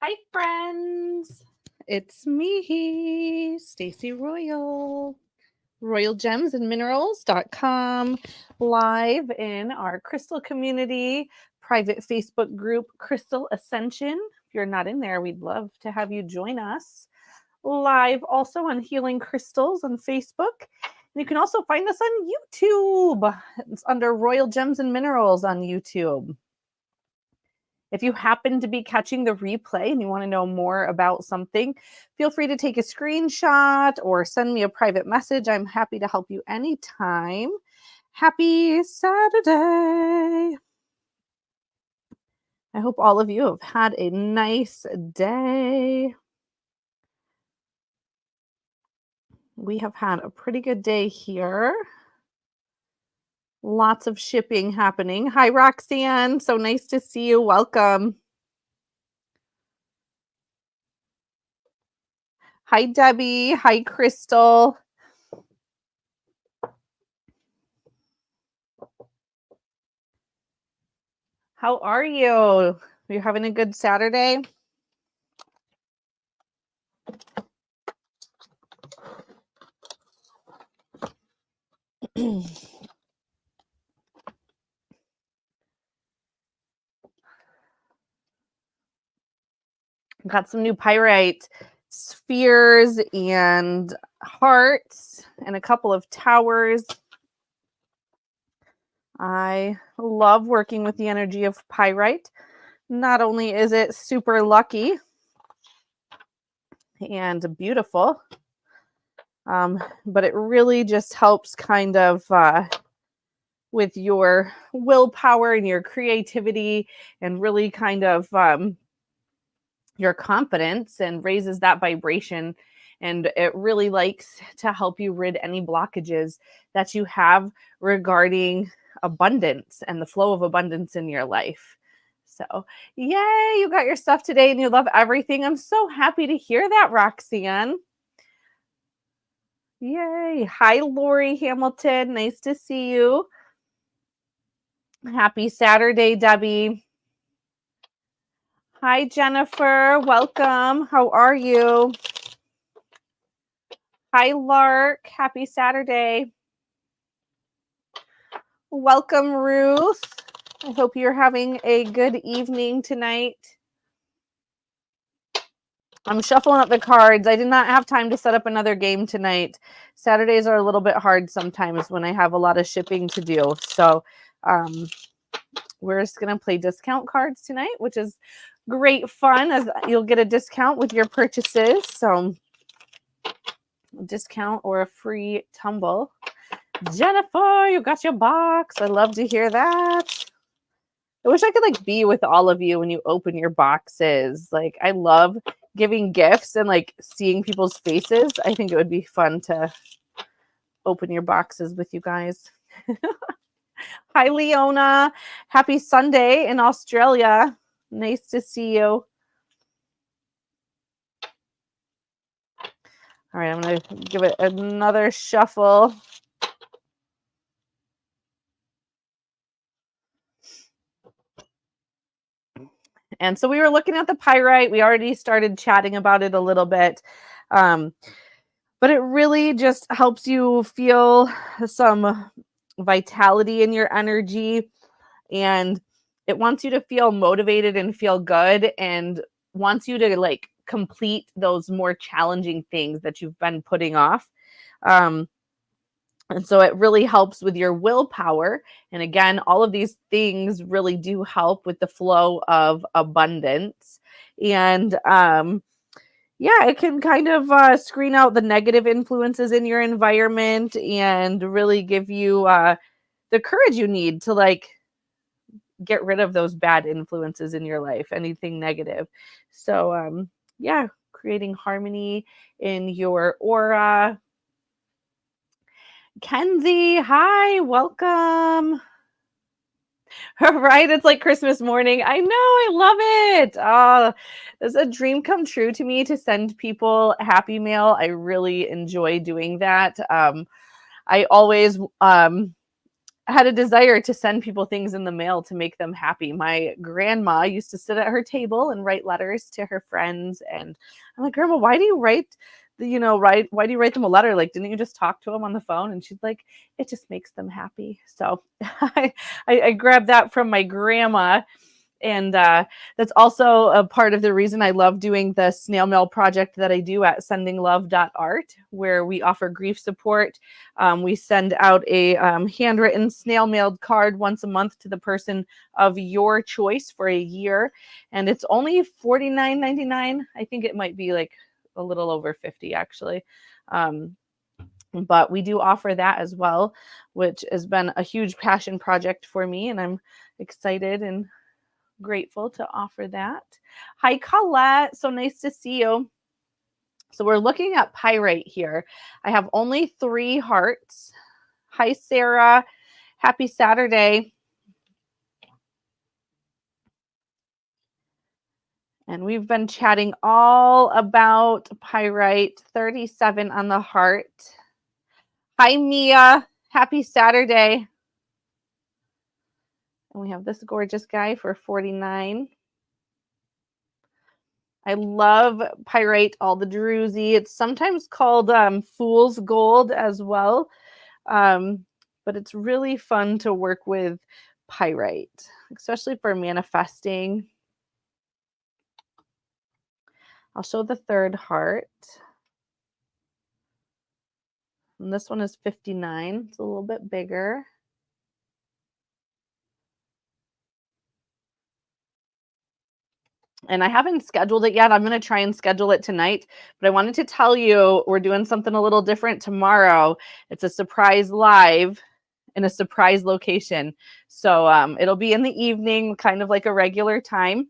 Hi, friends. It's me, Stacy Royal, royalgemsandminerals.com, live in our crystal community private Facebook group, Crystal Ascension. If you're not in there, we'd love to have you join us. Live also on Healing Crystals on Facebook. And you can also find us on YouTube. It's under Royal Gems and Minerals on YouTube. If you happen to be catching the replay and you want to know more about something, feel free to take a screenshot or send me a private message. I'm happy to help you anytime. Happy Saturday. I hope all of you have had a nice day. We have had a pretty good day here. Lots of shipping happening. Hi, Roxanne. So nice to see you. Welcome. Hi, Debbie. Hi, Crystal. How are you? Are you having a good Saturday? Got some new pyrite spheres and hearts and a couple of towers. I love working with the energy of pyrite. Not only is it super lucky and beautiful, but it really just helps kind of with your willpower and your creativity and really kind of your confidence and raises that vibration. And it really likes to help you rid any blockages that you have regarding abundance and the flow of abundance in your life. So, yay, you got your stuff today and you love everything. I'm so happy to hear that, Roxanne. Yay. Hi, Lori Hamilton. Nice to see you. Happy Saturday, Debbie. Hi, Jennifer. Welcome. How are you? Hi, Lark. Happy Saturday. Welcome, Ruth. I hope you're having a good evening tonight. I'm shuffling up the cards. I did not have time to set up another game tonight. Saturdays are a little bit hard sometimes when I have a lot of shipping to do. So we're just going to play discount cards tonight, which is great fun as you'll get a discount with your purchases. So a discount or a free tumble. Jennifer, you got your box. I love to hear that. I wish I could like be with all of you when you open your boxes. Like I love giving gifts and like seeing people's faces. I think it would be fun to open your boxes with you guys. Hi, Leona. Happy Sunday in Australia. Nice to see you. All right, I'm going to give it another shuffle. And so we were looking at the pyrite. We already started chatting about it a little bit. But it really just helps you feel some vitality in your energy. And it wants you to feel motivated and feel good and wants you to like complete those more challenging things that you've been putting off. And so it really helps with your willpower. And again, all of these things really do help with the flow of abundance. And yeah, it can kind of screen out the negative influences in your environment and really give you the courage you need to like get rid of those bad influences in your life, anything negative. So yeah, creating harmony in your aura. Kenzie, hi, welcome. Right, it's like Christmas morning. I know, I love it. Oh, it's a dream come true to me to send people happy mail. I really enjoy doing that. I always had a desire to send people things in the mail to make them happy. My grandma used to sit at her table and write letters to her friends. And I'm like, Grandma, why do you write why do you write them a letter? Like, didn't you just talk to them on the phone? And she's like, it just makes them happy. So I grabbed that from my grandma. And that's also a part of the reason I love doing the snail mail project that I do at sendinglove.art, where we offer grief support. We send out a handwritten snail mailed card once a month to the person of your choice for a year. And it's only $49.99. I think it might be like a little over 50 actually. But we do offer that as well, which has been a huge passion project for me. And I'm excited and grateful to offer that. Hi, Colette. So nice to see you. So we're looking at pyrite here. I have only 3 hearts. Hi, Sarah. Happy Saturday. And we've been chatting all about pyrite. 37 on the heart. Hi, Mia. Happy Saturday. And we have this gorgeous guy for 49. I love pyrite, all the druzy. It's sometimes called fool's gold as well. But it's really fun to work with pyrite, especially for manifesting. I'll show the 3rd heart. And this one is 59. It's a little bit bigger. And I haven't scheduled it yet. I'm going to try and schedule it tonight. But I wanted to tell you we're doing something a little different tomorrow. It's a surprise live in a surprise location. So it'll be in the evening, kind of like a regular time.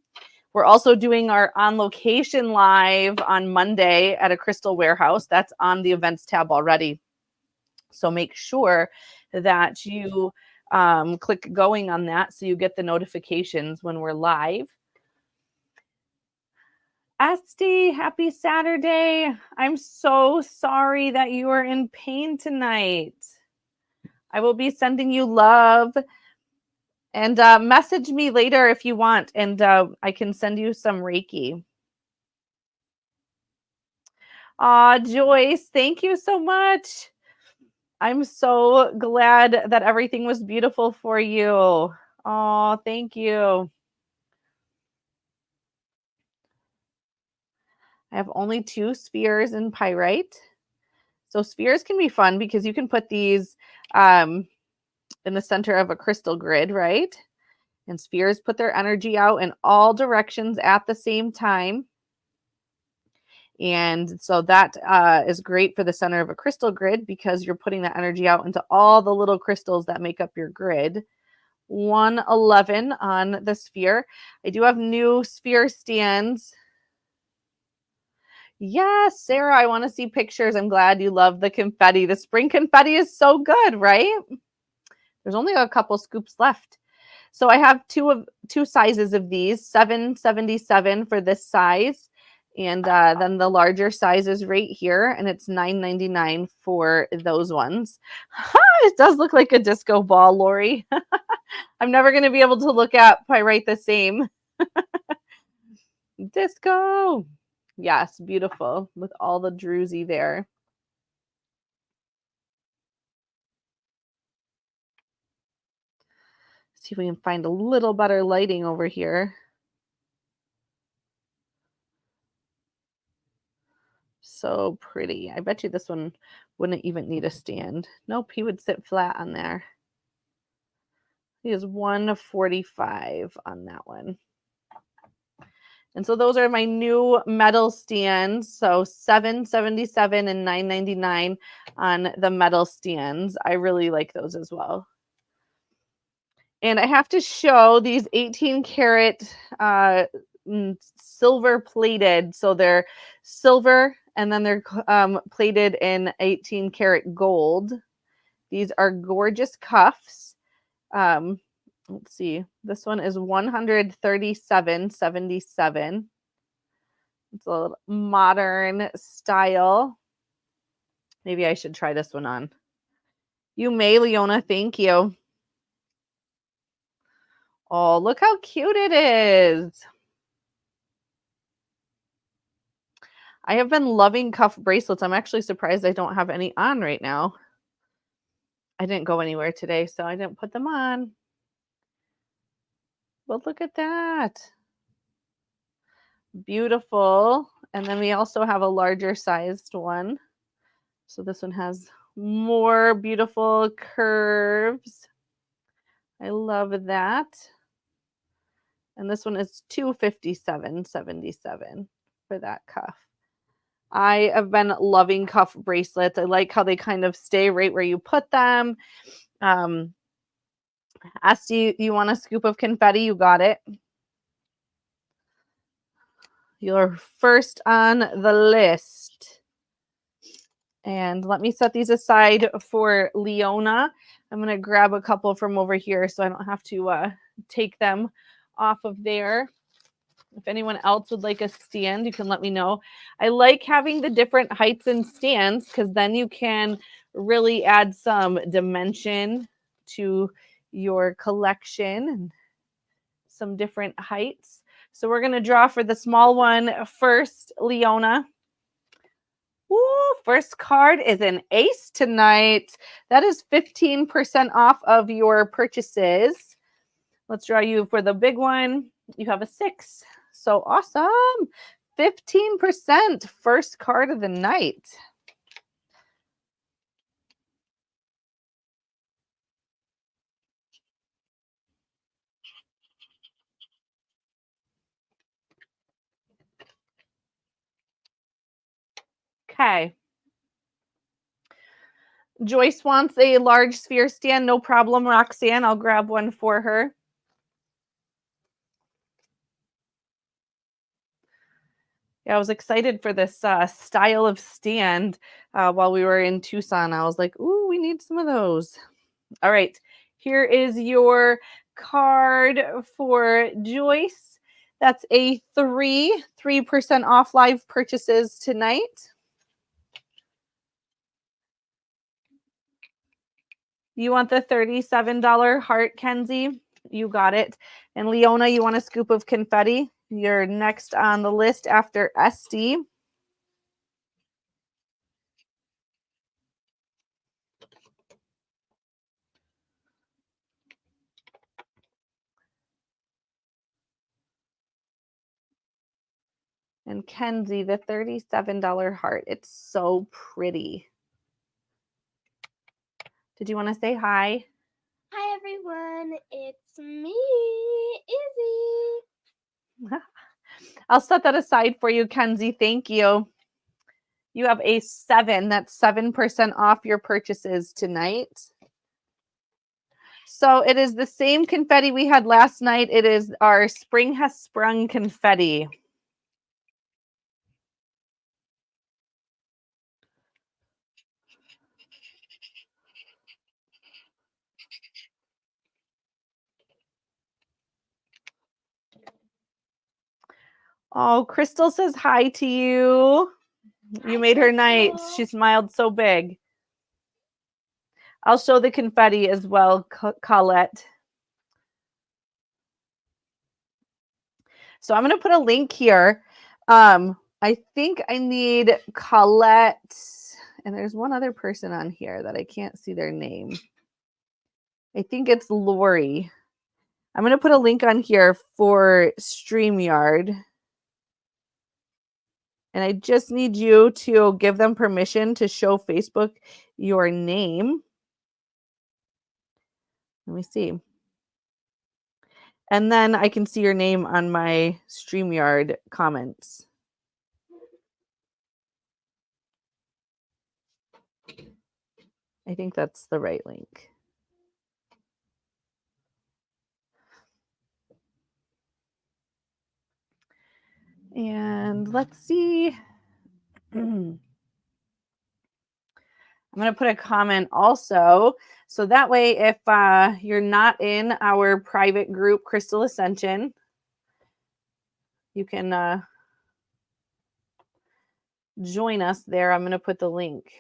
We're also doing our On Location live on Monday at a crystal warehouse. That's on the events tab already. So make sure that you click going on that so you get the notifications when we're live. Esty, happy Saturday. I'm so sorry that you are in pain tonight. I will be sending you love. And message me later if you want, and I can send you some Reiki. Joyce, thank you so much. I'm so glad that everything was beautiful for you. Oh, thank you. I have only 2 spheres in pyrite. So spheres can be fun because you can put these in the center of a crystal grid, right? And spheres put their energy out in all directions at the same time. And so that is great for the center of a crystal grid because you're putting that energy out into all the little crystals that make up your grid. 111 on the sphere. I do have new sphere stands. Yes, Sarah, I want to see pictures. I'm glad you love the confetti. The spring confetti is so good, right? There's only a couple scoops left. So I have two sizes of these, 777 for this size. And then the larger size is right here, and it's $9.99 for those ones. It does look like a disco ball, Lori. I'm never going to be able to look at pyrite the same. Disco. Yes, beautiful with all the druzy there. See if we can find a little better lighting over here. So pretty. I bet you this one wouldn't even need a stand. Nope, he would sit flat on there. He is 145 on that one. And so those are my new metal stands. So $777 and $9.99 on the metal stands. I really like those as well. And I have to show these 18 karat silver plated. So they're silver and then they're plated in 18 karat gold. These are gorgeous cuffs. Let's see. This one is $137.77. It's a little modern style. Maybe I should try this one on. You may, Leona. Thank you. Oh, look how cute it is. I have been loving cuff bracelets. I'm actually surprised I don't have any on right now. I didn't go anywhere today, so I didn't put them on. But look at that. Beautiful. And then we also have a larger sized one. So this one has more beautiful curves. I love that. And this one is $257.77 for that cuff. I have been loving cuff bracelets. I like how they kind of stay right where you put them. Asti, you want a scoop of confetti? You got it. You're first on the list. And let me set these aside for Leona. I'm going to grab a couple from over here so I don't have to take them off of there. If anyone else would like a stand, you can let me know. I like having the different heights and stands because then you can really add some dimension to your collection and some different heights. So we're going to draw for the small one first, Leona. Ooh, first card is an ace tonight. That is 15% off of your purchases. Let's draw you for the big one. You have a 6. So awesome. 15% first card of the night. Okay. Joyce wants a large sphere stand. No problem, Roxanne. I'll grab one for her. Yeah, I was excited for this style of stand while we were in Tucson. I was like, ooh, we need some of those. All right. Here is your card for Joyce. That's a 3% off live purchases tonight. You want the $37 heart, Kenzie? You got it. And Leona, you want a scoop of confetti? You're next on the list after Esty. And Kenzie, the $37 heart. It's so pretty. Did you want to say hi? Hi, everyone. It's me, Izzy. I'll set that aside for you, Kenzie. Thank you. You have a 7. That's 7% off your purchases tonight. So it is the same confetti we had last night. It is our Spring Has Sprung confetti. Oh, Crystal says hi to you. You made her night. She smiled so big. I'll show the confetti as well, Colette. So I'm going to put a link here. I think I need Colette, and there's one other person on here that I can't see their name. I think it's Lori. I'm going to put a link on here for StreamYard. And I just need you to give them permission to show Facebook your name. Let me see. And then I can see your name on my StreamYard comments. I think that's the right link. And let's see. I'm going to put a comment also. So that way, if you're not in our private group, Crystal Ascension, you can join us there. I'm going to put the link.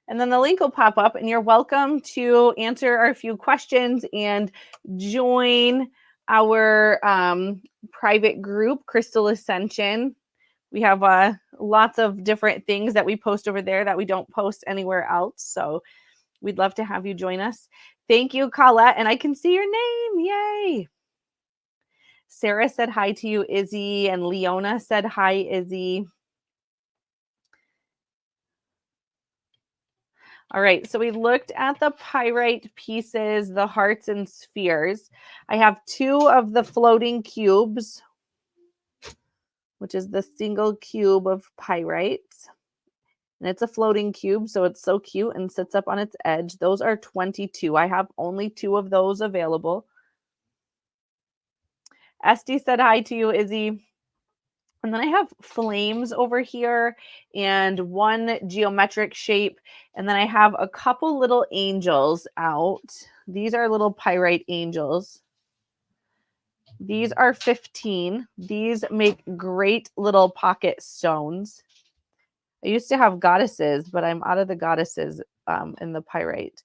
And then the link will pop up, and you're welcome to answer our few questions and join our private group, Crystal Ascension. We have lots of different things that we post over there that we don't post anywhere else. So we'd love to have you join us. Thank you, Colette. And I can see your name. Yay. Sarah said hi to you, Izzy. And Leona said hi, Izzy. All right, so we looked at the pyrite pieces, the hearts and spheres. I have 2 of the floating cubes, which is the single cube of pyrite. And it's a floating cube, so it's so cute and sits up on its edge. Those are 22. I have only 2 of those available. Esty said hi to you, Izzy. And then I have flames over here and 1 geometric shape. And then I have a couple little angels out. These are little pyrite angels. These are 15. These make great little pocket stones. I used to have goddesses, but I'm out of the goddesses in the pyrite.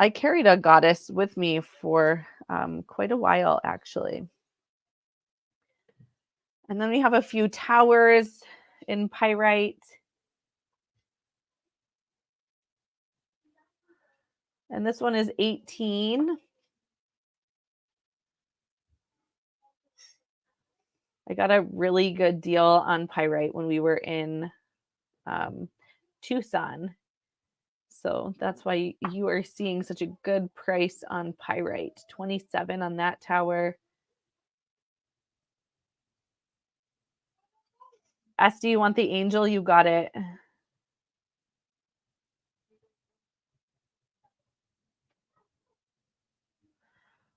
I carried a goddess with me for quite a while, actually. And then we have a few towers in pyrite. And this one is 18. I got a really good deal on pyrite when we were in Tucson. So that's why you are seeing such a good price on pyrite. 27 on that tower. Esty, you want the angel? You got it.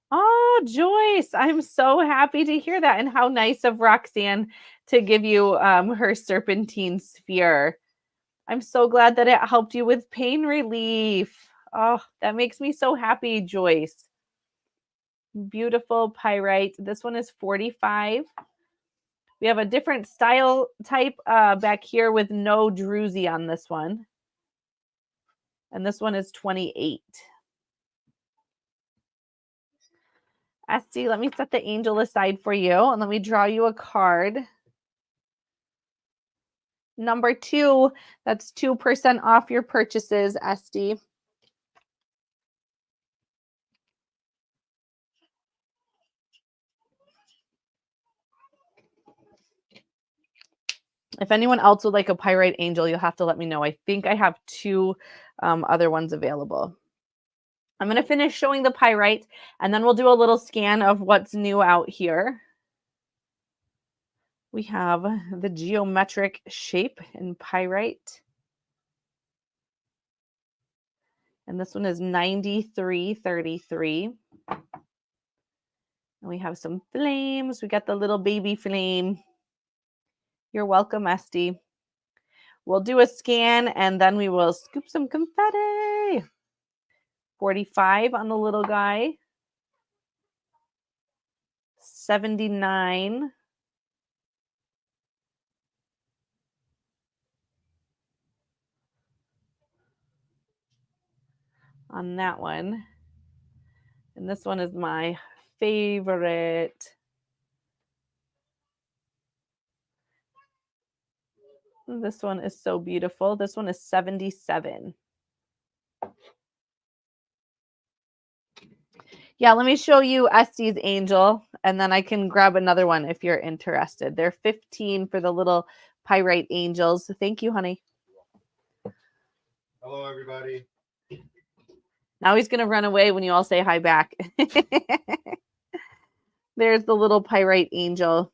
Oh, Joyce, I'm so happy to hear that. And how nice of Roxanne to give you her serpentine sphere. I'm so glad that it helped you with pain relief. Oh, that makes me so happy, Joyce. Beautiful pyrite. This one is 45. We have a different style type back here with no druzy on this one. And this one is 28. Esty, let me set the angel aside for you and let me draw you a card. Number 2, that's 2% off your purchases, Esty. If anyone else would like a pyrite angel, you'll have to let me know. I think I have 2 other ones available. I'm going to finish showing the pyrite, and then we'll do a little scan of what's new out here. We have the geometric shape in pyrite. And this one is 93.33. And we have some flames. We got the little baby flame. You're welcome, Esty. We'll do a scan, and then we will scoop some confetti. 45 on the little guy. 79. On that one. And this one is my favorite. This one is so beautiful. This one is 77. Yeah, let me show you Esty's angel, and then I can grab another one if you're interested. They're 15 for the little pyrite angels. Thank you, honey. Hello, everybody. Now he's going to run away when you all say hi back. There's the little pyrite angel.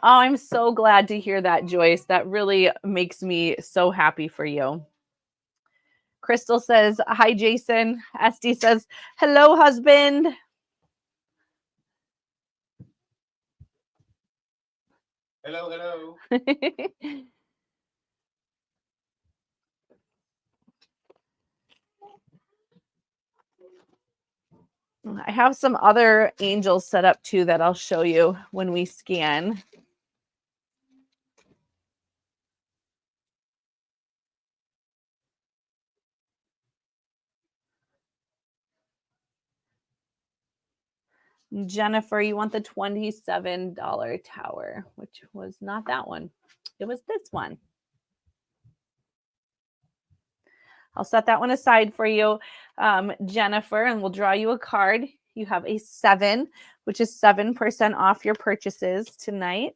Oh, I'm so glad to hear that, Joyce. That really makes me so happy for you. Crystal says, hi, Jason. Esty says, hello, husband. Hello, hello. I have some other angels set up too that I'll show you when we scan. Jennifer, you want the $27 tower, which was not that one. It was this one. I'll set that one aside for you, Jennifer, and we'll draw you a card. You have a 7, which is 7% off your purchases tonight.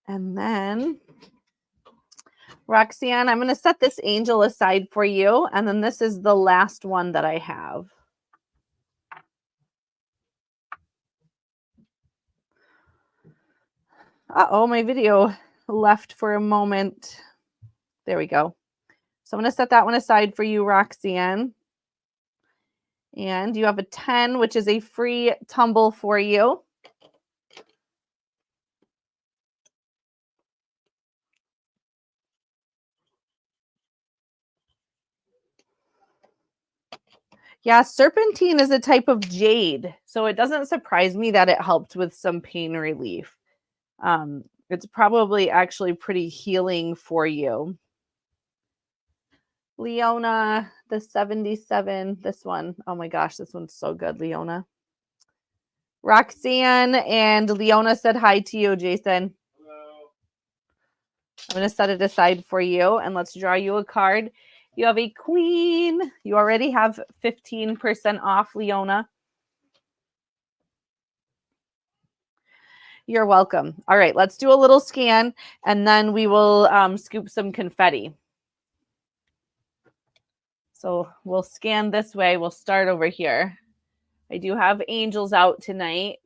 And then, Roxanne, I'm going to set this angel aside for you. And then this is the last one that I have. Uh-oh, my video left for a moment. There we go. So I'm going to set that one aside for you, Roxanne. And you have a 10, which is a free tumble for you. Yeah, serpentine is a type of jade, so it doesn't surprise me that it helped with some pain relief. It's probably actually pretty healing for you. Leona, the 77, this one. Oh my gosh, this one's so good, Leona. Roxanne and Leona said hi to you, Jason. Hello. I'm going to set it aside for you, and let's draw you a card. You have a queen. You already have 15% off, Leona. You're welcome. All right, let's do a little scan, and then we will scoop some confetti. So we'll scan this way. We'll start over here. I do have angels out tonight.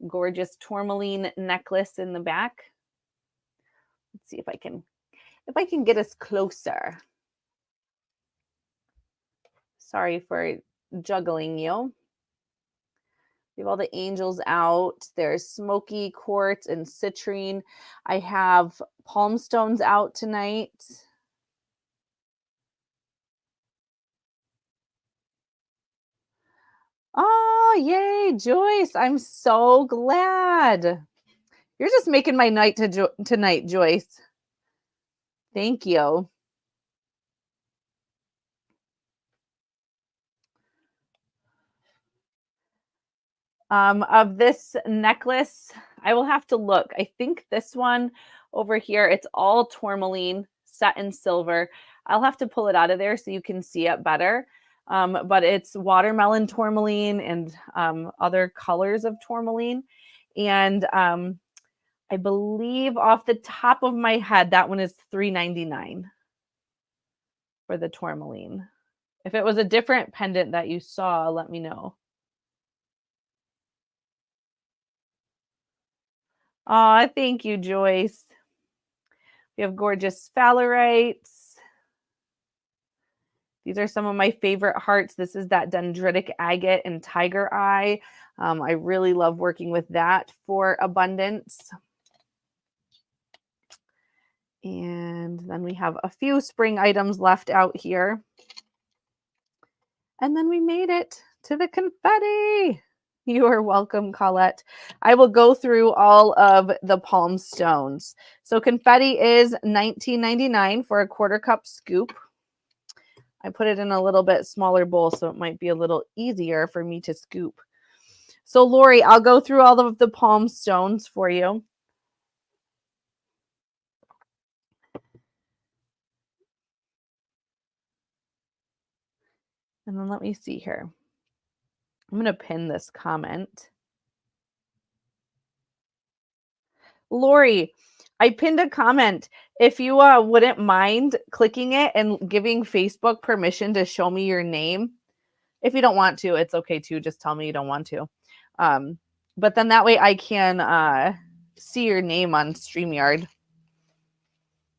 Gorgeous tourmaline necklace in the back. Let's see if I can get us closer. Sorry for juggling you. We have all the angels out. There's smoky quartz and citrine. I have palm stones out tonight. Oh, yay, Joyce. I'm so glad. You're just making my night tonight, Joyce. Thank you. Of this necklace, I will have to look. I think this one over here, it's all tourmaline set in silver. I'll have to pull it out of there so you can see it better. But it's watermelon tourmaline and other colors of tourmaline. And I believe off the top of my head, that one is $3.99 for the tourmaline. If it was a different pendant that you saw, let me know. Aw, thank you, Joyce. We have gorgeous phallerites. These are some of my favorite hearts. This is that dendritic agate and tiger eye. I really love working with that for abundance. And then we have a few spring items left out here. And then we made it to the confetti. You are welcome, Colette. I will go through all of the palm stones. So confetti is $19.99 for a quarter cup scoop. I put it in a little bit smaller bowl, so it might be a little easier for me to scoop. So Lori, I'll go through all of the palm stones for you. And then let me see here. I'm going to pin this comment. Lori, I pinned a comment. If you wouldn't mind clicking it and giving Facebook permission to show me your name. If you don't want to, it's okay too. Just tell me you don't want to. But then that way I can see your name on StreamYard.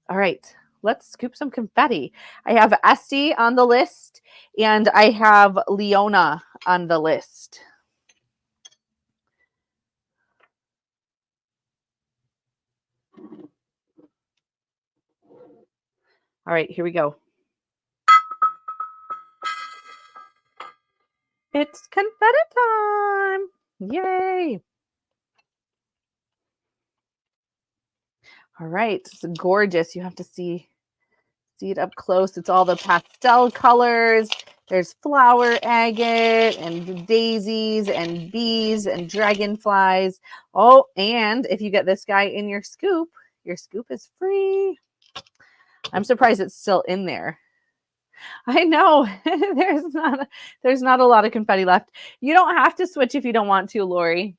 All right, let's scoop some confetti. I have Esty on the list and I have Leona on the list. All right, here we go. It's confetti time. Yay. All right, it's gorgeous. You have to see it up close. It's all the pastel colors. There's flower agate and daisies and bees and dragonflies. Oh, and if you get this guy in your scoop is free. I'm surprised it's still in there. I know there's not a lot of confetti left. You don't have to switch if you don't want to, Lori.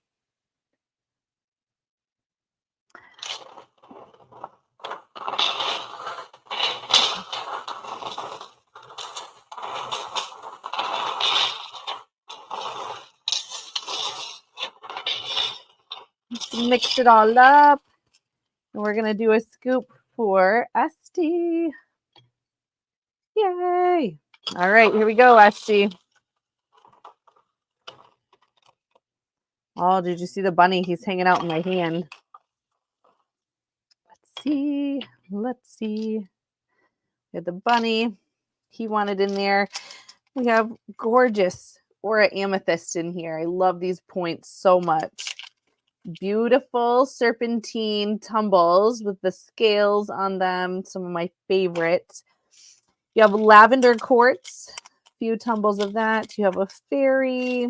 Mix it all up. And we're going to do a scoop for Esty. Yay. All right, here we go, Esty. Oh, did you see the bunny? He's hanging out in my hand. Let's see. We have the bunny. He wanted in there. We have gorgeous Aura Amethyst in here. I love these points so much. Beautiful serpentine tumbles with the scales on them. Some of my favorites. You have lavender quartz. A few tumbles of that. You have a fairy.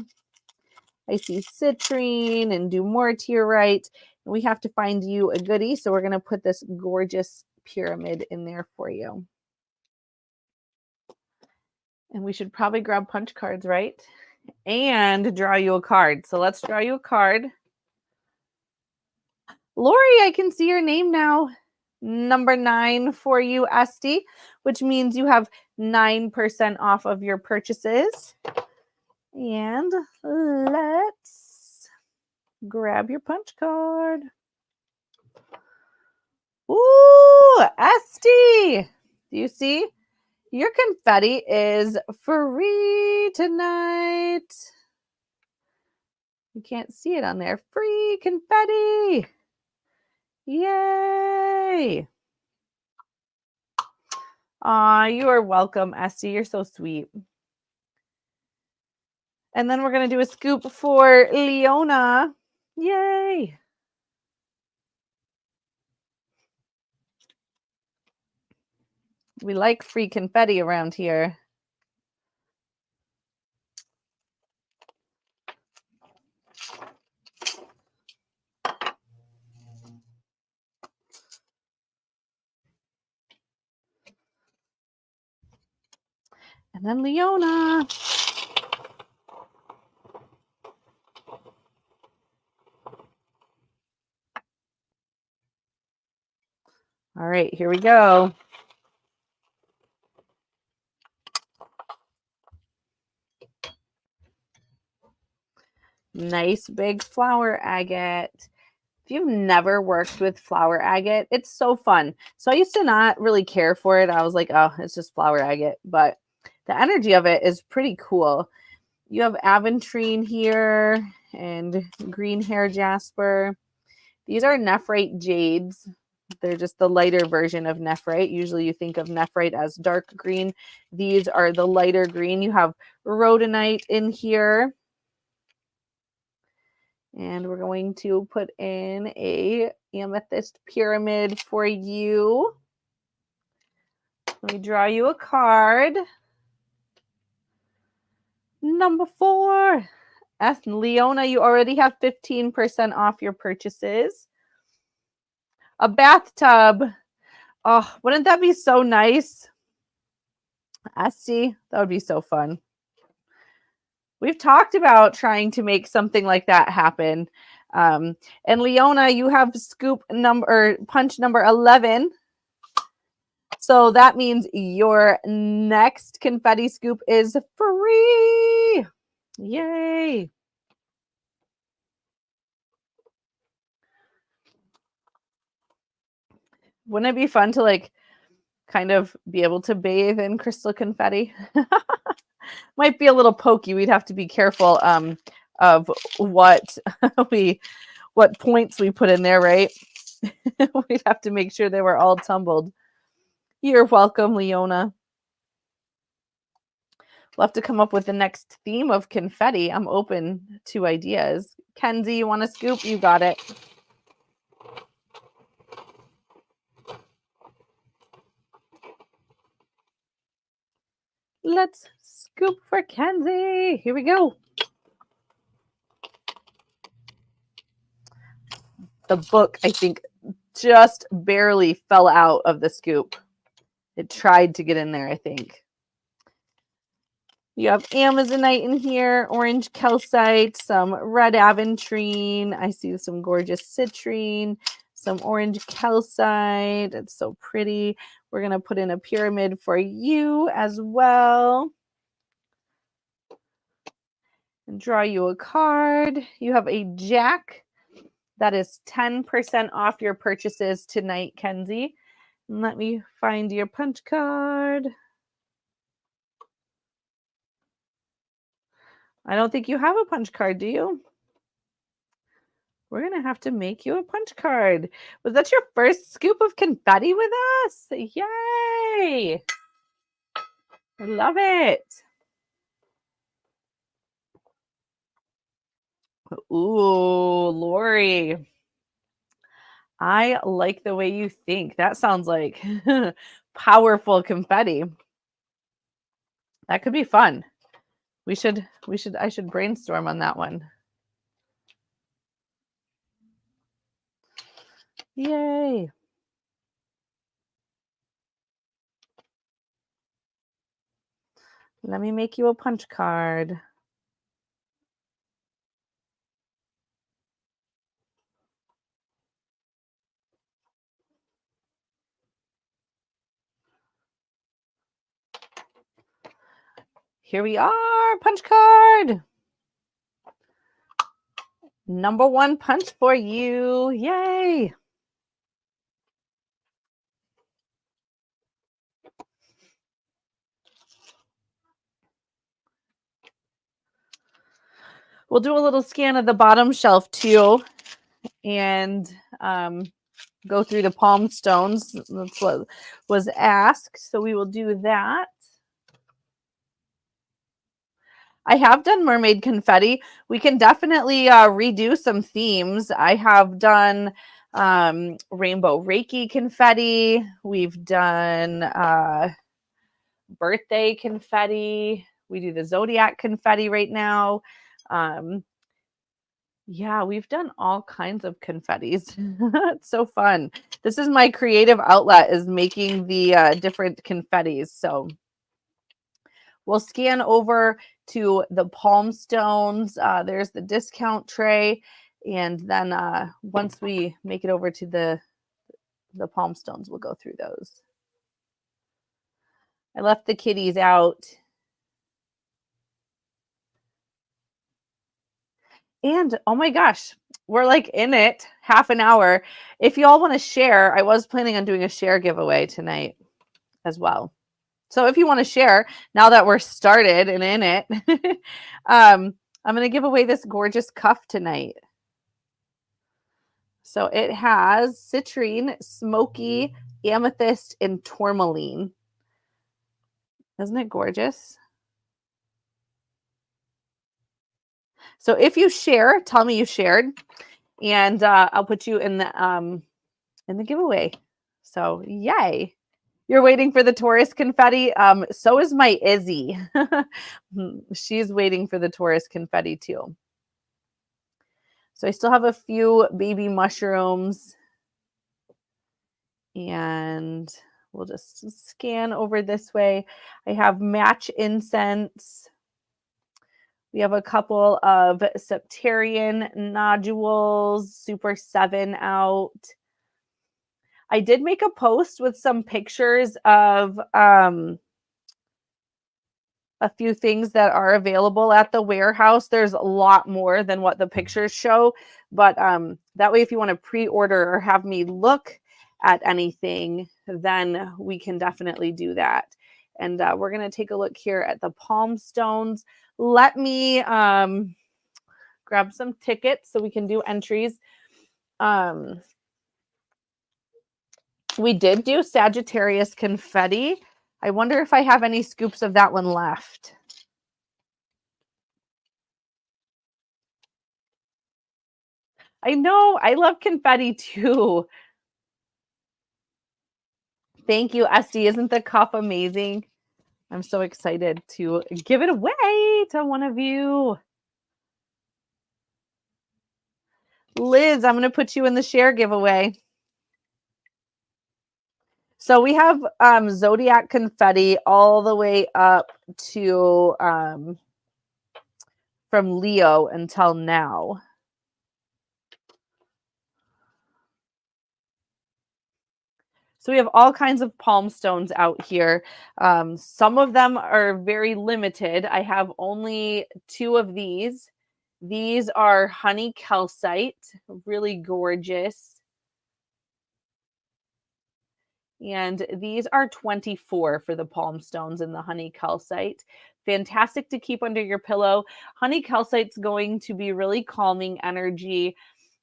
I see citrine and dumortierite. And we have to find you a goodie. So we're going to put this gorgeous pyramid in there for you. And we should probably grab punch cards, right? And draw you a card. So let's draw you a card. Lori, I can see your name now. Number 9 for you, Esty, which means you have 9% off of your purchases. And let's grab your punch card. Ooh, Esty. Do you see? Your confetti is free tonight. You can't see it on there. Free confetti. Yay. Aw, you are welcome, Esty. You're so sweet. And then we're going to do a scoop for Leona. Yay. We like free confetti around here. And then Leona. All right, here we go. Nice big flower agate. If you've never worked with flower agate, it's so fun. So I used to not really care for it. I was like, oh, it's just flower agate. But the energy of it is pretty cool. You have aventurine here and green hair jasper. These are nephrite jades. They're just the lighter version of nephrite. Usually you think of nephrite as dark green. These are the lighter green. You have rhodonite in here. And we're going to put in a amethyst pyramid for you. Let me draw you a card. Number 4. Leona, you already have 15% off your purchases. A bathtub. Oh, wouldn't that be so nice? Esty, that would be so fun. We've talked about trying to make something like that happen. And Leona, you have punch number 11. So that means your next confetti scoop is free. Yay. Wouldn't it be fun to like kind of be able to bathe in crystal confetti? Might be a little pokey. We'd have to be careful of what points we put in there, right? We'd have to make sure they were all tumbled. You're welcome, Leona. We'll have to come up with the next theme of confetti. I'm open to ideas. Kenzie, you want a scoop? You got it. Let's scoop for Kenzie. Here we go. The book, I think, just barely fell out of the scoop. It tried to get in there, I think. You have Amazonite in here, orange calcite, some red aventurine. I see some gorgeous citrine, some orange calcite. It's so pretty. We're going to put in a pyramid for you as well. And draw you a card. You have a jack. That is 10% off your purchases tonight, Kenzie. And let me find your punch card. I don't think you have a punch card, do you? We're going to have to make you a punch card. Was that your first scoop of confetti with us? Yay! I love it. Ooh, Lori. I like the way you think. That sounds like powerful confetti. That could be fun. I should brainstorm on that one. Yay. Let me make you a punch card. Here we are, punch card. Number one punch for you. Yay. We'll do a little scan of the bottom shelf too and go through the palm stones. That's what was asked. So we will do that. I have done mermaid confetti. We can definitely redo some themes. I have done rainbow Reiki confetti. We've done birthday confetti. We do the zodiac confetti right now. Yeah, we've done all kinds of confettis. It's so fun. This is my creative outlet, is making the different confettis. So we'll scan over to the palm stones. There's the discount tray. And then once we make it over to the palm stones, we'll go through those. I left the kitties out. And oh my gosh, we're like in it, half an hour. If you all want to share, I was planning on doing a share giveaway tonight as well. So if you want to share, now that we're started and in it, I'm going to give away this gorgeous cuff tonight. So it has citrine, smoky, amethyst, and tourmaline. Isn't it gorgeous? So if you share, tell me you shared, and I'll put you in the giveaway. So yay. You're waiting for the tourist confetti. So is my Izzy. She's waiting for the tourist confetti too. So I still have a few baby mushrooms. And we'll just scan over this way. I have match incense. We have a couple of septarian nodules, Super 7 out. I did make a post with some pictures of a few things that are available at the warehouse. There's a lot more than what the pictures show, but that way if you want to pre-order or have me look at anything, then we can definitely do that. And we're going to take a look here at the palm stones. Let me grab some tickets so we can do entries. We did do Sagittarius confetti. I wonder if I have any scoops of that one left. I know. I love confetti too. Thank you, Esty. Isn't the cup amazing? I'm so excited to give it away to one of you. Liz, I'm going to put you in the share giveaway. So we have Zodiac confetti all the way up to from Leo until now. So we have all kinds of palm stones out here. Some of them are very limited. I have only 2 of these. These are honey calcite, really gorgeous. And these are 24 for the palm stones and the honey calcite. Fantastic to keep under your pillow. Honey calcite's going to be really calming energy,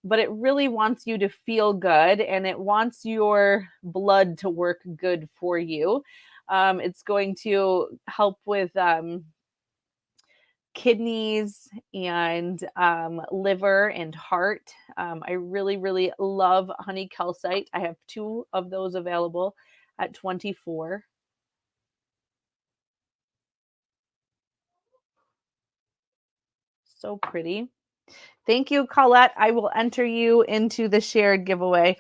but it really wants you to feel good and it wants your blood to work good for you. It's going to help with kidneys and liver and heart. I really, really love honey calcite. I have 2 of those available at 24. So pretty. Thank you, Colette. I will enter you into the shared giveaway.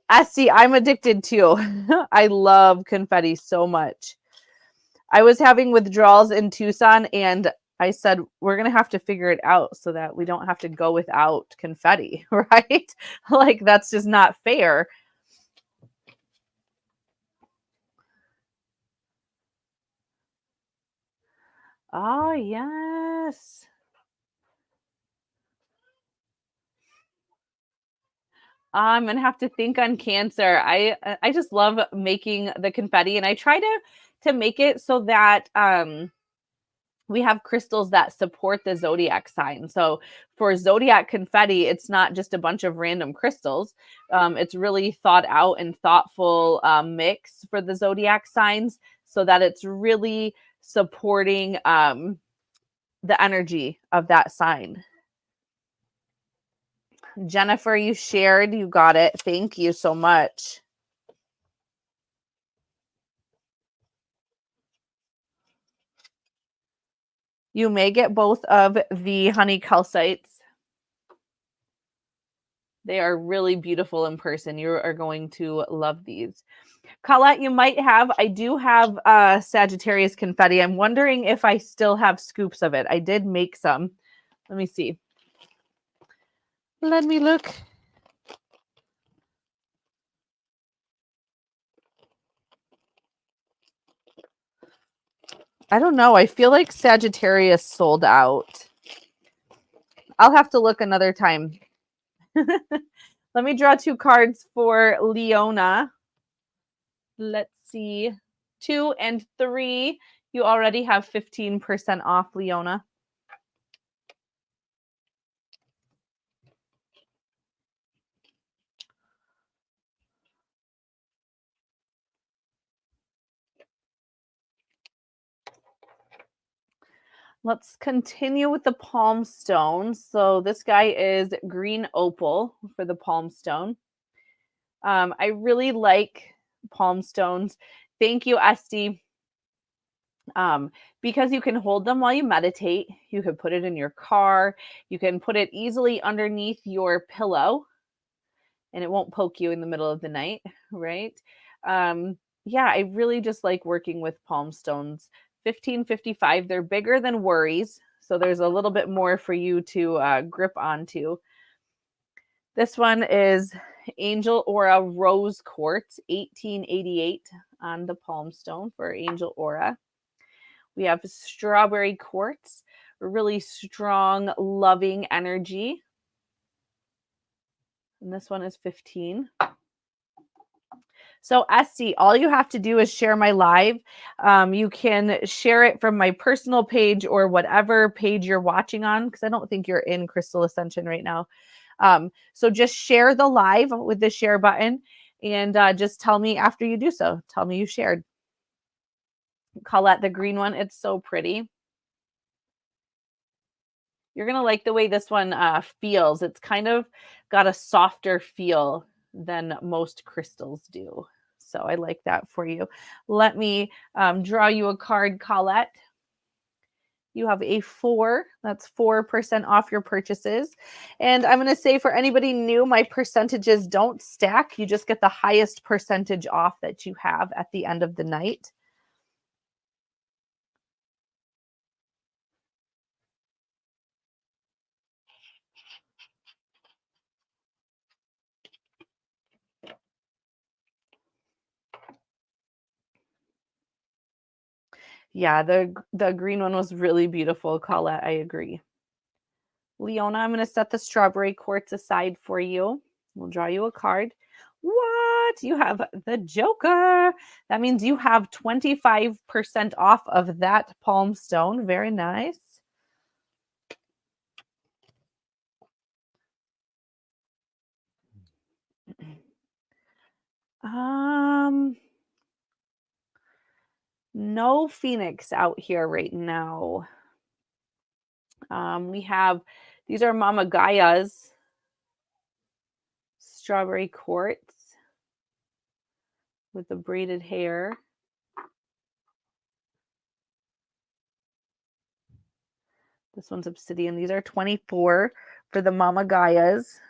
Esty, I'm addicted too. I love confetti so much. I was having withdrawals in Tucson and I said, we're going to have to figure it out so that we don't have to go without confetti, right? Like, that's just not fair. Oh, yes. I'm going to have to think on Cancer. I just love making the confetti and I try to make it so that we have crystals that support the zodiac sign. So for zodiac confetti, it's not just a bunch of random crystals. It's really thought out and thoughtful mix for the zodiac signs so that it's really supporting the energy of that sign. Jennifer, you shared, you got it. Thank you so much. You may get both of the honey calcites. They are really beautiful in person. You are going to love these. Colette, you might have, I do have Sagittarius confetti. I'm wondering if I still have scoops of it. I did make some. Let me see. Let me look. I don't know. I feel like Sagittarius sold out. I'll have to look another time. Let me draw 2 cards for Leona. Let's see. 2 and 3. You already have 15% off, Leona. Let's continue with the palm stone. So this guy is green opal for the palm stone. I really like palm stones. Thank you, Esty. Because you can hold them while you meditate. You can put it in your car. You can put it easily underneath your pillow and it won't poke you in the middle of the night, right? Yeah, I really just like working with palm stones. 1555. They're bigger than worries, so there's a little bit more for you to grip onto. This one is Angel Aura Rose Quartz, 1888 on the palm stone for Angel Aura. We have Strawberry Quartz, really strong, loving energy. And this one is 15. So Esty, all you have to do is share my live. You can share it from my personal page or whatever page you're watching on, because I don't think you're in Crystal Ascension right now. So just share the live with the share button And just tell me after you do so. Tell me you shared. Colette, the green one, it's so pretty. You're going to like the way this one feels. It's kind of got a softer feel than most crystals do. So I like that for you. Let me draw you a card, Colette. You have a 4. That's 4% off your purchases. And I'm going to say for anybody new, my percentages don't stack. You just get the highest percentage off that you have at the end of the night. Yeah, the green one was really beautiful, Colette. I agree. Leona, I'm going to set the strawberry quartz aside for you. We'll draw you a card. What? You have the Joker. That means you have 25% off of that palm stone. Very nice. No Phoenix out here right now. We have, these are Mama Gaia's strawberry quartz with the braided hair. This one's obsidian. These are 24 for the Mama Gaia's.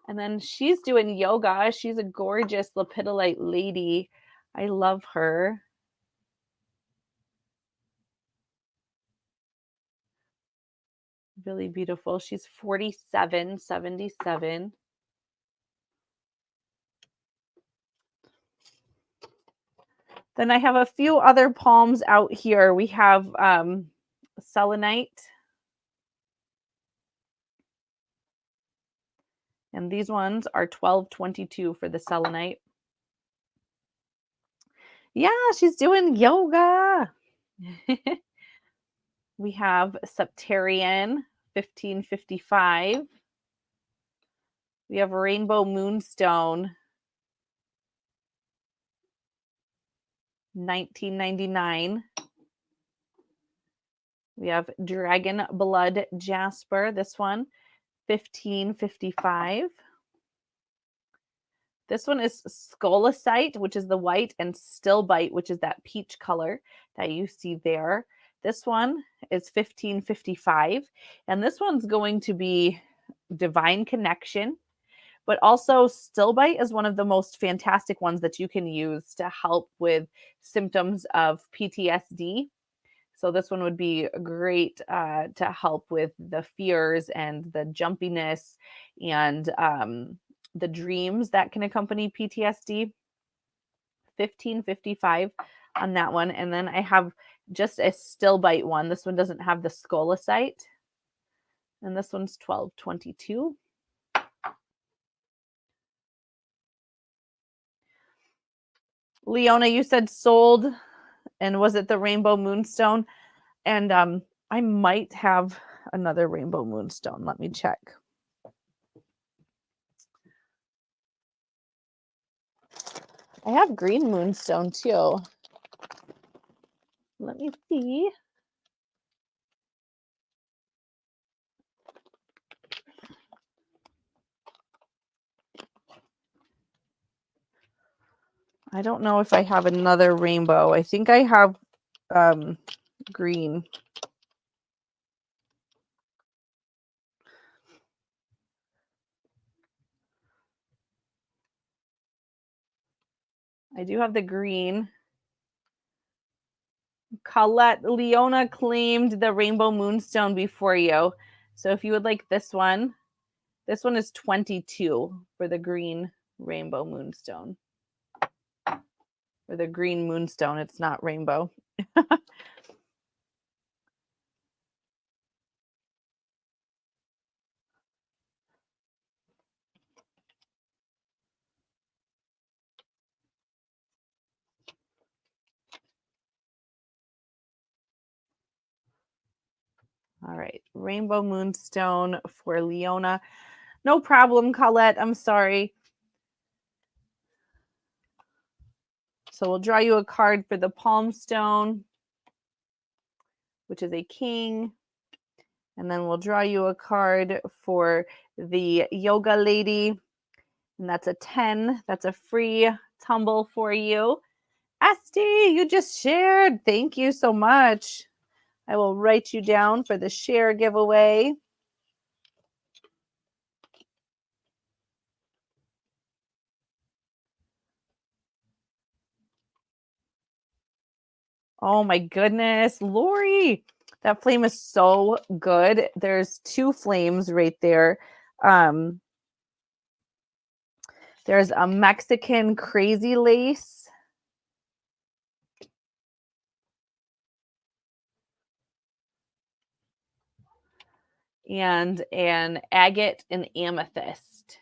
And then she's doing yoga. She's a gorgeous lepidolite lady. I love her. Really beautiful. She's 47.77. Then I have a few other palms out here. We have selenite. And these ones are $12.22 for the selenite. Yeah, she's doing yoga. We have Septarian, $15.55. We have Rainbow Moonstone, $19.99. We have Dragon Blood Jasper, this one, $15.55. This one is Scolasite, which is the white, and Stillbite, which is that peach color that you see there. This one is $15.55. And this one's going to be Divine Connection. But also Stillbite is one of the most fantastic ones that you can use to help with symptoms of PTSD. So this one would be great to help with the fears and the jumpiness and the dreams that can accompany PTSD. $15.55 on that one. And then I have just a Stillbite one. This one doesn't have the Scolasite. And this one's $12.22. Leona, you said sold, and was it the Rainbow Moonstone? And I might have another Rainbow Moonstone. Let me check. I have green moonstone too. Let me see. I don't know if I have another rainbow. I think I have green. I do have the green. Colette, Leona claimed the Rainbow Moonstone before you. So if you would like this one is $22 for the green Rainbow Moonstone. Or the green moonstone. It's not rainbow. All right, Rainbow Moonstone for Leona. No problem, Colette. I'm sorry. So we'll draw you a card for the palm stone, which is a king. And then we'll draw you a card for the yoga lady. And that's a 10. That's a free tumble for you. Asti, you just shared. Thank you so much. I will write you down for the share giveaway. Oh my goodness, Lori, that flame is so good. There's 2 flames right there. There's a Mexican crazy lace. And an agate and amethyst.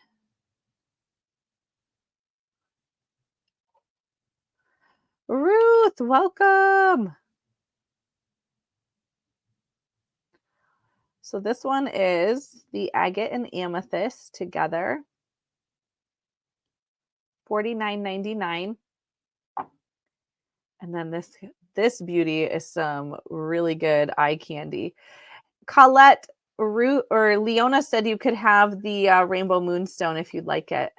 Ruth, welcome. So this one is the agate and amethyst together. $49.99. And then this beauty is some really good eye candy. Colette, Ruth, or Leona said you could have the rainbow moonstone if you'd like it.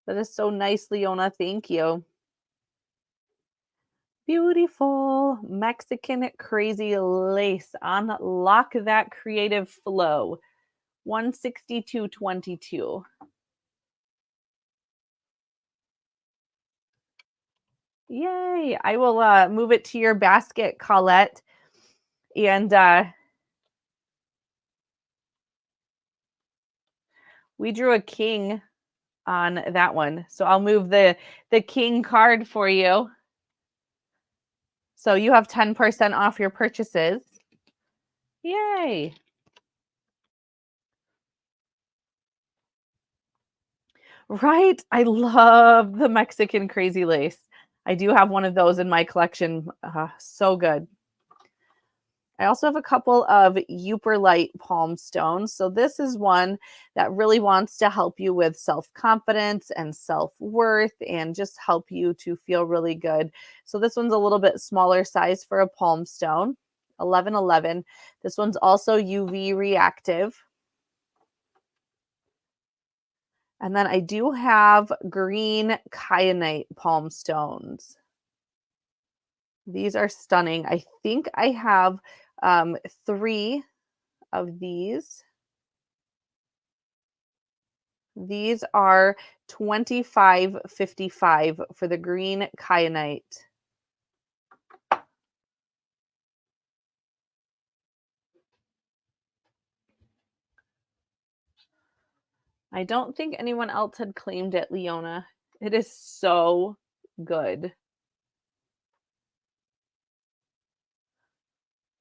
That is so nice, Leona. Thank you. Beautiful Mexican crazy lace. Unlock that creative flow. $162.22. Yay. I will move it to your basket, Colette. And we drew a king on that one. So I'll move the king card for you. So you have 10% off your purchases. Yay. Right. I love the Mexican crazy lace. I do have one of those in my collection. So good. I also have a couple of Euperlite palm stones. So this is one that really wants to help you with self-confidence and self-worth and just help you to feel really good. So this one's a little bit smaller size for a palm stone, 1111. This one's also UV reactive. And then I do have green kyanite palm stones. These are stunning. I think I have 3 of these. These are $25.55 for the green kyanite. I don't think anyone else had claimed it, Leona. It is so good.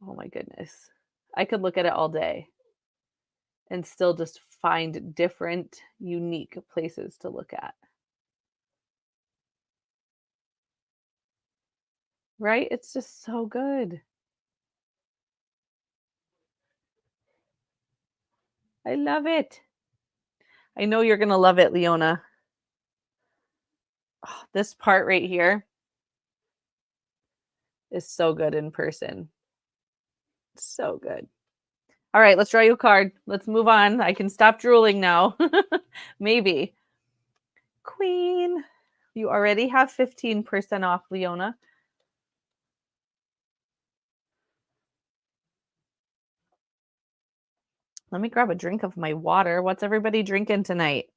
Oh my goodness. I could look at it all day and still just find different, unique places to look at. Right? It's just so good. I love it. I know you're going to love it, Leona. Oh, this part right here is so good in person. So good. All right, let's draw you a card. Let's move on. I can stop drooling now. Maybe. Queen. You already have 15% off, Leona. Let me grab a drink of my water. What's everybody drinking tonight?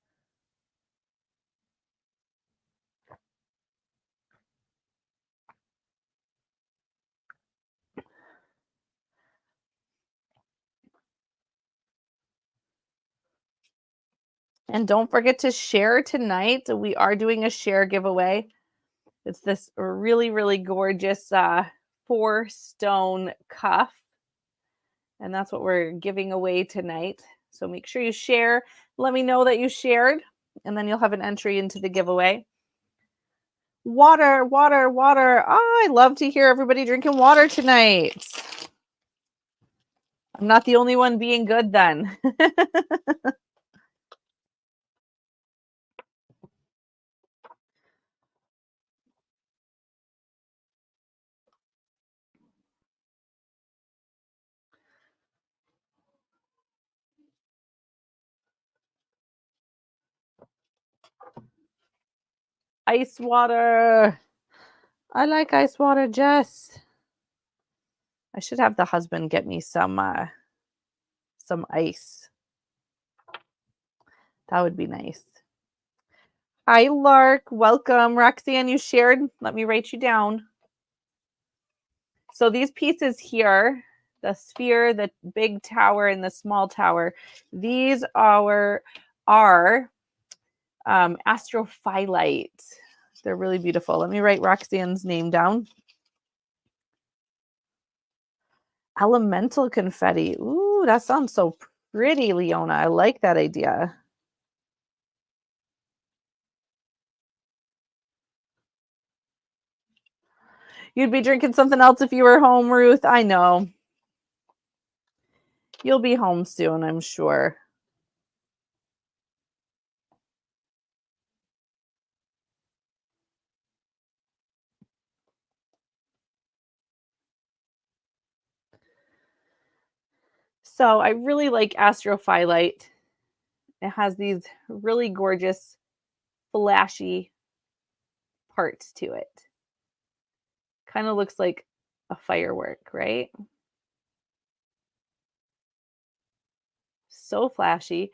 And don't forget to share tonight. We are doing a share giveaway. It's this really, really gorgeous 4-stone cuff. And that's what we're giving away tonight. So make sure you share. Let me know that you shared. And then you'll have an entry into the giveaway. Water, water, water. Oh, I love to hear everybody drinking water tonight. I'm not the only one being good then. Ice water. I like ice water, Jess. I should have the husband get me some ice. That would be nice. Hi, Lark. Welcome. Roxanne, you shared. Let me write you down. So these pieces here, the sphere, the big tower, and the small tower, these are astrophyllite. They're really beautiful. Let me write Roxanne's name down. Elemental confetti. Ooh, that sounds so pretty, Leona. I like that idea. You'd be drinking something else if you were home, Ruth. I know. You'll be home soon, I'm sure. So I really like astrophyllite. It has these really gorgeous, flashy parts to it. Kind of looks like a firework, right? So flashy.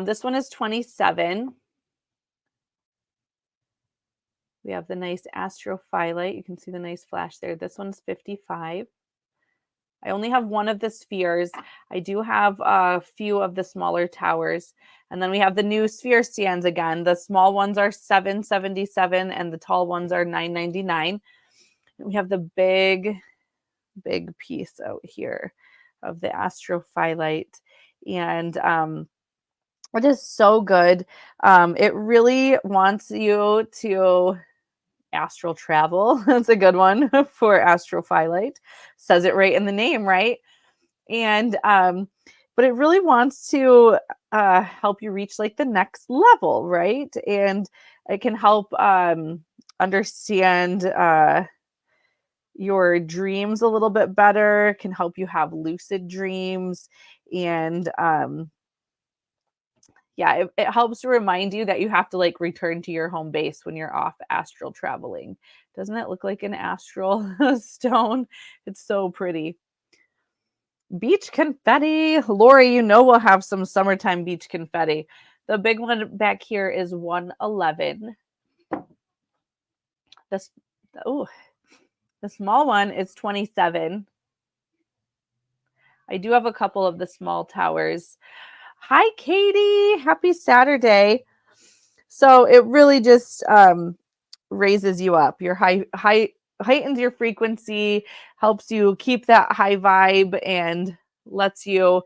This one is 27. We have the nice astrophyllite. You can see the nice flash there. This one's 55. I only have one of the spheres. I do have a few of the smaller towers. And then we have the new sphere stands again. The small ones are $7.77 and the tall ones are $9.99. We have the big piece out here of the astrophyllite. And it is so good. It really wants you to astral travel. That's a good one for astrophyllite. Says it right in the name, right? And but it really wants to help you reach like the next level, right? And it can help understand your dreams a little bit better, can help you have lucid dreams. And yeah, it helps to remind you that you have to like return to your home base when you're off astral traveling. Doesn't it look like an astral stone? It's so pretty. Beach confetti. Lori, you know we'll have some summertime beach confetti. The big one back here is 111. The small one is 27. I do have a couple of the small towers. Hi, Katie. Happy Saturday. So it really just raises you up. Your heightens your frequency, helps you keep that high vibe, and lets you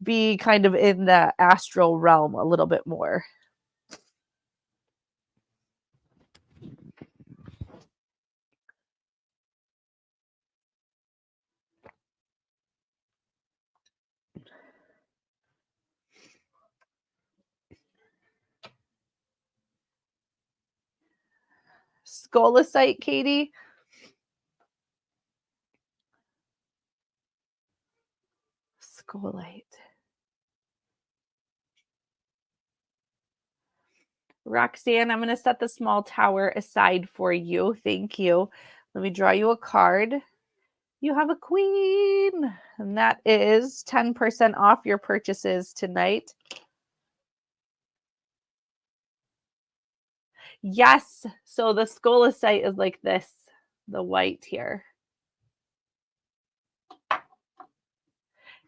be kind of in the astral realm a little bit more. Scolasite, Katie. Scolite. Roxanne, I'm going to set the small tower aside for you. Thank you. Let me draw you a card. You have a queen, and that is 10% off your purchases tonight. Yes. So the scolasite is like this, the white here.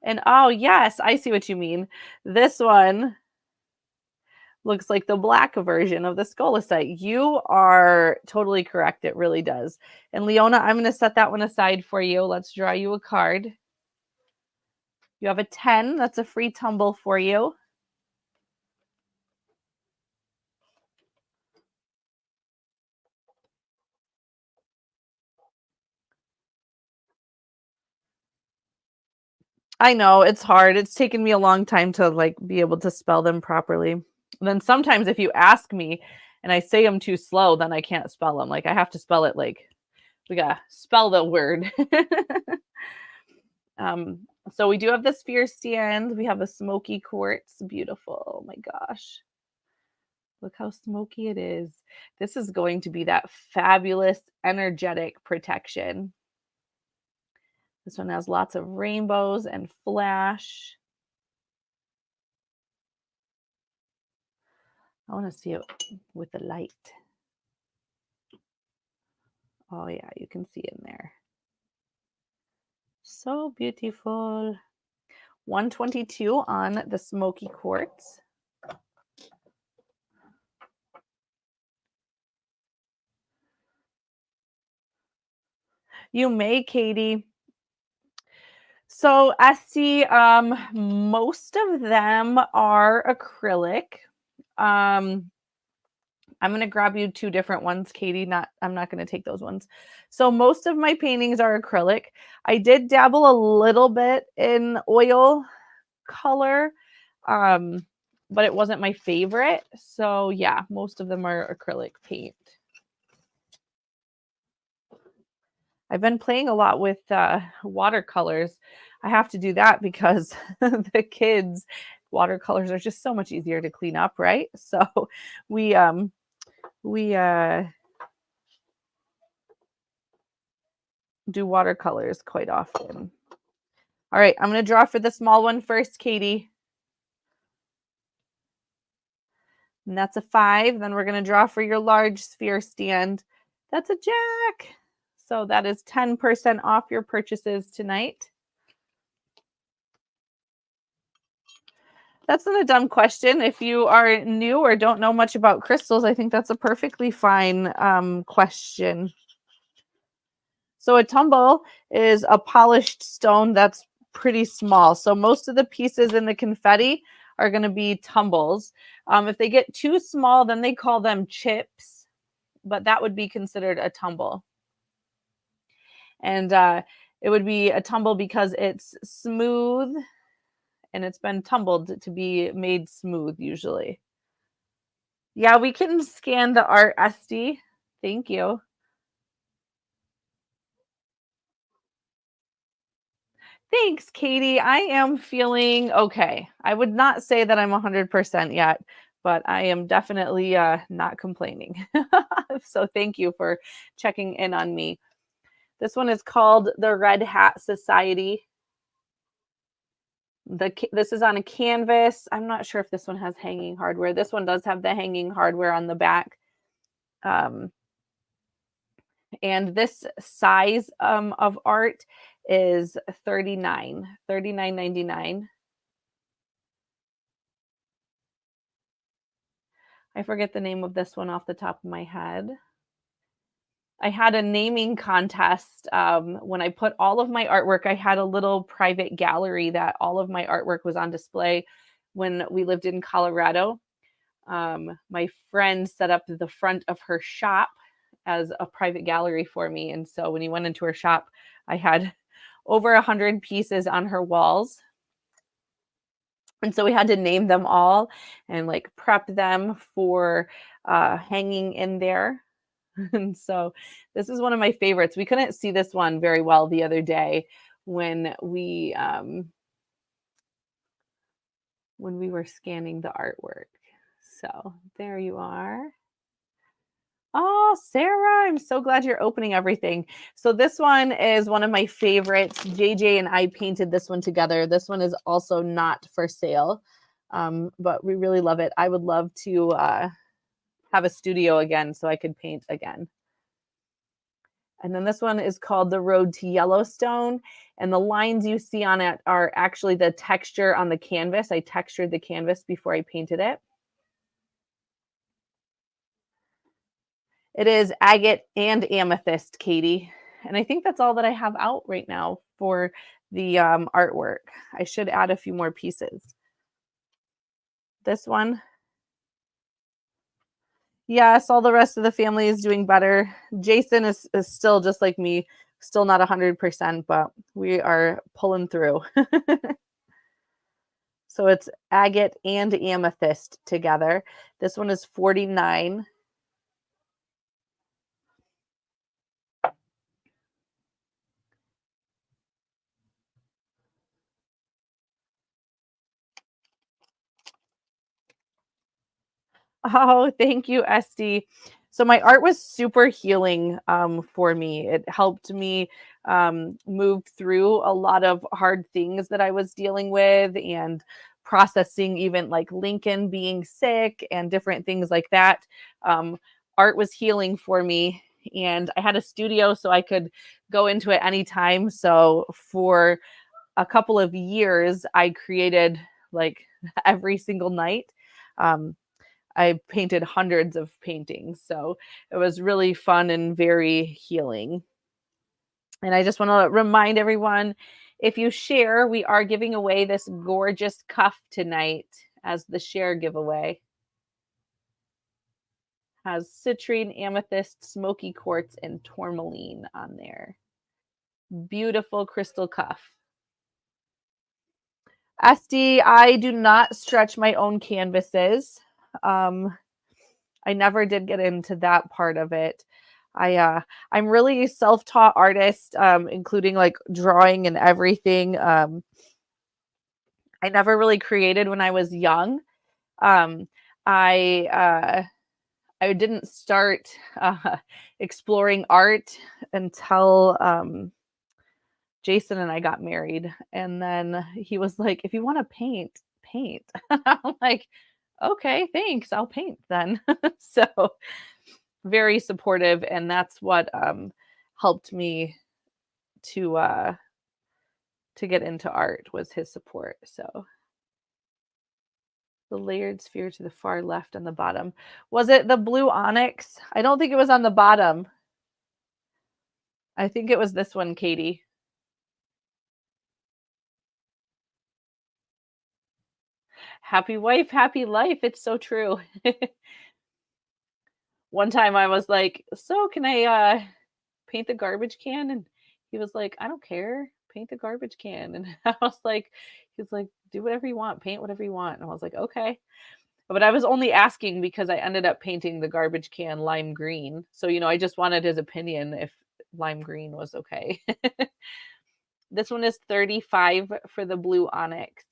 And oh, yes, I see what you mean. This one looks like the black version of the scolasite. You are totally correct. It really does. And Leona, I'm going to set that one aside for you. Let's draw you a card. You have a 10. That's a free tumble for you. I know it's hard. It's taken me a long time to like be able to spell them properly. And then sometimes if you ask me and I say them too slow, then I can't spell them. Like I have to spell it like we gotta spell the word. So we do have the sphere stand. We have a smoky quartz. Beautiful. Oh my gosh. Look how smoky it is. This is going to be that fabulous energetic protection. This one has lots of rainbows and flash. I want to see it with the light. Oh yeah, you can see in there. So beautiful. 122 on the smoky quartz. You may, Katie. So Esty, most of them are acrylic. I'm going to grab you two different ones, Katie. I'm not going to take those ones. So most of my paintings are acrylic. I did dabble a little bit in oil color, but it wasn't my favorite. So yeah, most of them are acrylic paint. I've been playing a lot with watercolors. I have to do that because the kids' watercolors are just so much easier to clean up, right? So we do watercolors quite often. All right, I'm going to draw for the small one first, Katie. And that's a 5. Then we're going to draw for your large sphere stand. That's a Jack. So that is 10% off your purchases tonight. That's not a dumb question. If you are new or don't know much about crystals, I think that's a perfectly fine question. So a tumble is a polished stone that's pretty small. So most of the pieces in the confetti are going to be tumbles. If they get too small, then they call them chips, but that would be considered a tumble. And it would be a tumble because it's smooth and it's been tumbled to be made smooth usually. Yeah, we can scan the art, SD. Thank you. Thanks, Katie. I am feeling okay. I would not say that I'm 100% yet, but I am definitely not complaining. So thank you for checking in on me. This one is called the Red Hat Society. This is on a canvas. I'm not sure if this one has hanging hardware. This one does have the hanging hardware on the back. And this size of art is $39.99. I forget the name of this one off the top of my head. I had a naming contest when I put all of my artwork. I had a little private gallery that all of my artwork was on display when we lived in Colorado. My friend set up the front of her shop as a private gallery for me. And so when you went into her shop, I had over 100 pieces on her walls. And so we had to name them all and like prep them for hanging in there. And so this is one of my favorites. We couldn't see this one very well the other day when we were scanning the artwork. So there you are. Oh, Sarah, I'm so glad you're opening everything. So this one is one of my favorites. JJ and I painted this one together. This one is also not for sale, but we really love it. I would love to have a studio again so I could paint again. And then this one is called The Road to Yellowstone. And the lines you see on it are actually the texture on the canvas. I textured the canvas before I painted it. It is agate and amethyst, Katie. And I think that's all that I have out right now for the artwork. I should add a few more pieces. This one. Yes, all the rest of the family is doing better. Jason is still just like me, still not 100%, but we are pulling through. So it's agate and amethyst together. This one is $49. Oh, thank you, Esty. So my art was super healing for me. It helped me move through a lot of hard things that I was dealing with and processing even like Lincoln being sick and different things like that. Um, Art was healing for me. And I had a studio so I could go into it anytime. So for a couple of years, I created like every single night. Um, I painted hundreds of paintings. So it was really fun and very healing. And I just want to remind everyone, if you share, we are giving away this gorgeous cuff tonight as the share giveaway. Has citrine, amethyst, smoky quartz, and tourmaline on there. Beautiful crystal cuff. SD, I do not stretch my own canvases. I never did get into that part of it. I'm really a self-taught artist, including like drawing and everything. I never really created when I was young. Um, I didn't start exploring art until Jason and I got married, and then he was like, "If you want to paint, paint." I'm like, "Okay, thanks. I'll paint then." So very supportive, and that's what helped me to to get into art was his support. So the layered sphere to the far left on the bottom. Was it the blue onyx? I don't think it was on the bottom. I think it was this one, Katie. Happy wife, happy life. It's so true. One time I was like, "So can I paint the garbage can?" And he was like, "I don't care. Paint the garbage can." And I was like, he was like, "Do whatever you want, paint whatever you want." And I was like, "Okay." But I was only asking because I ended up painting the garbage can lime green. So, I just wanted his opinion if lime green was okay. This one is 35 for the blue onyx.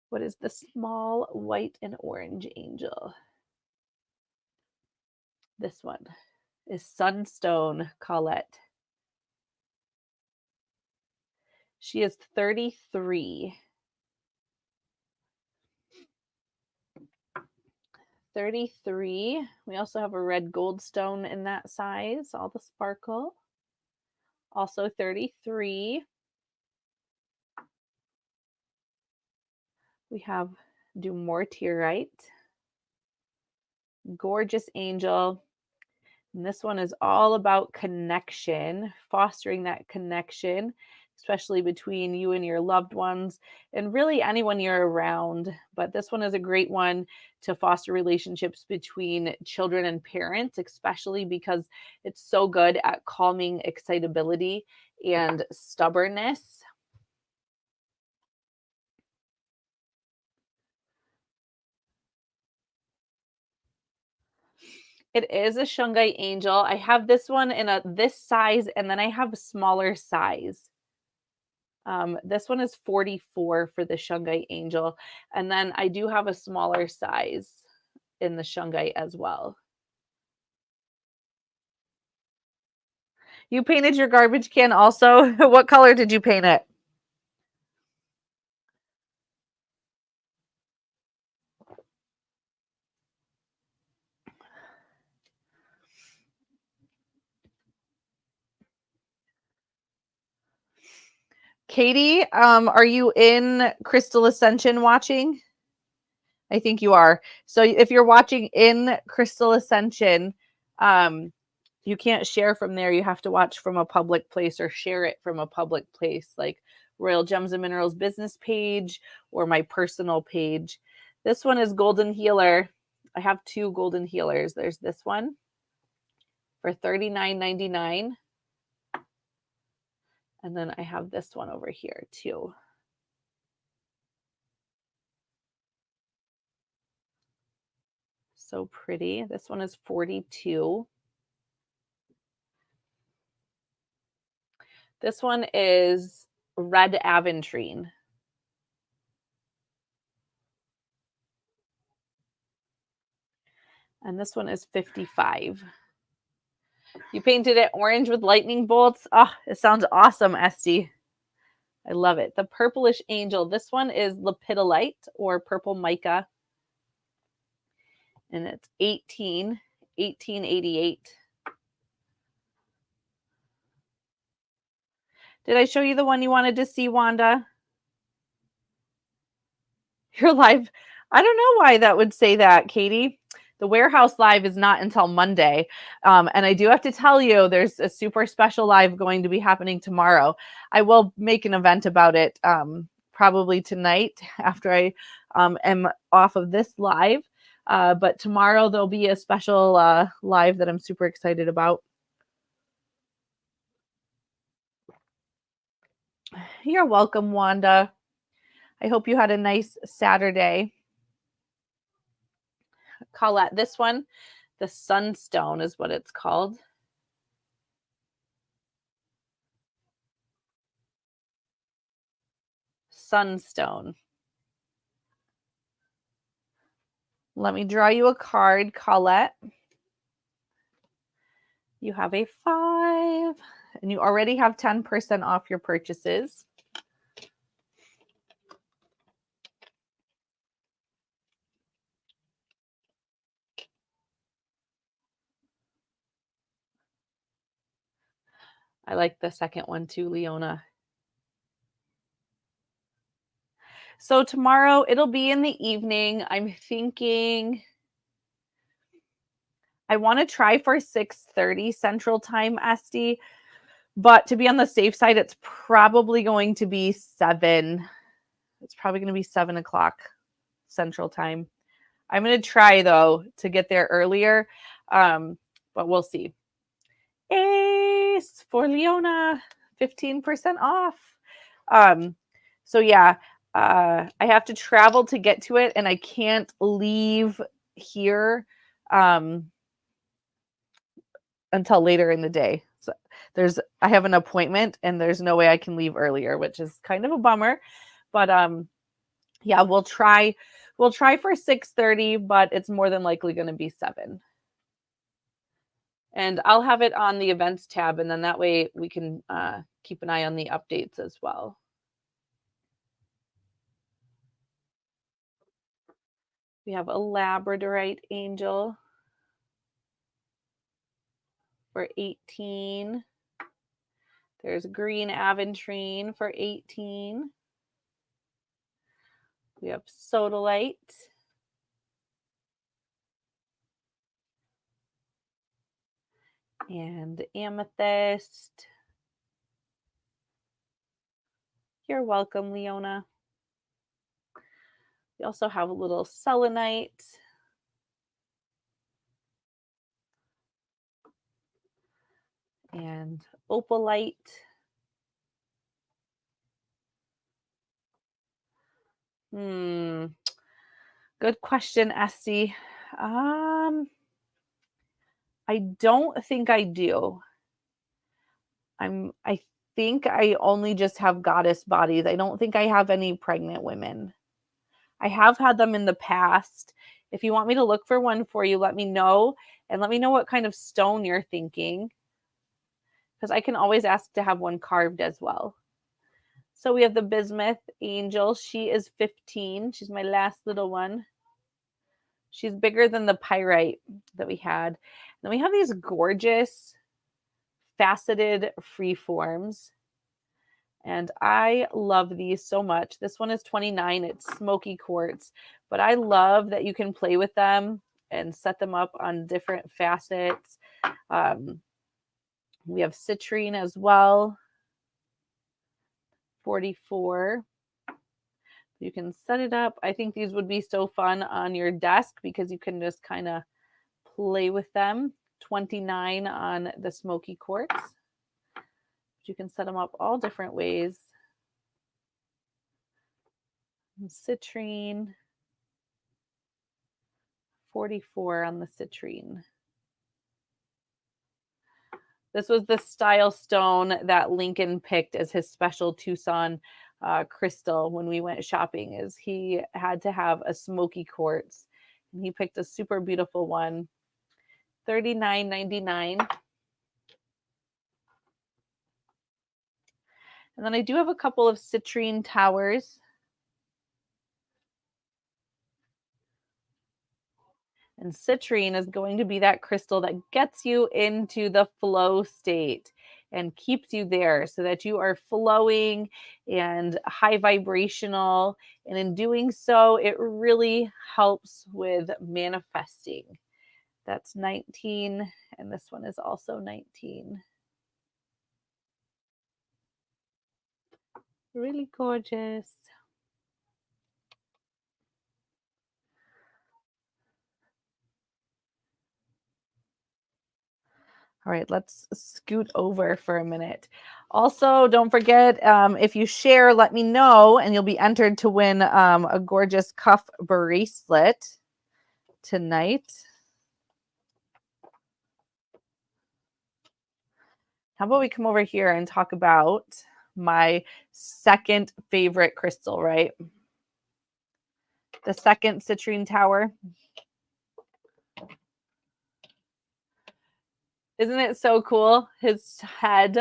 What is the small white and orange angel? This one is Sunstone Colette. She is 33. 33. We also have a red gold stone in that size, all the sparkle. Also 33. We have Dumortierite. Gorgeous angel. And this one is all about connection, fostering that connection, especially between you and your loved ones and really anyone you're around. But this one is a great one to foster relationships between children and parents, especially because it's so good at calming excitability and stubbornness. It is a Shungite angel. I have this one in this size, and then I have a smaller size. This one is 44 for the Shungite angel, and then I do have a smaller size in the Shungite as well. You painted your garbage can also. What color did you paint it? Katie, are you in Crystal Ascension watching? I think you are. So if you're watching in Crystal Ascension, you can't share from there. You have to watch from a public place or share it from a public place, like Royal Gems and Minerals business page or my personal page. This one is Golden Healer. I have two Golden Healers. There's this one for $39.99. And then I have this one over here too. So pretty. This one is 42. This one is red aventurine. And this one is 55. You painted it orange with lightning bolts. Oh, it sounds awesome, Esty. I love it. The purplish angel. This one is lepidolite or purple mica. And it's 1888. Did I show you the one you wanted to see, Wanda? Your live. I don't know why that would say that, Katie. The warehouse live is not until Monday. And I do have to tell you, there's a super special live going to be happening tomorrow. I will make an event about it probably tonight after I am off of this live. But tomorrow there'll be a special live that I'm super excited about. You're welcome, Wanda. I hope you had a nice Saturday. Colette, this one, the Sunstone is what it's called. Sunstone. Let me draw you a card, Colette. You have a 5, and you already have 10% off your purchases. I like the second one too, Leona. So tomorrow it'll be in the evening. I'm thinking I want to try for 6:30 Central Time, Esty, but to be on the safe side, it's probably going to be 7. It's probably going to be 7 o'clock Central Time. I'm going to try, though, to get there earlier, but we'll see. Ace for Leona, 15% off. So, yeah, I have to travel to get to it, and I can't leave here until later in the day. So I have an appointment, and there's no way I can leave earlier, which is kind of a bummer. But yeah, we'll try for 6:30, but it's more than likely going to be 7. And I'll have it on the events tab, and then that way we can keep an eye on the updates as well. We have a labradorite angel for 18. There's green aventurine for 18. We have sodalite. And amethyst. You're welcome, Leona. We also have a little selenite. And opalite. Good question, Esty. I don't think I do. I think I only just have goddess bodies. I don't think I have any pregnant women. I have had them in the past. If you want me to look for one for you, let me know. And let me know what kind of stone you're thinking, because I can always ask to have one carved as well. So we have the bismuth angel. She is 15. She's my last little one. She's bigger than the pyrite that we had. Then we have these gorgeous faceted free forms. And I love these so much. This one is 29. It's smoky quartz. But I love that you can play with them and set them up on different facets. We have citrine as well. 44. You can set it up. I think these would be so fun on your desk because you can just kind of play with them. 29 on the smoky quartz. You can set them up all different ways. Citrine. 44 on the citrine. This was the style stone that Lincoln picked as his special Tucson crystal when we went shopping. Is he had to have a smoky quartz, and he picked a super beautiful one, $39.99. And then I do have a couple of citrine towers. And citrine is going to be that crystal that gets you into the flow state and keeps you there so that you are flowing and high vibrational. And in doing so, it really helps with manifesting. That's 19, and this one is also 19. Really gorgeous. All right, let's scoot over for a minute. Also, don't forget, if you share, let me know, and you'll be entered to win a gorgeous cuff bracelet tonight. How about we come over here and talk about my second favorite crystal, right? The second citrine tower. Isn't it so cool? His head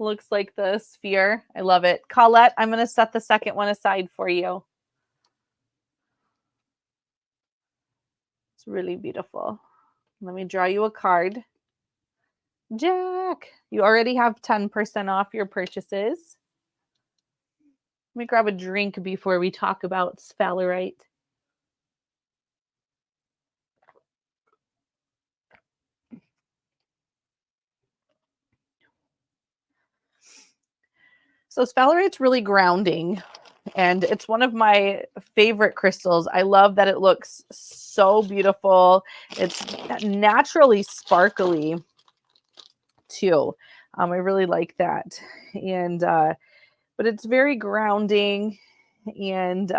looks like the sphere. I love it. Colette, I'm going to set the second one aside for you. It's really beautiful. Let me draw you a card. Jack, you already have 10% off your purchases. Let me grab a drink before we talk about sphalerite. So sphalerite's really grounding, and it's one of my favorite crystals. I love that it looks so beautiful. It's naturally sparkly too. I really like that. And but it's very grounding, and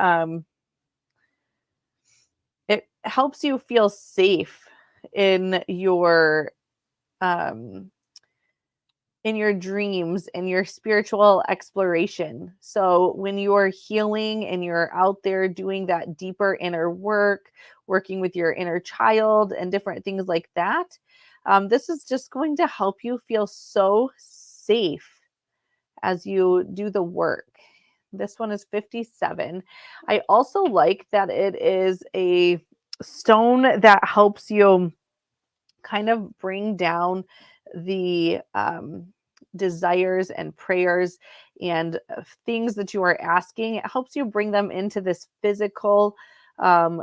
it helps you feel safe in your dreams and your spiritual exploration. So when you're healing and you're out there doing that deeper inner work, working with your inner child and different things like that, this is just going to help you feel so safe as you do the work. This one is 57. I also like that it is a stone that helps you kind of bring down the desires and prayers and things that you are asking. It helps you bring them into this physical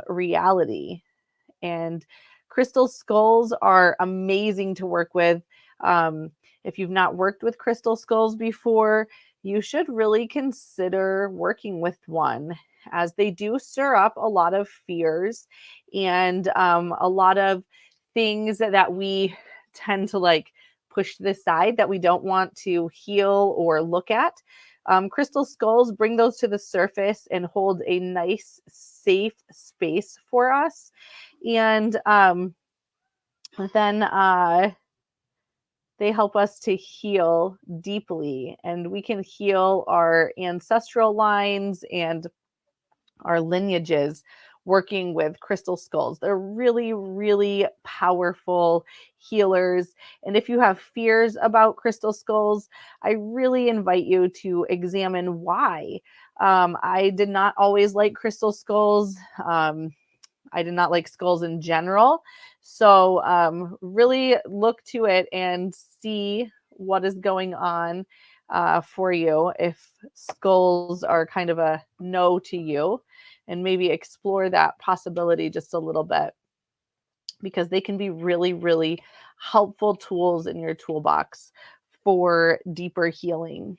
reality. And crystal skulls are amazing to work with. If you've not worked with crystal skulls before, you should really consider working with one, as they do stir up a lot of fears and a lot of things that we tend to like push to the side that we don't want to heal or look at. Crystal skulls bring those to the surface and hold a nice, safe space for us. And then they help us to heal deeply, and we can heal our ancestral lines and our lineages working with crystal skulls. They're really, really powerful healers. And if you have fears about crystal skulls, I really invite you to examine why. I did not always like crystal skulls. I did not like skulls in general. So really look to it and see what is going on for you if skulls are kind of a no to you, and maybe explore that possibility just a little bit, because they can be really, really helpful tools in your toolbox for deeper healing.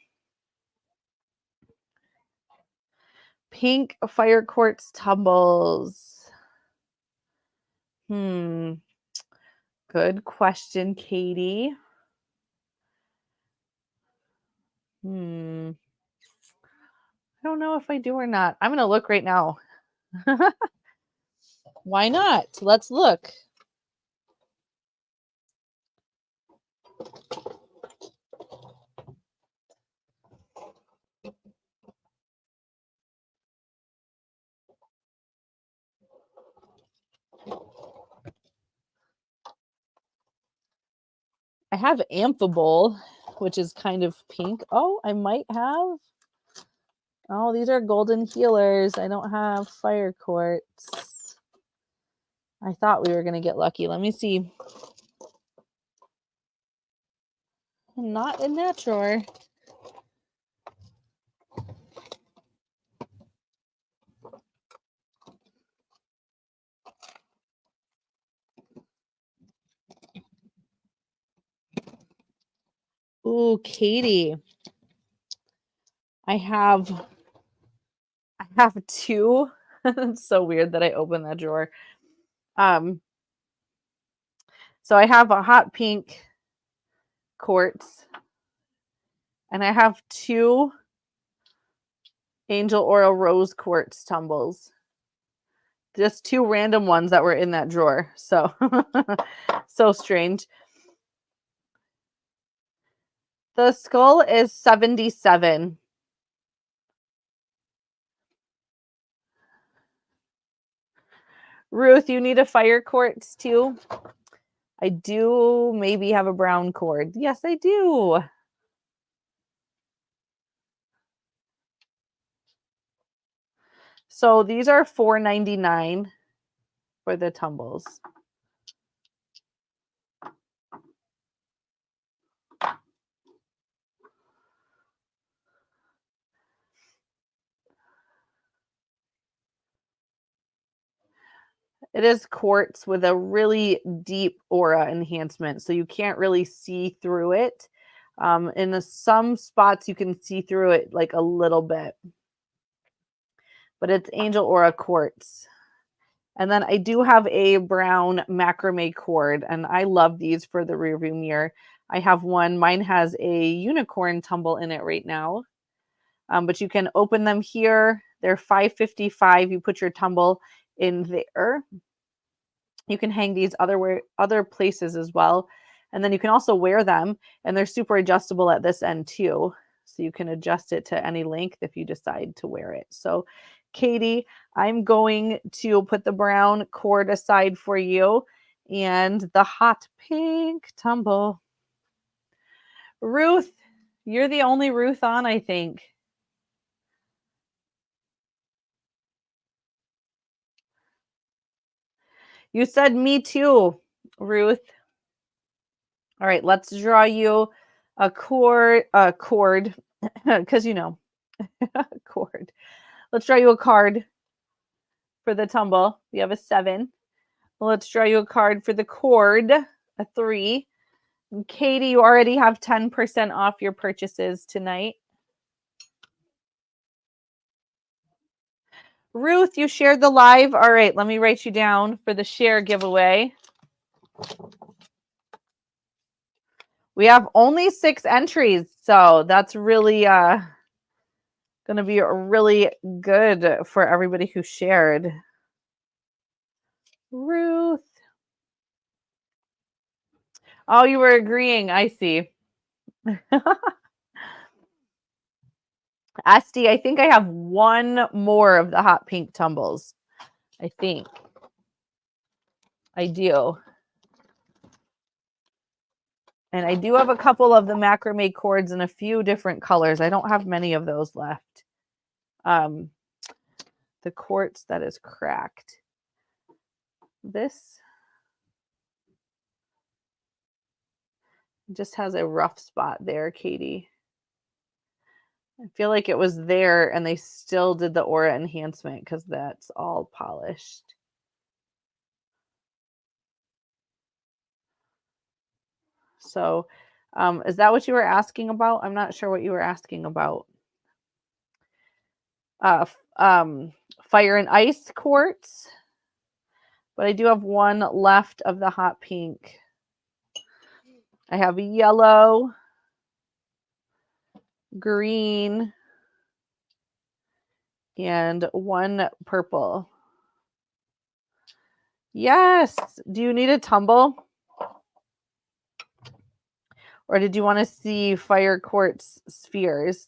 Pink fire quartz tumbles. Good question, Katie. I don't know if I do or not. I'm going to look right now. Why not? Let's look. I have amphibole, which is kind of pink. Oh, I might have. Oh, these are golden healers. I don't have fire quartz. I thought we were going to get lucky. Let me see. Not in that drawer. Ooh, Katie. I have two. It's so weird that I opened that drawer. So I have a hot pink quartz, and I have two Angel Oil Rose quartz tumbles. Just two random ones that were in that drawer. So, so strange. The skull is 77. Ruth, you need a fire quartz too? I do maybe have a brown cord. Yes, I do. So these are $4.99 for the tumbles. It is quartz with a really deep aura enhancement, so you can't really see through it. In some spots, you can see through it like a little bit, but it's Angel Aura quartz. And then I do have a brown macrame cord, and I love these for the rearview mirror. I have one. Mine has a unicorn tumble in it right now, but you can open them here. They're $5.55. You put your tumble in there. You can hang these other places as well. And then you can also wear them, and they're super adjustable at this end too. So you can adjust it to any length if you decide to wear it. So Katie, I'm going to put the brown cord aside for you and the hot pink tumble. Ruth, you're the only Ruth on, I think. You said me too, Ruth. All right, let's draw you a cord, because you know, cord. Let's draw you a card for the tumble. We have a 7. Let's draw you a card for the cord, a 3. And Katie, you already have 10% off your purchases tonight. Ruth, you shared the live. All right, let me write you down for the share giveaway. We have only 6 entries, so that's really going to be really good for everybody who shared. Ruth. Oh, you were agreeing. I see. Asti, I think I have one more of the hot pink tumbles. I think. I do. And I do have a couple of the macrame cords in a few different colors. I don't have many of those left. The quartz that is cracked. This just has a rough spot there, Katie. I feel like it was there and they still did the aura enhancement because that's all polished. So is that what you were asking about? I'm not sure what you were asking about. Fire and ice quartz. But I do have one left of the hot pink. I have a yellow, green, and one purple. Yes. Do you need a tumble? Or did you want to see fire quartz spheres?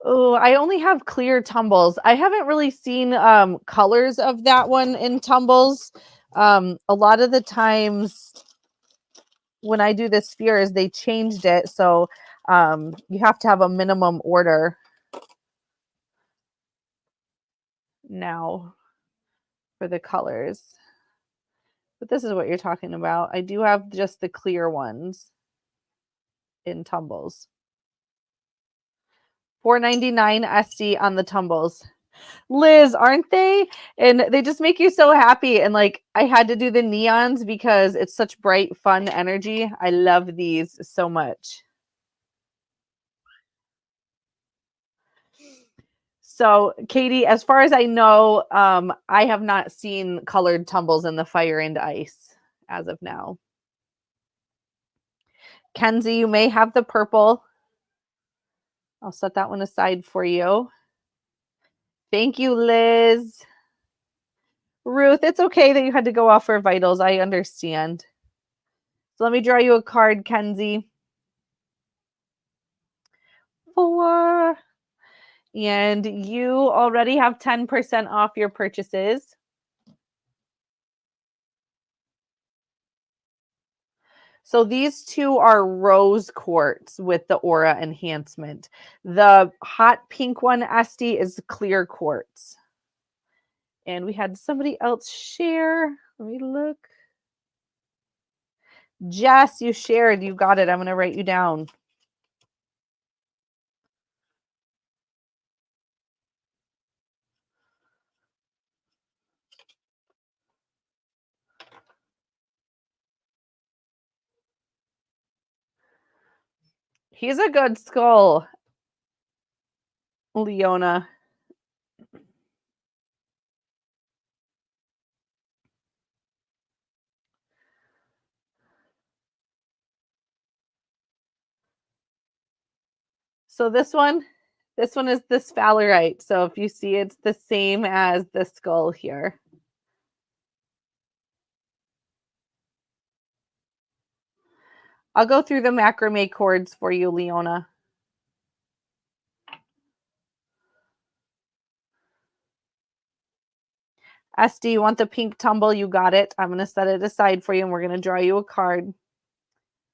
Oh, I only have clear tumbles. I haven't really seen colors of that one in tumbles. A lot of the times when I do the spheres, they changed it. So you have to have a minimum order now for the colors. But this is what you're talking about. I do have just the clear ones in tumbles. $4.99 SD on the tumbles. Liz, aren't they? And they just make you so happy. And like, I had to do the neons because it's such bright, fun energy. I love these so much. So, Katie, as far as I know, I have not seen colored tumbles in the Fire and Ice as of now. Kenzie, you may have the purple. I'll set that one aside for you. Thank you, Liz. Ruth, it's okay that you had to go off for vitals. I understand. So let me draw you a card, Kenzie. 4. And you already have 10% off your purchases. So these two are rose quartz with the aura enhancement. The hot pink one, Esty, is clear quartz. And we had somebody else share. Let me look. Jess, you shared. You got it. I'm going to write you down. He's a good skull, Leona. So this one is the sphalerite. So if you see, it's the same as the skull here. I'll go through the macrame cords for you, Leona. SD, you want the pink tumble? You got it. I'm going to set it aside for you, and we're going to draw you a card.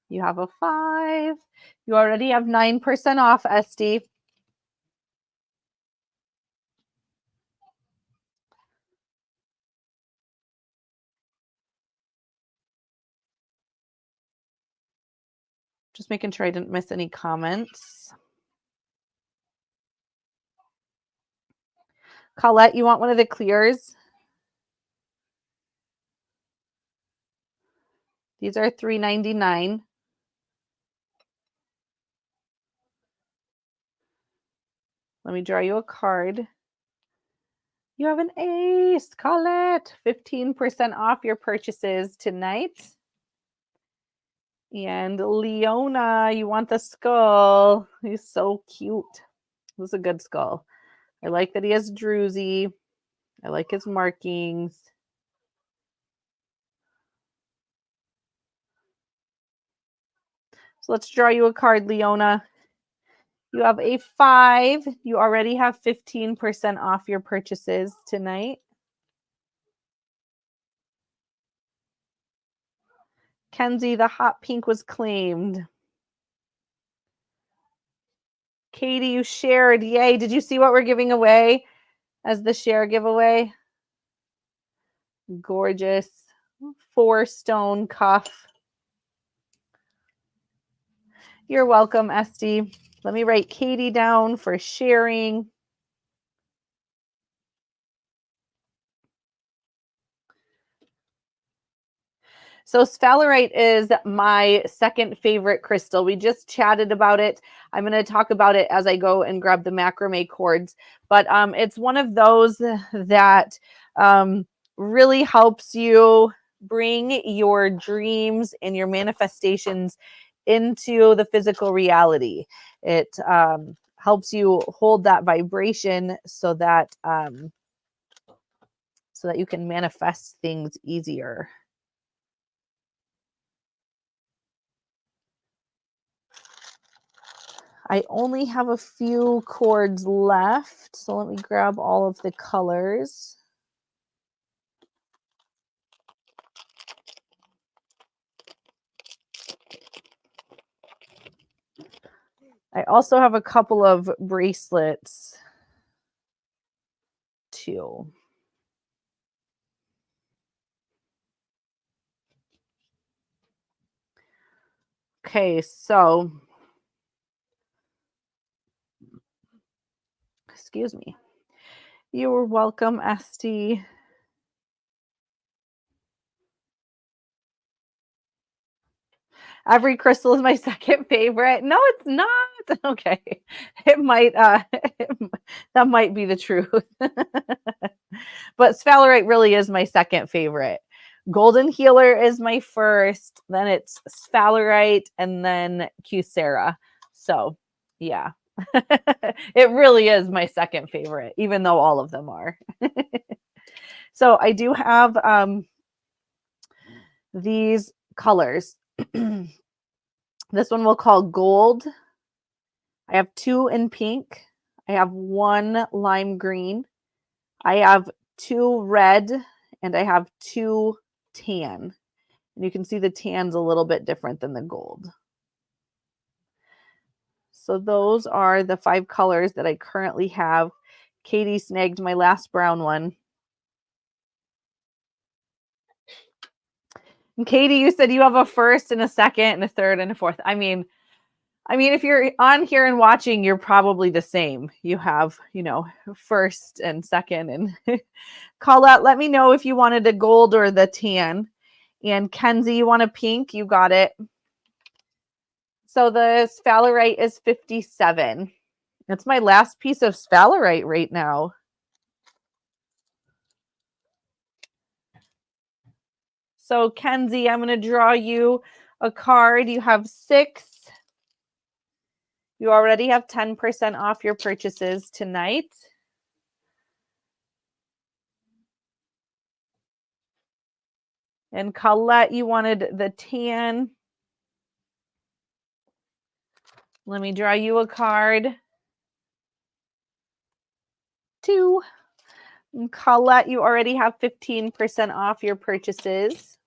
You have a 5. You already have 9% off, SD. Just making sure I didn't miss any comments. Colette, you want one of the clears? These are $3.99. Let me draw you a card. You have an ace, Colette. 15% off your purchases tonight. And Leona, you want the skull. He's so cute. This is a good skull. I like that he has druzy. I like his markings. So let's draw you a card, Leona. You have a 5. You already have 15% off your purchases tonight. Kenzie, the hot pink was claimed. Katie, you shared. Yay. Did you see what we're giving away as the share giveaway? Gorgeous. 4-stone cuff. You're welcome, Esty. Let me write Katie down for sharing. So sphalerite is my second favorite crystal. We just chatted about it. I'm going to talk about it as I go and grab the macrame cords. But it's one of those that really helps you bring your dreams and your manifestations into the physical reality. It helps you hold that vibration so that you can manifest things easier. I only have a few cords left, so let me grab all of the colors. I also have a couple of bracelets too. Okay, so excuse me. You are welcome, Esty. Every crystal is my second favorite. No, it's not. Okay. It might that might be the truth. But sphalerite really is my second favorite. Golden Healer is my first, then it's sphalerite, and then Kyocera. So, yeah. It really is my second favorite, even though all of them are. So, I do have these colors. This one we'll call gold. I have 2 in pink. I have 1 lime green. I have 2 red, and I have 2 tan. And you can see the tan's a little bit different than the gold. So those are the 5 colors that I currently have. Katie snagged my last brown one. And Katie, you said you have a first and a second and a third and a fourth. I mean, if you're on here and watching, you're probably the same. You have, first and second. And Colette, let me know if you wanted a gold or the tan. And Kenzie, you want a pink? You got it. So the sphalerite is 57. That's my last piece of sphalerite right now. So Kenzie, I'm going to draw you a card. You have 6. You already have 10% off your purchases tonight. And Colette, you wanted the tan. Let me draw you a card. 2. And Colette, you already have 15% off your purchases.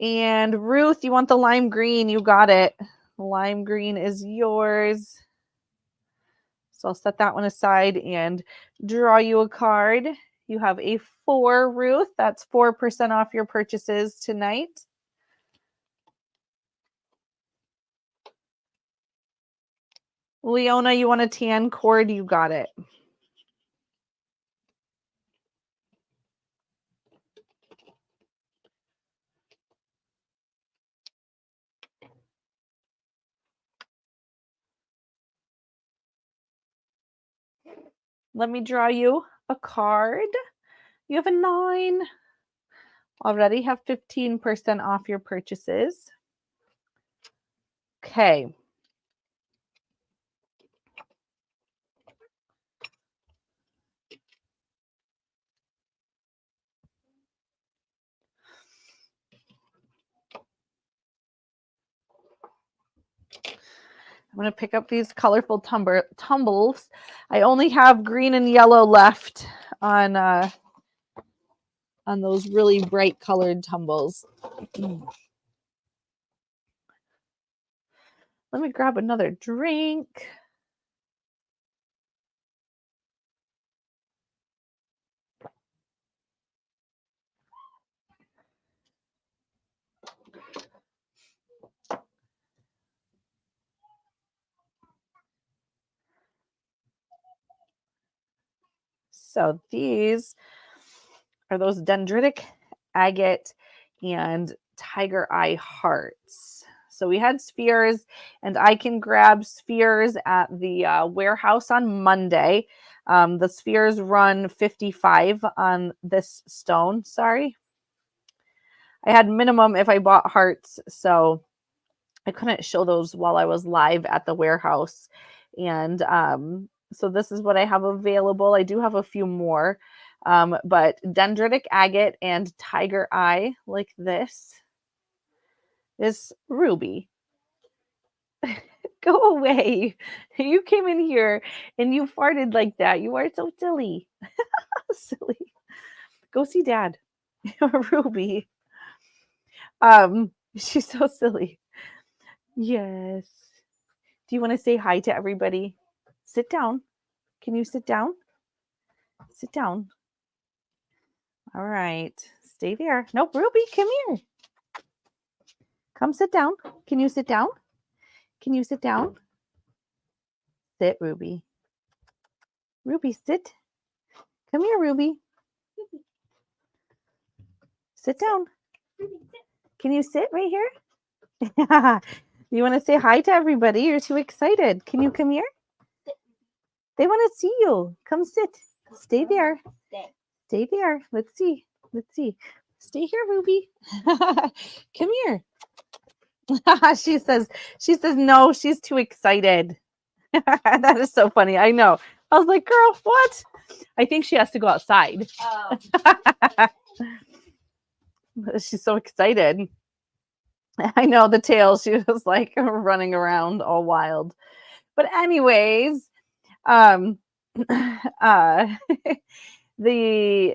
And Ruth, you want the lime green. You got it. Lime green is yours. So I'll set that one aside and draw you a card. You have a 4, Ruth. That's 4% off your purchases tonight. Leona, you want a tan cord? You got it. Let me draw you a card. You have a 9. Already have 15% off your purchases. Okay. I'm going to pick up these colorful tumbles. I only have green and yellow left on those really bright colored tumbles. Let me grab another drink. So these are those dendritic agate and tiger eye hearts. So we had spheres, and I can grab spheres at the warehouse on Monday. The spheres run $55 on this stone. Sorry. I had minimum if I bought hearts, so I couldn't show those while I was live at the warehouse. And so this is what I have available. I do have a few more, but dendritic agate and tiger eye like this is ruby. Go away. You came in here and you farted like that. You are so silly. Silly. Go see Dad. Ruby. She's so silly. Yes. Do you want to say hi to everybody? Sit down. Can you sit down? Sit down. All right. Stay there. Nope, Ruby, come here. Come sit down. Can you sit down? Can you sit down? Sit, Ruby. Ruby, sit. Come here, Ruby. Sit down. Can you sit right here? You want to say hi to everybody? You're too excited. Can you come here? They want to see you. Come sit. Stay there. Stay there. Let's see. Let's see. Stay here, Ruby. Come here. She says no, she's too excited. That is so funny. I know. I was like, girl, what? I think she has to go outside. Oh. She's so excited. I know the tail. She was like running around all wild. But anyways, the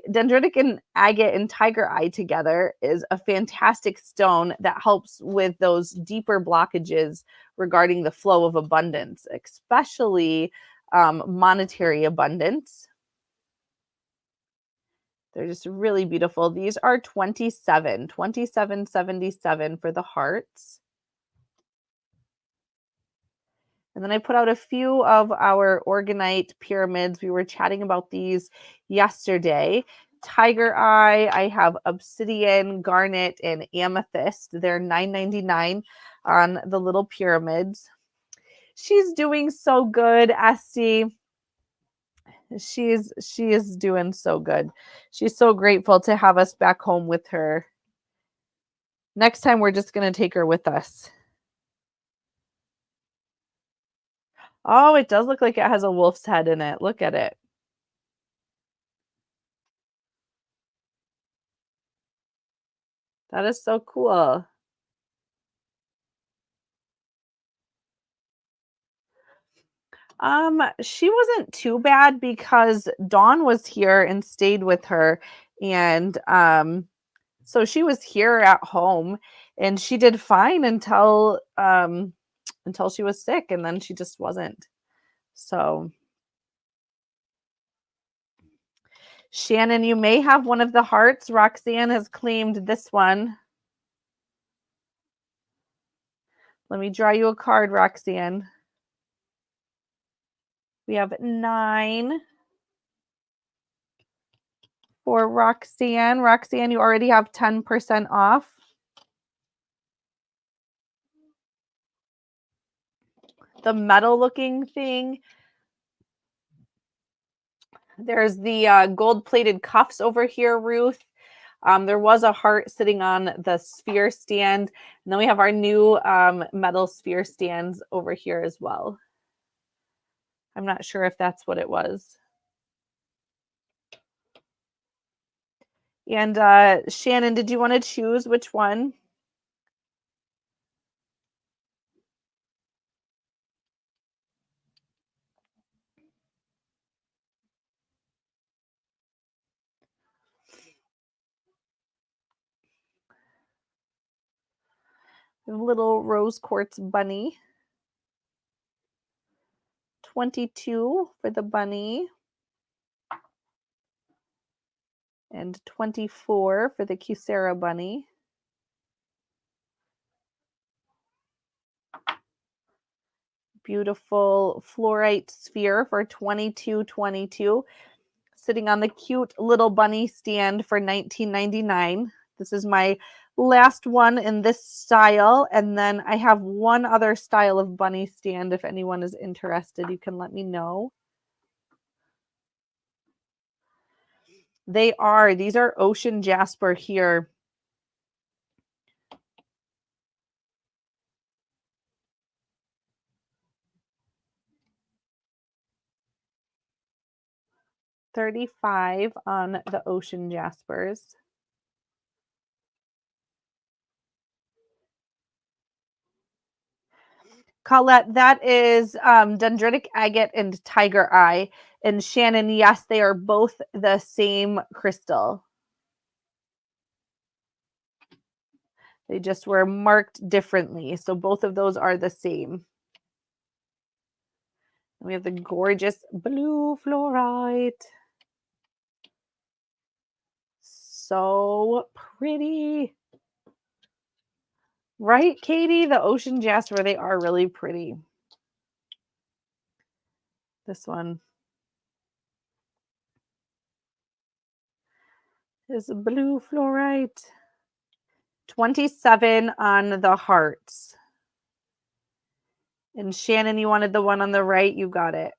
dendritic and agate and tiger eye together is a fantastic stone that helps with those deeper blockages regarding the flow of abundance, especially monetary abundance. They're just really beautiful. These are 2777 for the hearts. And then I put out a few of our orgonite pyramids. We were chatting about these yesterday. Tiger eye, I have obsidian, garnet, and amethyst. They're $9.99 on the little pyramids. She's doing so good, Esty. She is doing so good. She's so grateful to have us back home with her. Next time, we're just going to take her with us. Oh, it does look like it has a wolf's head in it. Look at it. That is so cool. She wasn't too bad because Dawn was here and stayed with her, and so she was here at home, and she did fine until she was sick, and then she just wasn't. So Shannon, you may have one of the hearts. Roxanne has claimed this one. Let me draw you a card, Roxanne. We have 9 for Roxanne. Roxanne, you already have 10% off. The metal looking thing. There's the gold plated cuffs over here, Ruth. There was a heart sitting on the sphere stand. And then we have our new metal sphere stands over here as well. I'm not sure if that's what it was. And Shannon, did you want to choose which one? Little rose quartz bunny. 22 for the bunny. And 24 for the Kyocera bunny. Beautiful fluorite sphere for $22.22. Sitting on the cute little bunny stand for $19.99. This is my last one in this style. And then I have one other style of bunny stand. If anyone is interested, you can let me know. These are ocean jasper here. $35 on the ocean jaspers. Colette, that is dendritic agate and tiger eye. And Shannon, yes, they are both the same crystal. They just were marked differently. So both of those are the same. We have the gorgeous blue fluorite. So pretty. Right, Katie? The ocean jasper, they are really pretty. This one is blue fluorite. 27 on the hearts. And Shannon, you wanted the one on the right. You got it.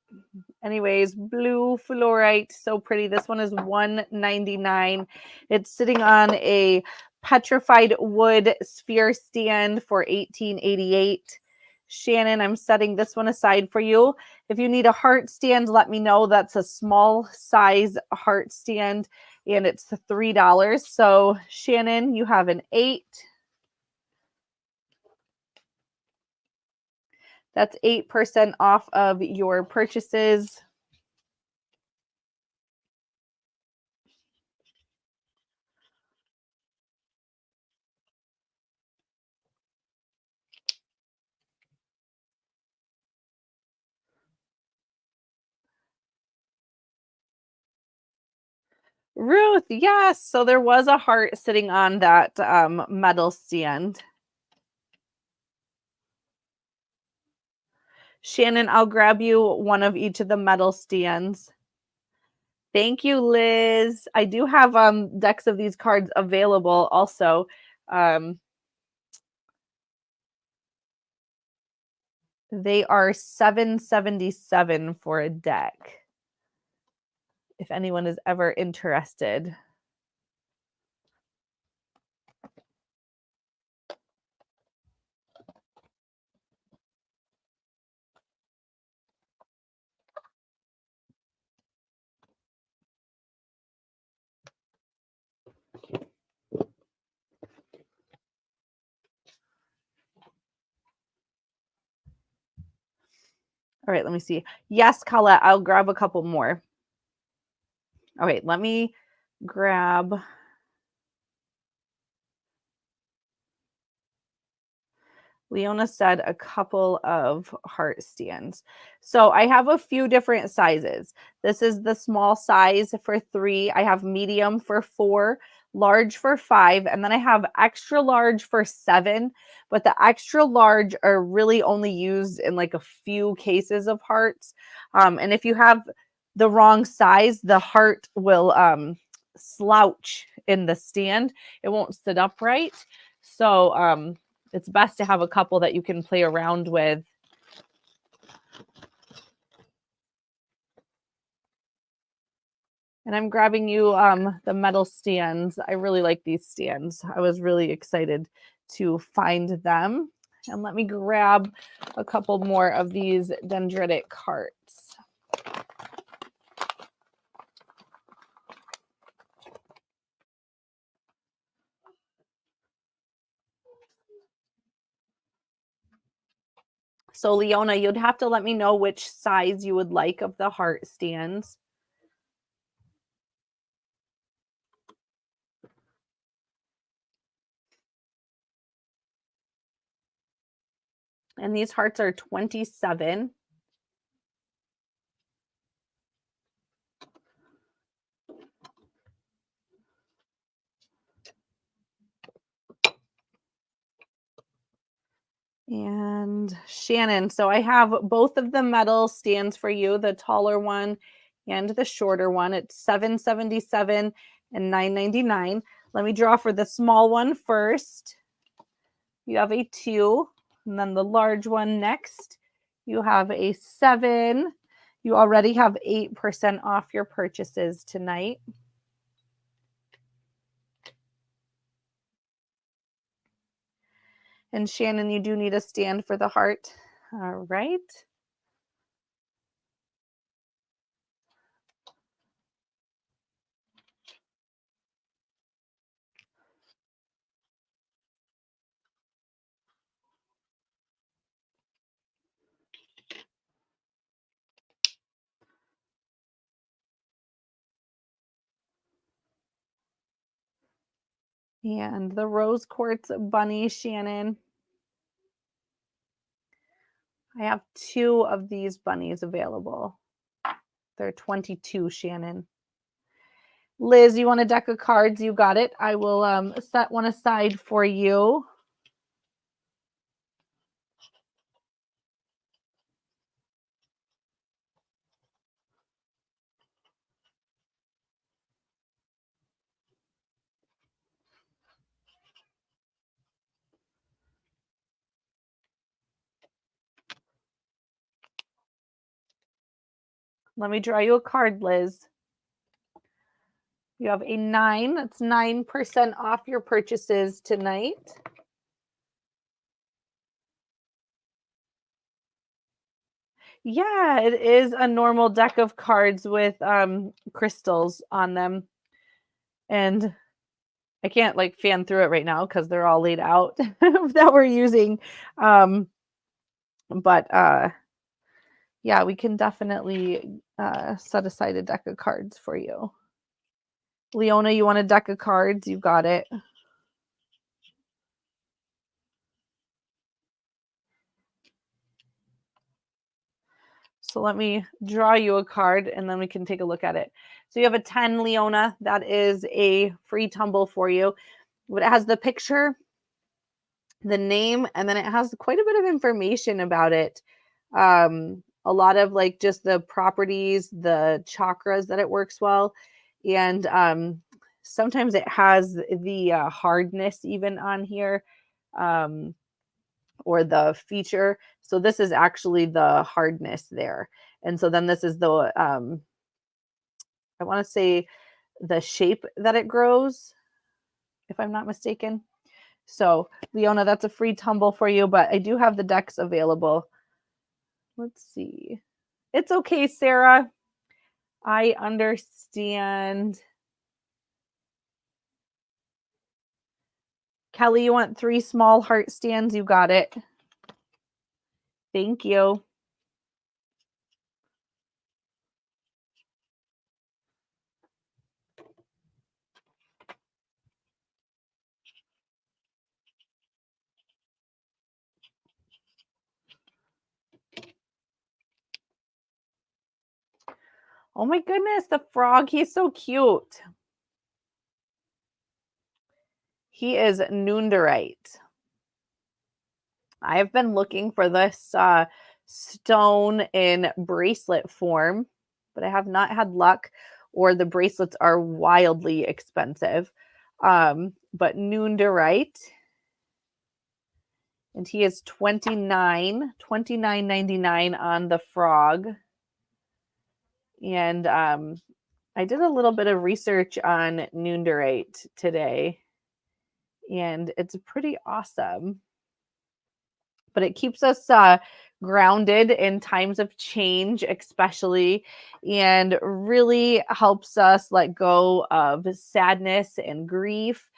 Anyways, blue fluorite, so pretty. This one is $199. It's sitting on a petrified wood sphere stand for $18.88. Shannon, I'm setting this one aside for you. If you need a heart stand, let me know. That's a small size heart stand, and it's $3. So Shannon, you have an 8. That's 8% off of your purchases. Ruth, yes. So there was a heart sitting on that metal stand. Shannon, I'll grab you one of each of the metal stands. Thank you, Liz. I do have decks of these cards available also. They are $7.77 for a deck, if anyone is ever interested. All right, let me see. Yes, Colette, I'll grab a couple more. All right, let me grab. Leona said a couple of heart stands. So I have a few different sizes. This is the small size for 3. I have medium for 4, large for 5, and then I have extra large for 7. But the extra large are really only used in like a few cases of hearts. And if you have the wrong size, the heart will slouch in the stand. It won't sit upright. So it's best to have a couple that you can play around with. And I'm grabbing you the metal stands. I really like these stands. I was really excited to find them. And let me grab a couple more of these dendritic hearts. So Leona, you'd have to let me know which size you would like of the heart stands. And these hearts are 27. And Shannon, so I have both of the metal stands for you, the taller one and the shorter one. It's $7.77 and $9.99. Let me draw for the small one first. You have a 2, and then the large one next. You have a 7. You already have 8% off your purchases tonight. And Shannon, you do need a stand for the heart. All right. And the rose quartz bunny, Shannon. I have 2 of these bunnies available. They're 22, Shannon. Liz, you want a deck of cards? You got it. I will set one aside for you. Let me draw you a card, Liz. You have a 9. That's 9% off your purchases tonight. Yeah, it is a normal deck of cards with crystals on them. And I can't like fan through it right now because they're all laid out that we're using. But yeah, we can definitely set aside a deck of cards for you. Leona, you want a deck of cards? You got it. So let me draw you a card and then we can take a look at it. So you have a 10, Leona. That is a free tumble for you. But it has the picture, the name, and then it has quite a bit of information about it. A lot of like just the properties, the chakras that it works well. And sometimes it has the hardness even on here. Or the feature. So this is actually the hardness there. And so then this is the, I want to say the shape that it grows, if I'm not mistaken. So Leona, that's a free tumble for you, but I do have the decks available. Let's see. It's okay, Sarah. I understand. Kelly, you want 3 small heart stands? You got it. Thank you. Oh my goodness, the frog, he's so cute. He is Noonderite. I have been looking for this stone in bracelet form, but I have not had luck, or the bracelets are wildly expensive. But Noonderite, and he is $29.99 on the frog. And I did a little bit of research on Noonderite today, and it's pretty awesome. But it keeps us grounded in times of change, especially, and really helps us let go of sadness and grief,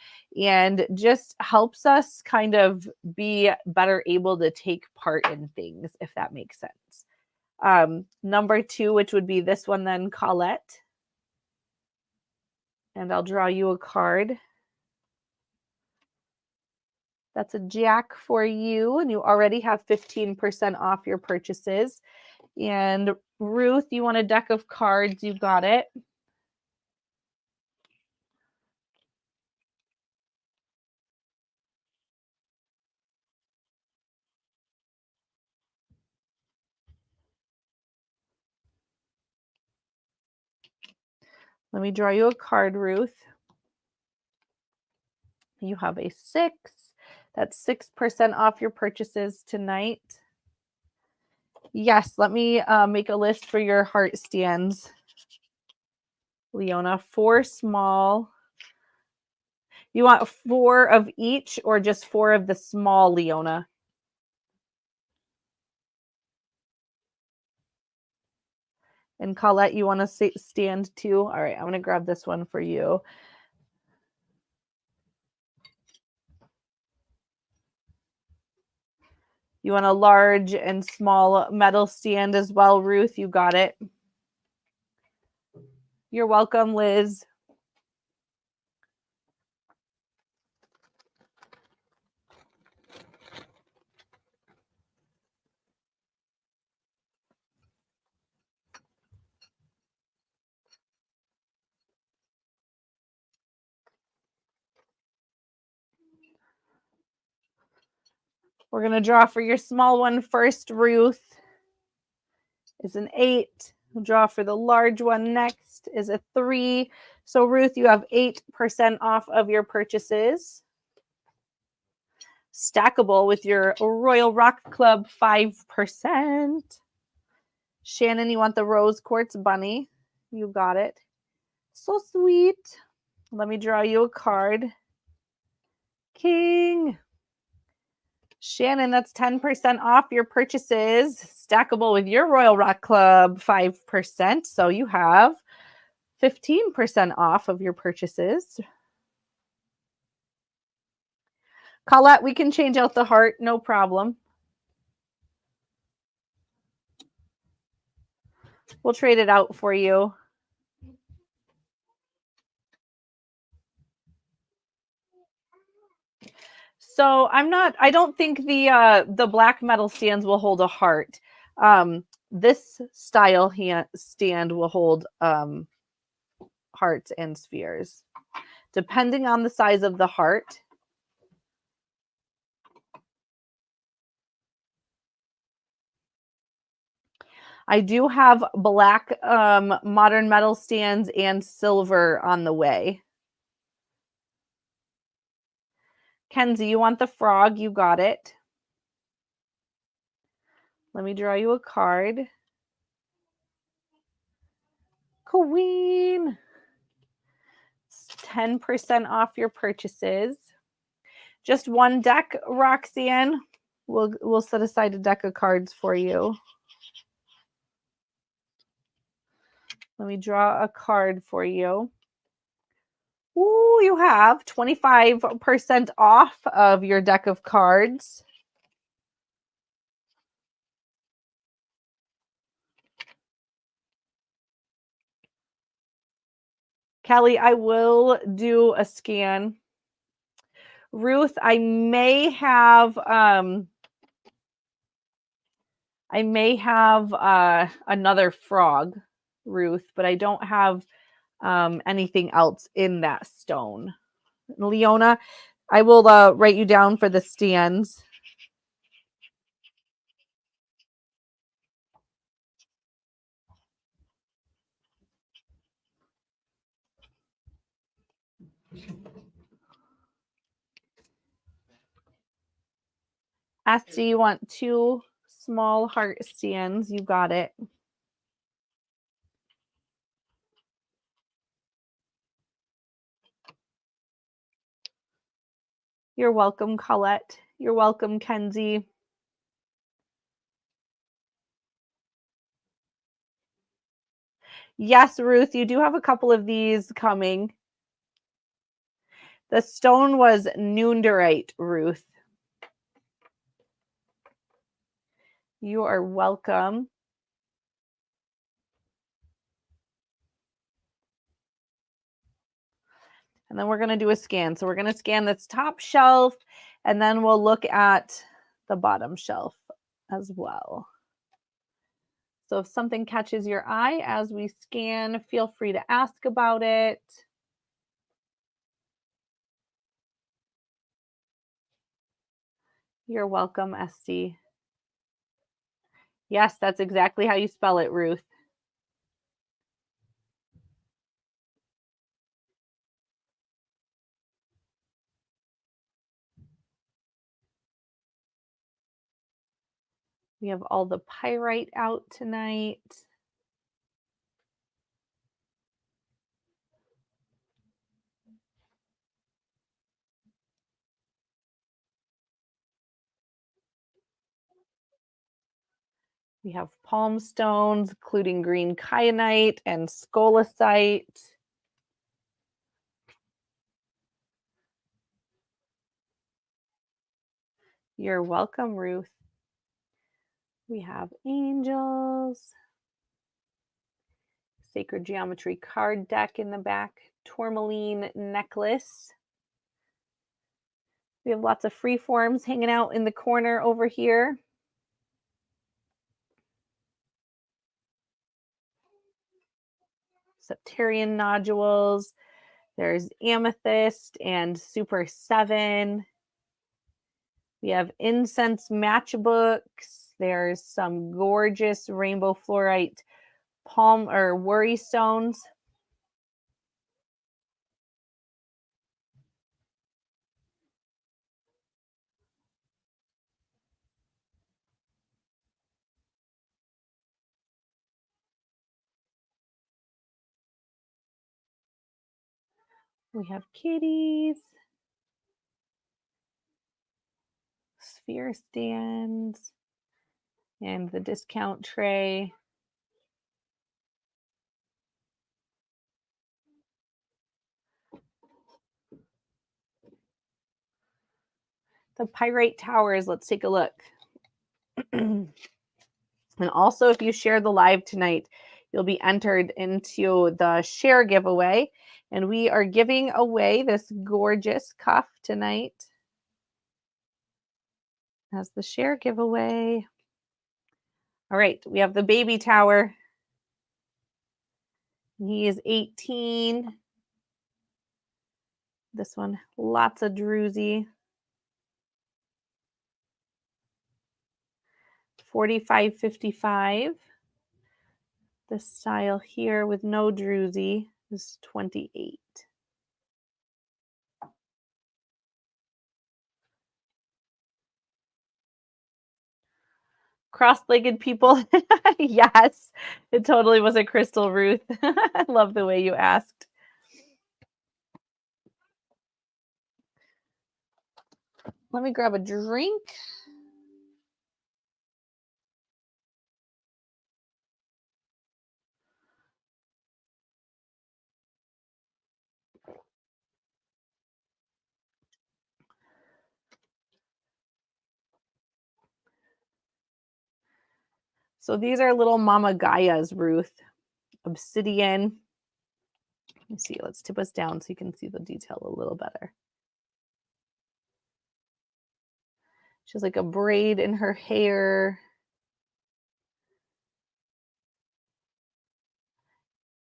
and just helps us kind of be better able to take part in things, if that makes sense. Number 2, which would be this one then, Colette. And I'll draw you a card. That's a Jack for you, and you already have 15% off your purchases. And Ruth, you want a deck of cards? You got it. Let me draw you a card, Ruth. You have a 6. That's 6% off your purchases tonight. Yes, let me make a list for your heart stands. Leona, 4 small. You want 4 of each or just 4 of the small, Leona? And Colette, you want to stand too? All right, I'm going to grab this one for you. You want a large and small metal stand as well, Ruth? You got it. You're welcome, Liz. We're going to draw for your small one first, Ruth. Is an 8. We'll draw for the large one next is a 3. So Ruth, you have 8% off of your purchases. Stackable with your Royal Rock Club 5%. Shannon, you want the rose quartz bunny. You got it. So sweet. Let me draw you a card. King. Shannon, that's 10% off your purchases. Stackable with your Royal Rock Club 5%. So you have 15% off of your purchases. Colette, we can change out the heart, no problem. We'll trade it out for you. So I don't think the black metal stands will hold a heart. This style stand will hold hearts and spheres, depending on the size of the heart. I do have black modern metal stands and silver on the way. Kenzie, you want the frog? You got it. Let me draw you a card. Queen. 10% off your purchases. Just one deck, Roxanne. We'll set aside a deck of cards for you. Let me draw a card for you. Ooh, you have 25% off of your deck of cards. Kelly, I will do a scan. Ruth, I may have another frog, Ruth, but I don't have anything else in that stone. Leona, I will write you down for the stands. Esty, you want 2 small heart stands. You got it. You're welcome, Colette. You're welcome, Kenzie. Yes, Ruth, you do have a couple of these coming. The stone was noonderite, Ruth. You are welcome. And then we're going to do a scan. So we're going to scan this top shelf, and then we'll look at the bottom shelf as well. So if something catches your eye as we scan, feel free to ask about it. You're welcome, Esty. Yes, that's exactly how you spell it, Ruth. We have all the pyrite out tonight. We have palm stones, including green kyanite and scolasite. You're welcome, Ruth. We have angels, sacred geometry card deck in the back, tourmaline necklace. We have lots of free forms hanging out in the corner over here. Septarian nodules. There's amethyst and super 7. We have incense matchbooks. There's some gorgeous rainbow fluorite palm or worry stones. We have kitties, sphere stands, and the discount tray. The Pyrite Towers, let's take a look. And also, if you share the live tonight, you'll be entered into the share giveaway. And we are giving away this gorgeous cuff tonight as the share giveaway. All right, we have the baby tower. He is 18. This one, lots of druzy. 45.55. This style here with no druzy is 28. Cross-legged people. Yes, it totally was a crystal, Ruth. I love the way you asked. Let me grab a drink. So these are little Mama Gaias, Ruth. Obsidian. Let me see. Let's tip us down so you can see the detail a little better. She has like a braid in her hair.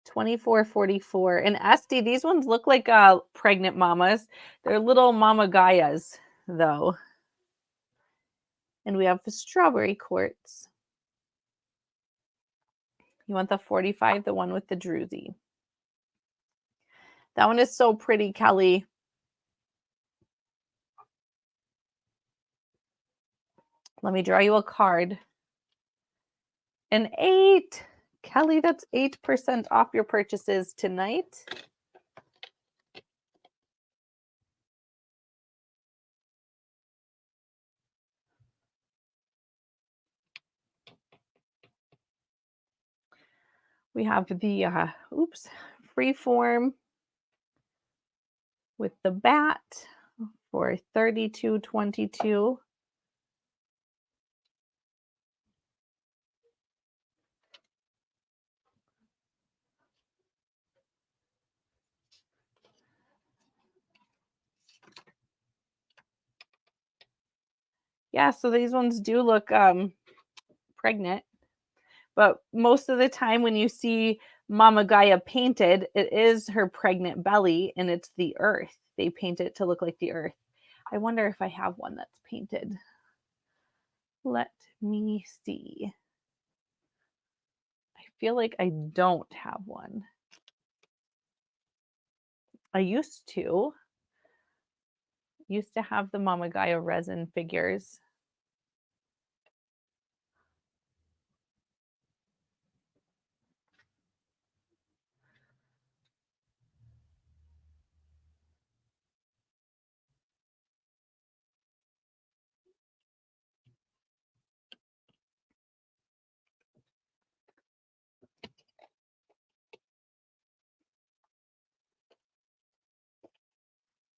24.44. And Esty, these ones look like pregnant mamas. They're little Mama Gaias, though. And we have the strawberry quartz. You want the 45, the one with the druzy. That one is so pretty, Kelly. Let me draw you a card. An 8. Kelly, that's 8% off your purchases tonight. We have the, freeform with the bat for $32.22. Yeah, so these ones do look pregnant. But most of the time when you see Mama Gaia painted, it is her pregnant belly and it's the earth. They paint it to look like the earth. I wonder if I have one that's painted. Let me see. I feel like I don't have one. I used to have the Mama Gaia resin figures.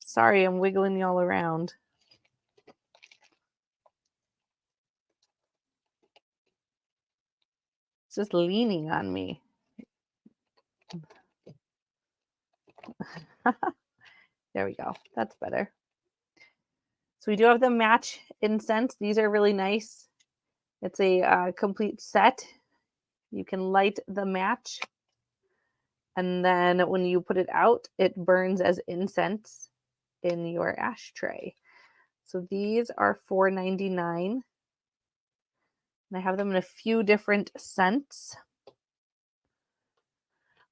Sorry, I'm wiggling y'all around. It's just leaning on me. There we go. That's better. So we do have the match incense. These are really nice. It's a complete set. You can light the match. And then when you put it out, it burns as incense in your ashtray. So these are $4.99. And I have them in a few different scents.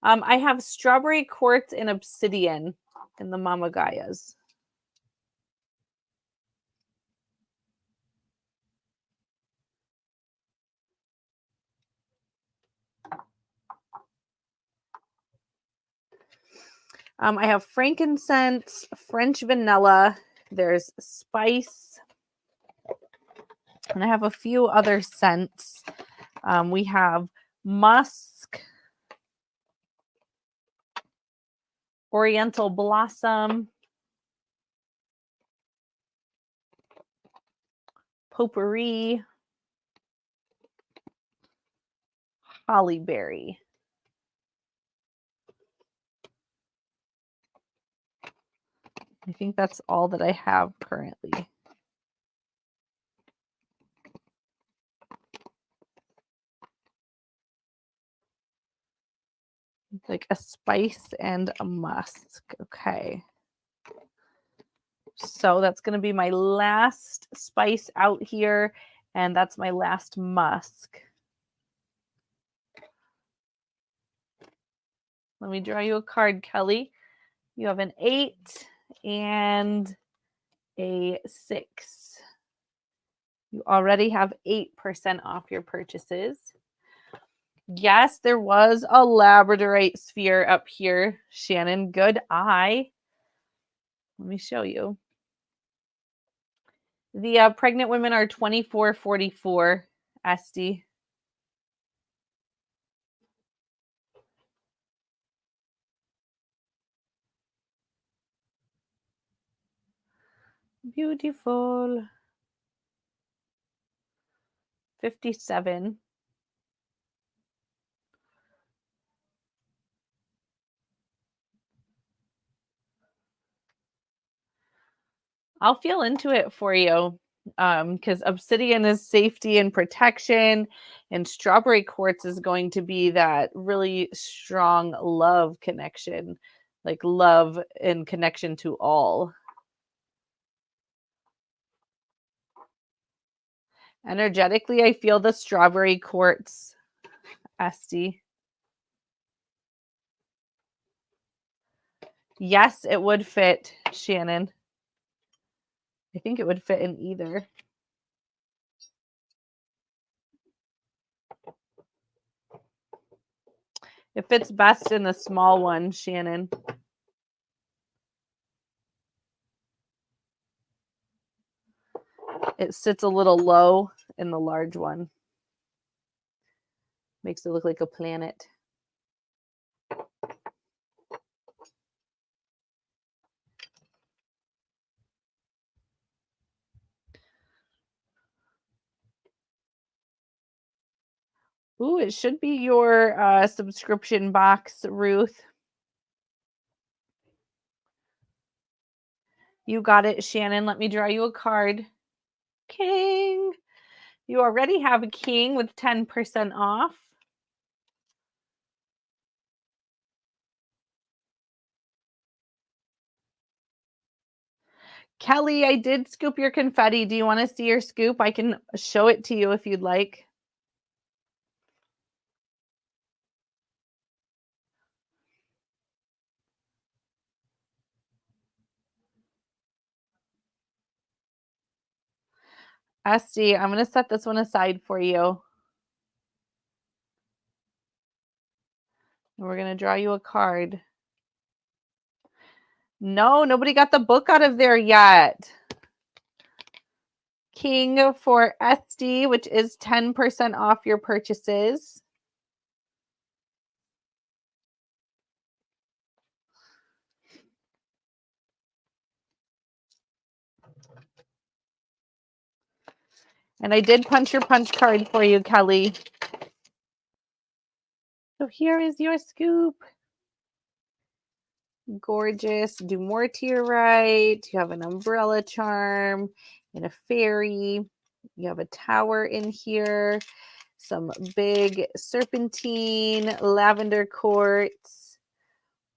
I have strawberry quartz and obsidian in the Mama Gaias. I have frankincense, French vanilla, there's spice, and I have a few other scents. We have musk, oriental blossom, potpourri, hollyberry. I think that's all that I have currently. Like a spice and a musk. Okay. So that's going to be my last spice out here, and that's my last musk. Let me draw you a card, Kelly. You have an 8 and a 6. You already have 8% off your purchases. Yes, there was a labradorite sphere up here, Shannon. Good eye. Let me show you. The pregnant women are $24.44, Esty. Beautiful. 57. I'll feel into it for you because obsidian is safety and protection, and strawberry quartz is going to be that really strong love connection, like love and connection to all. Energetically, I feel the strawberry quartz, Esty. Yes, it would fit, Shannon. I think it would fit in either. It fits best in the small one, Shannon. It sits a little low in the large one. Makes it look like a planet. Ooh, it should be your subscription box, Ruth. You got it, Shannon. Let me draw you a card. King. You already have a king with 10% off. Kelly, I did scoop your confetti. Do you want to see your scoop? I can show it to you if you'd like. Esty, I'm going to set this one aside for you. And we're going to draw you a card. No, nobody got the book out of there yet. King for SD, which is 10% off your purchases. And I did punch your punch card for you, Kelly. So here is your scoop. Gorgeous. Do more to your right. You have an umbrella charm and a fairy. You have a tower in here. Some big serpentine, lavender quartz,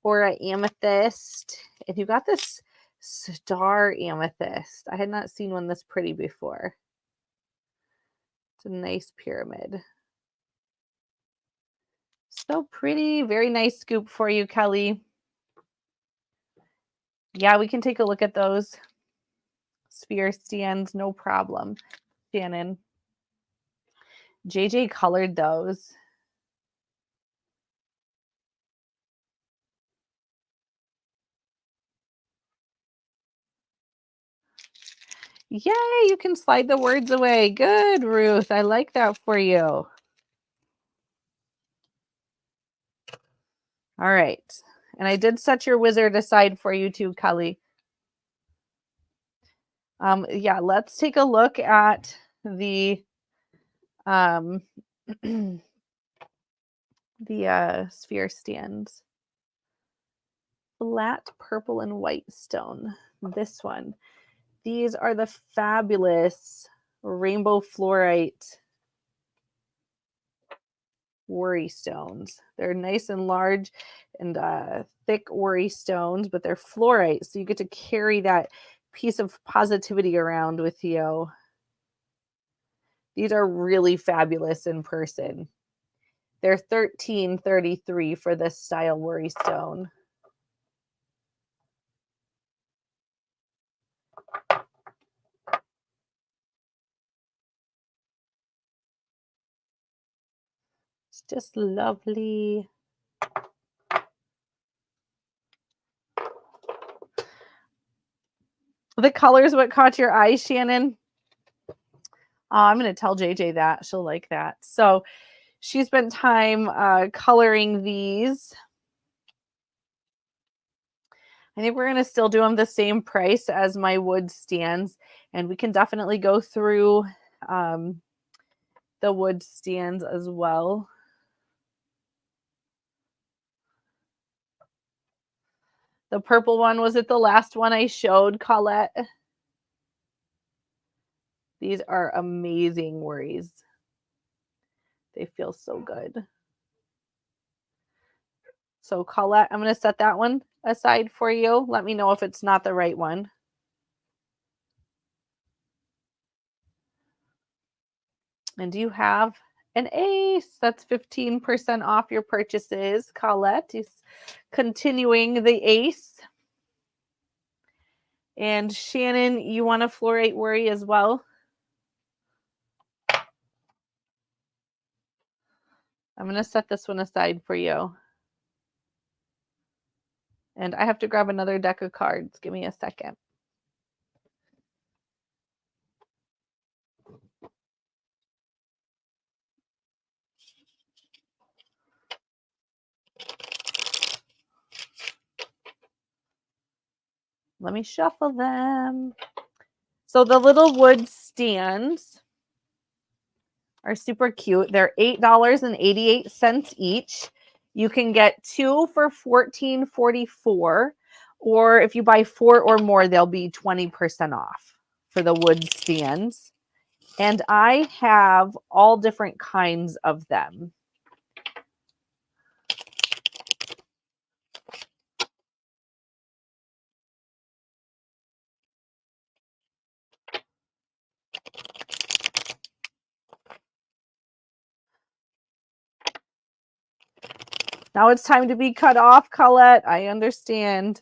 aura amethyst. And you got this Star amethyst. I had not seen one this pretty before. It's a nice pyramid. So pretty. Very nice scoop for you, Kelly. Yeah, we can take a look at those sphere stands. No problem. Shannon. JJ colored those. Yay, you can slide the words away. Good, Ruth. I like that for you. All right. And I did set your wizard aside for you too, Kelly. Yeah, let's take a look at the the sphere stands. Flat purple and white stone. This one. These are the fabulous rainbow fluorite worry stones. They're nice and large and thick worry stones, but they're fluorite, so you get to carry that piece of positivity around with you. These are really fabulous in person. They're $13.33 for this style worry stone. It's just lovely. The colors what caught your eye, Shannon? I'm going to tell JJ that. She'll like that. So she spent time coloring these. I think we're going to still do them the same price as my wood stands. And we can definitely go through the wood stands as well. The purple one, was it the last one I showed, Colette? These are amazing worries. They feel so good. So Colette, I'm going to set that one aside for you. Let me know if it's not the right one. And you have an ace. That's 15% off your purchases. Colette is continuing the ace. And Shannon, you want a fluorite worry as well? I'm going to set this one aside for you. And I have to grab another deck of cards. Give me a second. Let me shuffle them. So the little wood stands are super cute. They're $8.88 each. You can get 2 for $14.44, or if you buy 4 or more, they'll be 20% off for the wood stands. And I have all different kinds of them. Now it's time to be cut off, Colette. I understand.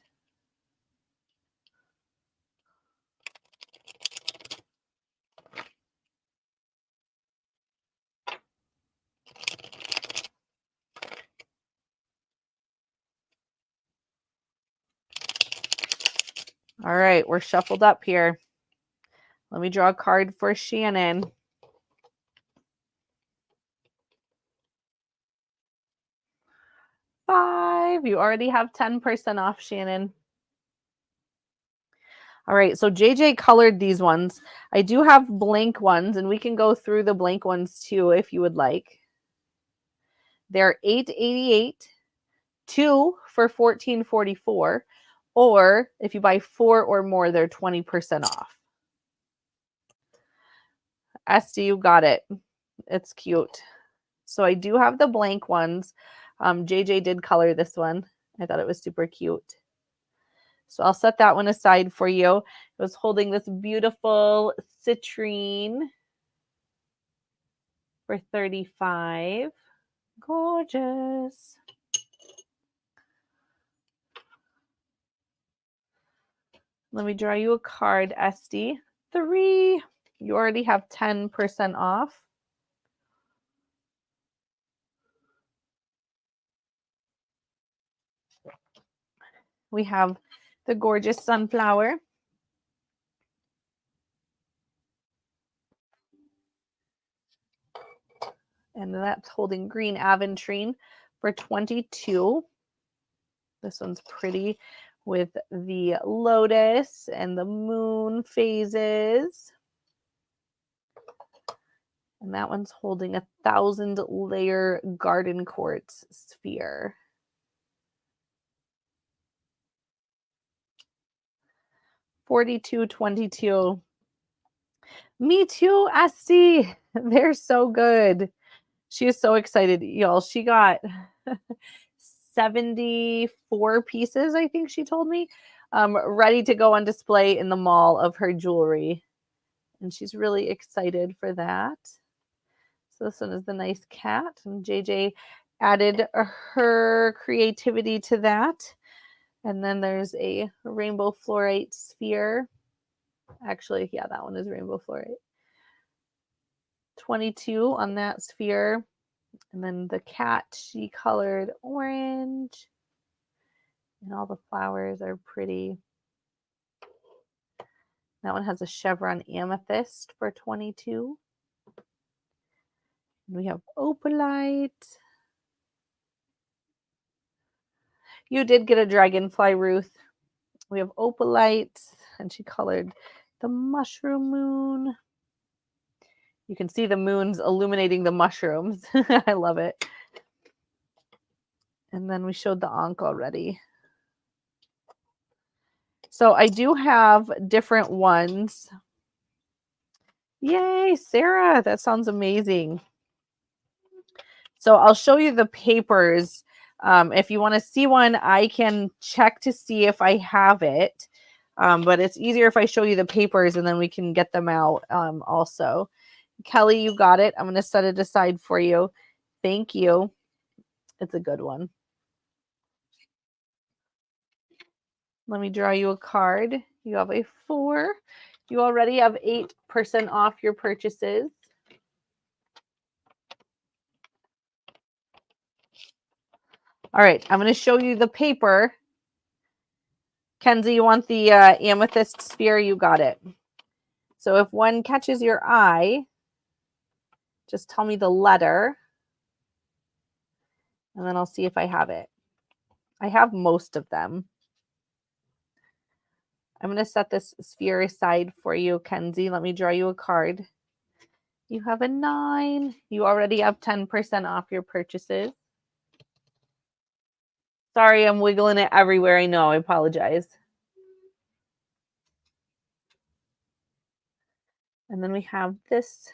All right, we're shuffled up here. Let me draw a card for Shannon. $5. You already have 10% off, Shannon. All right, so JJ colored these ones. I do have blank ones, and we can go through the blank ones too if you would like. They're $8.88, 2 for $14.44, or if you buy 4 or more, they're 20% off. Esty, you got it. It's cute. So I do have the blank ones. JJ did color this one. I thought it was super cute. So I'll set that one aside for you. It was holding this beautiful citrine for $35. Gorgeous. Let me draw you a card, Esty. 3. You already have 10% off. We have the gorgeous sunflower. And that's holding green aventurine for $22. This one's pretty with the lotus and the moon phases. And that one's holding 1,000-layer garden quartz sphere. $42.22. Me too, Esty. They're so good. She is so excited, y'all. She got 74 pieces, I think she told me, ready to go on display in the mall of her jewelry. And she's really excited for that. So this one is the nice cat. And JJ added her creativity to that. And then there's a rainbow fluorite sphere. Actually, yeah, that one is rainbow fluorite. 22 on that sphere. And then the cat, she colored orange. And all the flowers are pretty. That one has a chevron amethyst for 22. And we have opalite. You did get a dragonfly, Ruth. We have opalite, and she colored the mushroom moon. You can see the moons illuminating the mushrooms. I love it. And then we showed the Ankh already. So I do have different ones. Yay, Sarah, that sounds amazing. So I'll show you the papers. If you want to see one, I can check to see if I have it. But it's easier if I show you the papers and then we can get them out also. Kelly, you got it. I'm going to set it aside for you. Thank you. It's a good one. Let me draw you a card. You have a 4. You already have 8% off your purchases. All right, I'm going to show you the paper. Kenzie, you want the amethyst sphere? You got it. So if one catches your eye, just tell me the letter, and then I'll see if I have it. I have most of them. I'm going to set this sphere aside for you, Kenzie. Let me draw you a card. You have a 9. You already have 10% off your purchases. Sorry, I'm wiggling it everywhere. I know. I apologize. And then we have this.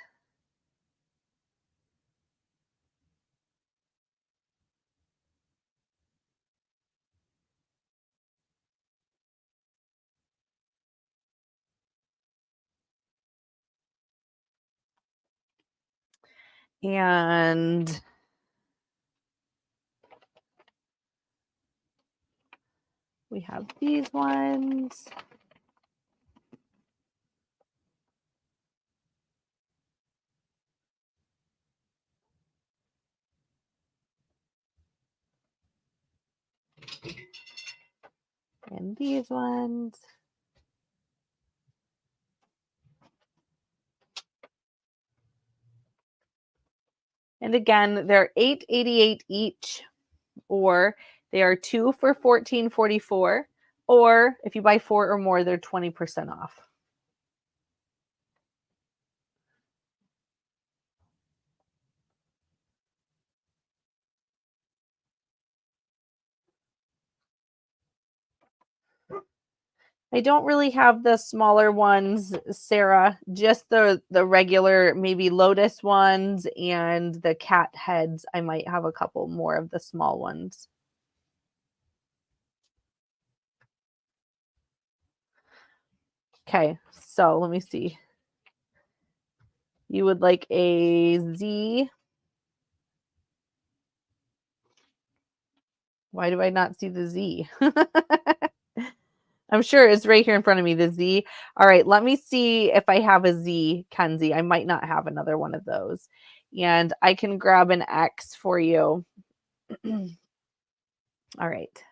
And we have these ones. And these ones. And again, they're $8.88 each, or they are 2 for $14.44, or if you buy 4 or more, they're 20% off. I don't really have the smaller ones, Sarah, just the regular, maybe lotus ones and the cat heads. I might have a couple more of the small ones. Okay, so let me see. You would like a Z. Why do I not see the Z? I'm sure it's right here in front of me, the Z. All right, let me see if I have a Z, Kenzie. I might not have another one of those. And I can grab an X for you. All right.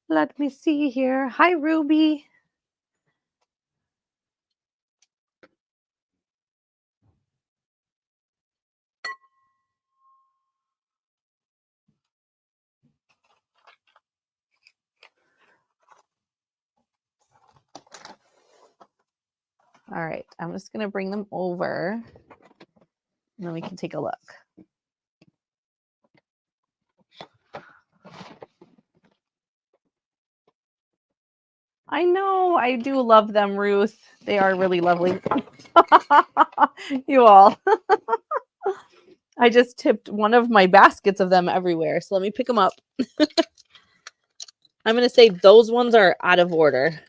Let me see here. Hi, Ruby. All right, I'm just going to bring them over, and then we can take a look. I know, I do love them, Ruth. They are really lovely. You all. I just tipped one of my baskets of them everywhere, so let me pick them up. I'm going to say those ones are out of order.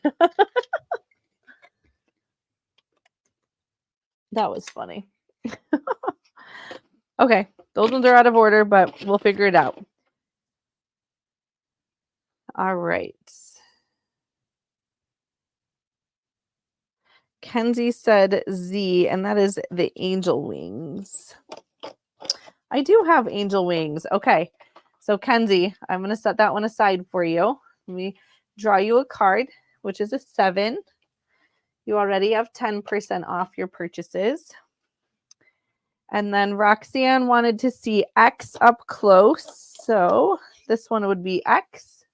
That was funny. Okay, those ones are out of order, but we'll figure it out. All right. Kenzie said Z, and that is the angel wings. I do have angel wings. Okay, so Kenzie, I'm going to set that one aside for you. Let me draw you a card, which is a 7. You already have 10% off your purchases. And then Roxanne wanted to see X up close. So this one would be X.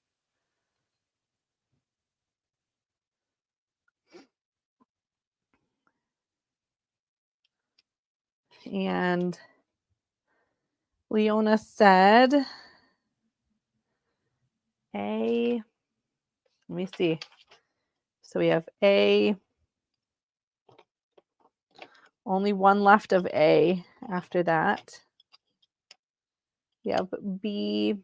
And Leona said A. Let me see. So we have A. Only one left of A after that. We have B,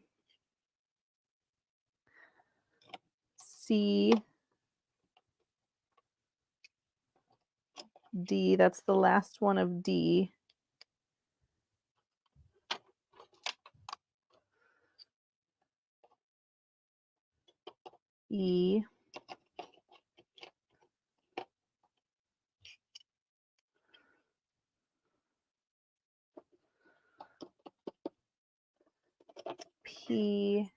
C, D. That's the last one of D. E. P.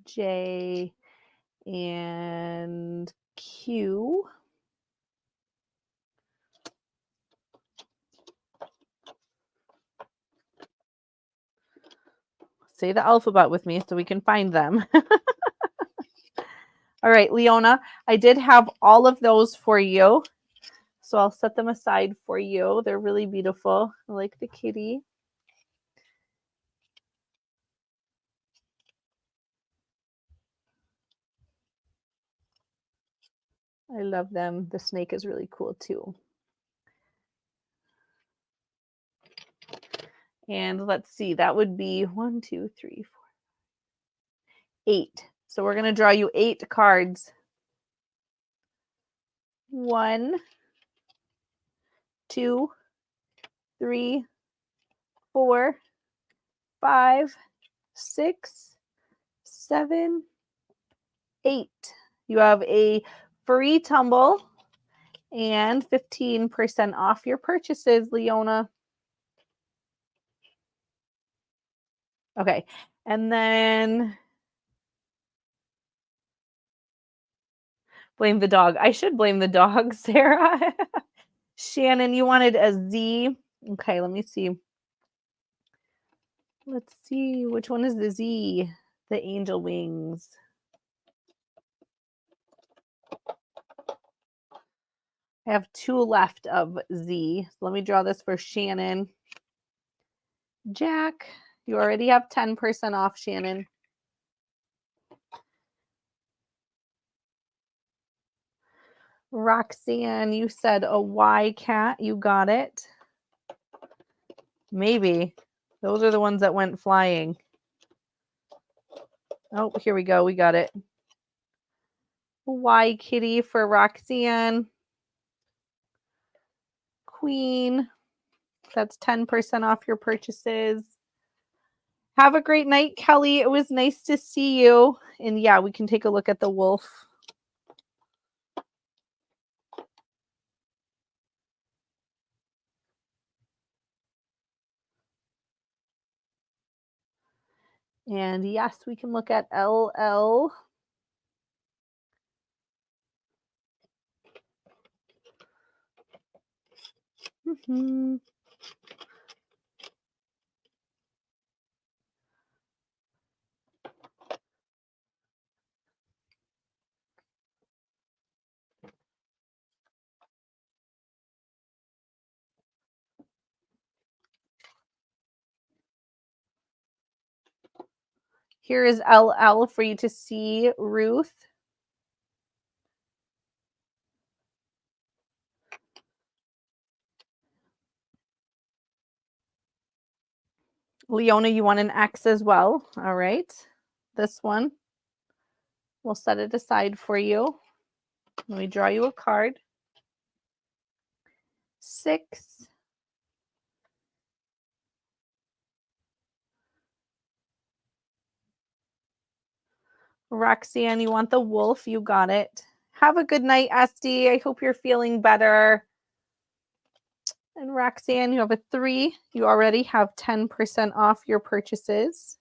J. And Q. Say the alphabet with me so we can find them. All right, Leona, I did have all of those for you. So I'll set them aside for you. They're really beautiful. I like the kitty. I love them. The snake is really cool too. And let's see, that would be 1, 2, 3, 4, 8. So we're going to draw you 8 cards. 1, 2, 3, 4, 5, 6, 7, 8. You have a free tumble and 15% off your purchases, Leona. Okay, and then blame the dog. I should blame the dog, Sarah. Shannon, you wanted a Z. Okay, let me see. Let's see. Which one is the Z? The angel wings. I have 2 left of Z. So let me draw this for Shannon. Jack, you already have 10% off, Shannon. Roxanne, you said a Y cat. You got it. Maybe. Those are the ones that went flying. Oh, here we go. We got it. Y Kitty for Roxanne. Queen. That's 10% off your purchases. Have a great night, Kelly. It was nice to see you. And yeah, we can take a look at the wolf. And yes, we can look at LL. Mm-hmm. Here is LL for you to see, Ruth. Leona, you want an X as well. All right. This one. We'll set it aside for you. Let me draw you a card. 6. Roxanne, you want the wolf. You got it. Have a good night, Esty. I hope you're feeling better. And Roxanne, you have a 3. You already have 10% off your purchases.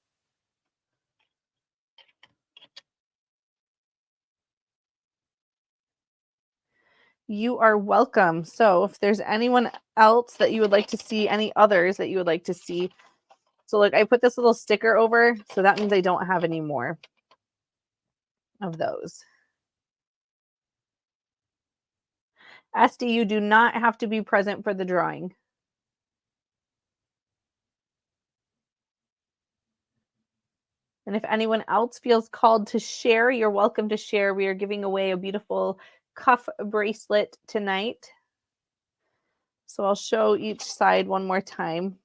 You are welcome. So if there's anyone else that you would like to see, any others that you would like to see. So look, I put this little sticker over, so that means I don't have any more of those. Esty, you do not have to be present for the drawing. And if anyone else feels called to share, you're welcome to share. We are giving away a beautiful cuff bracelet tonight. So I'll show each side one more time.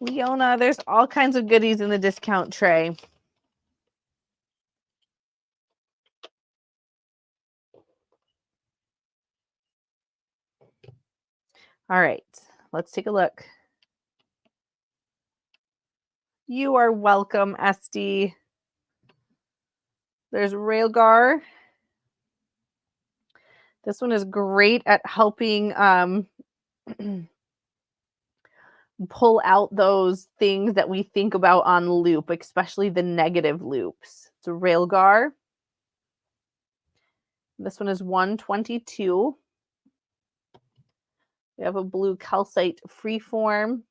Leona, there's all kinds of goodies in the discount tray. All right, let's take a look. You are welcome, Esty. There's Railgar. This one is great at helping pull out those things that we think about on loop, especially the negative loops. It's a Railgar. This one is 122. We have a blue calcite freeform.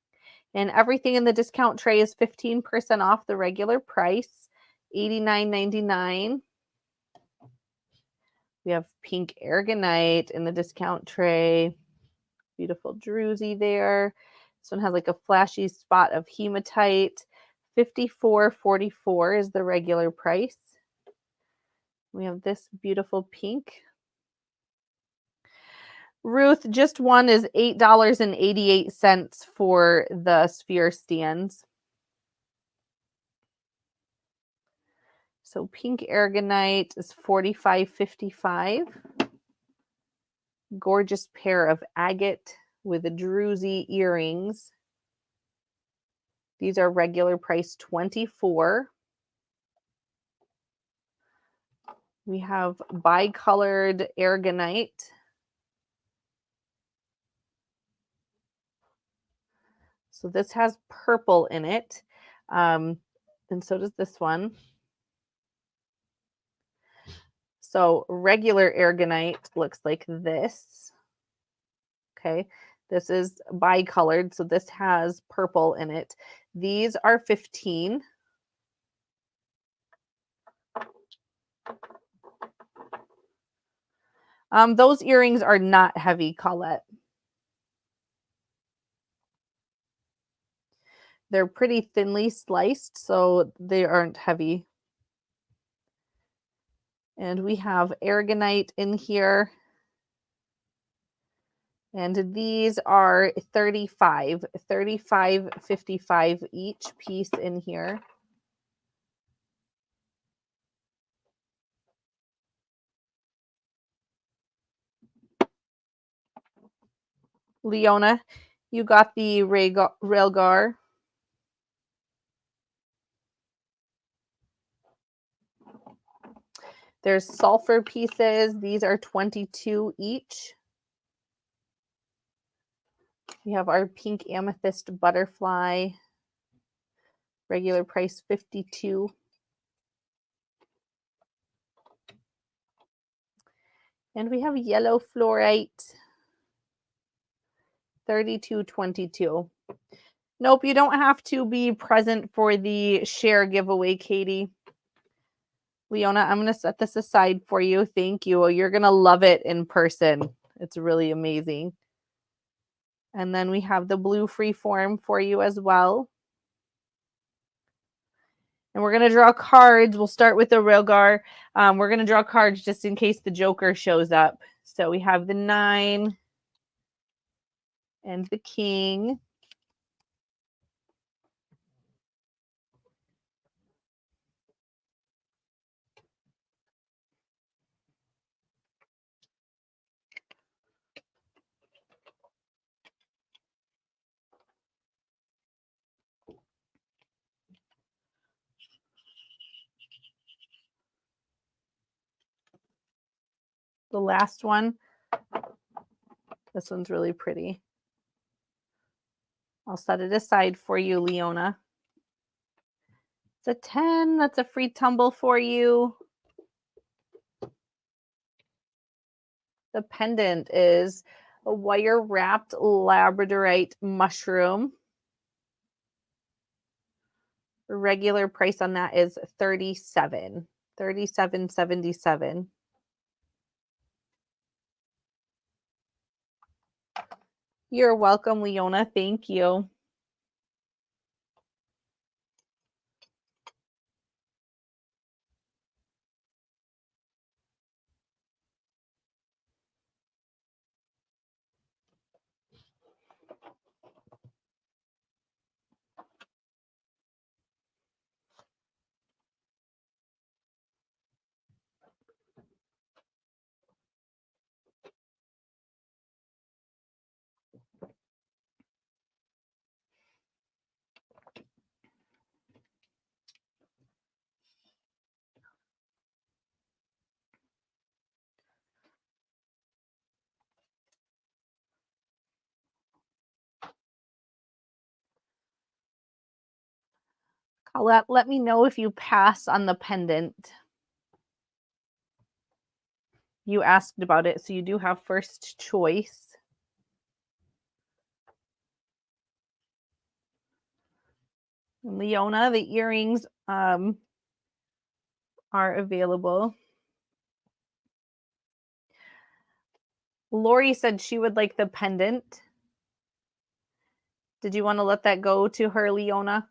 And everything in the discount tray is 15% off the regular price, $89.99. We have pink aragonite in the discount tray. Beautiful druzy there. This one has like a flashy spot of hematite. $54.44 is the regular price. We have this beautiful pink. Ruth, just one is $8.88 for the sphere stands. So pink aragonite is $45.55. Gorgeous pair of agate with a druzy earrings. These are regular price $24. We have bicolored aragonite. So this has purple in it. And so does this one. So regular aragonite looks like this. Okay. This is bicolored. So this has purple in it. These are 15. Those earrings are not heavy, Colette. they're pretty thinly sliced, so they aren't heavy. And we have aragonite in here. And these are 35.55 each piece in here. Leona, you got the Railgar. There's sulfur pieces. These are 22 each. We have our pink amethyst butterfly. Regular price 52. And we have yellow fluorite. 32.22. Nope, you don't have to be present for the share giveaway, Katie. Leona, I'm going to set this aside for you. Thank you. You're going to love it in person. It's really amazing. And then we have the blue freeform for you as well. And we're going to draw cards. We'll start with the Railgar. We're going to draw cards just in case the Joker shows up. So we have the 9 and the King. The last one. This one's really pretty. I'll set it aside for you, Leona. It's a 10. That's a free tumble for you. The pendant is a wire-wrapped labradorite mushroom. The regular price on that is $37.77. You're welcome, Leona. Thank you. Colette, let me know if you pass on the pendant. You asked about it, so you do have first choice. Leona, the earrings are available. Lori said she would like the pendant. Did you want to let that go to her, Leona?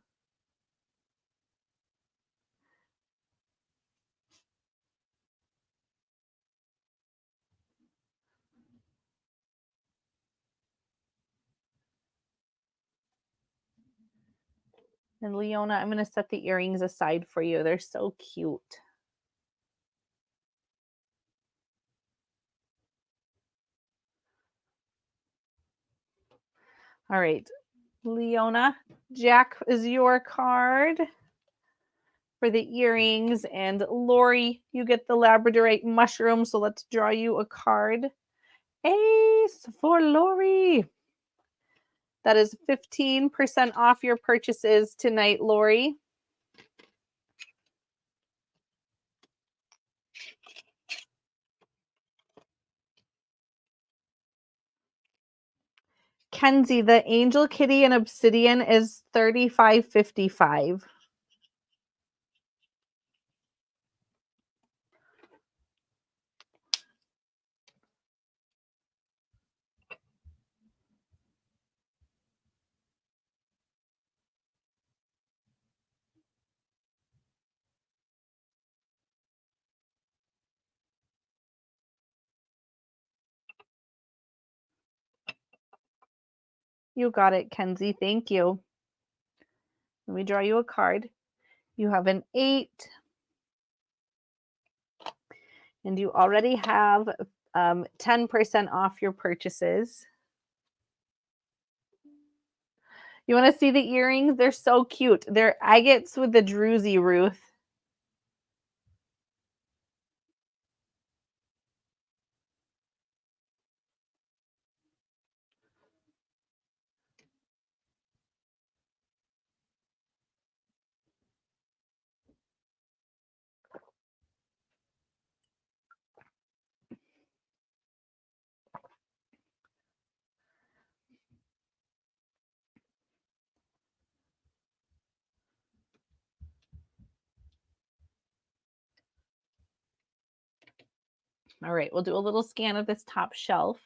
And Leona, I'm going to set the earrings aside for you. They're so cute. All right, Leona, Jack is your card for the earrings. And Lori, you get the labradorite mushroom. So let's draw you a card. Ace for Lori. That is 15% off your purchases tonight, Lori. Kenzie, the Angel Kitty and Obsidian is $35.55. You got it, Kenzie. Thank you. Let me draw you a card. You have an 8. And you already have 10% off your purchases. You want to see the earrings? They're so cute. They're agates with the druzy, Ruth. All right, we'll do a little scan of this top shelf.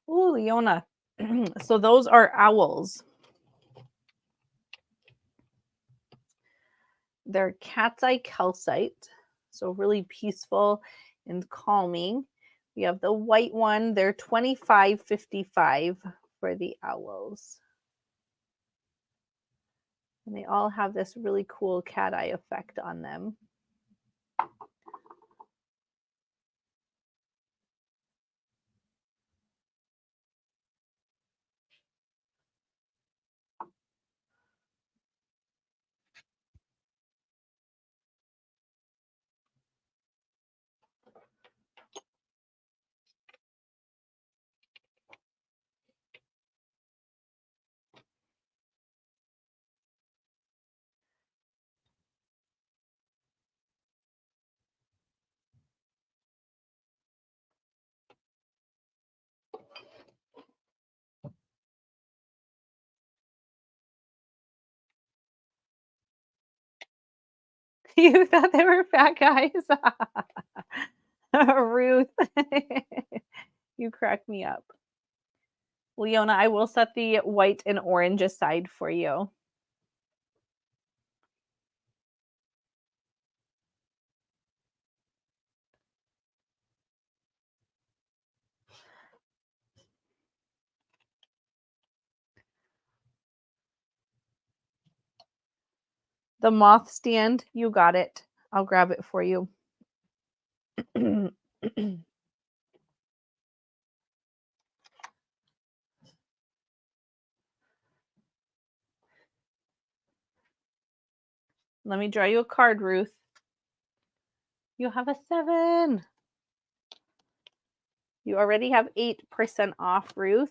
Ooh, Leona. So those are owls. They're cat's eye calcite, so really peaceful and calming. We have the white one. They're $25.55 for the owls. And they all have this really cool cat eye effect on them. You thought they were fat guys? Ruth, you crack me up. Leona, I will set the white and orange aside for you. The moth stand, you got it. I'll grab it for you. Let me draw you a card, Ruth. You have a 7. You already have 8% off, Ruth.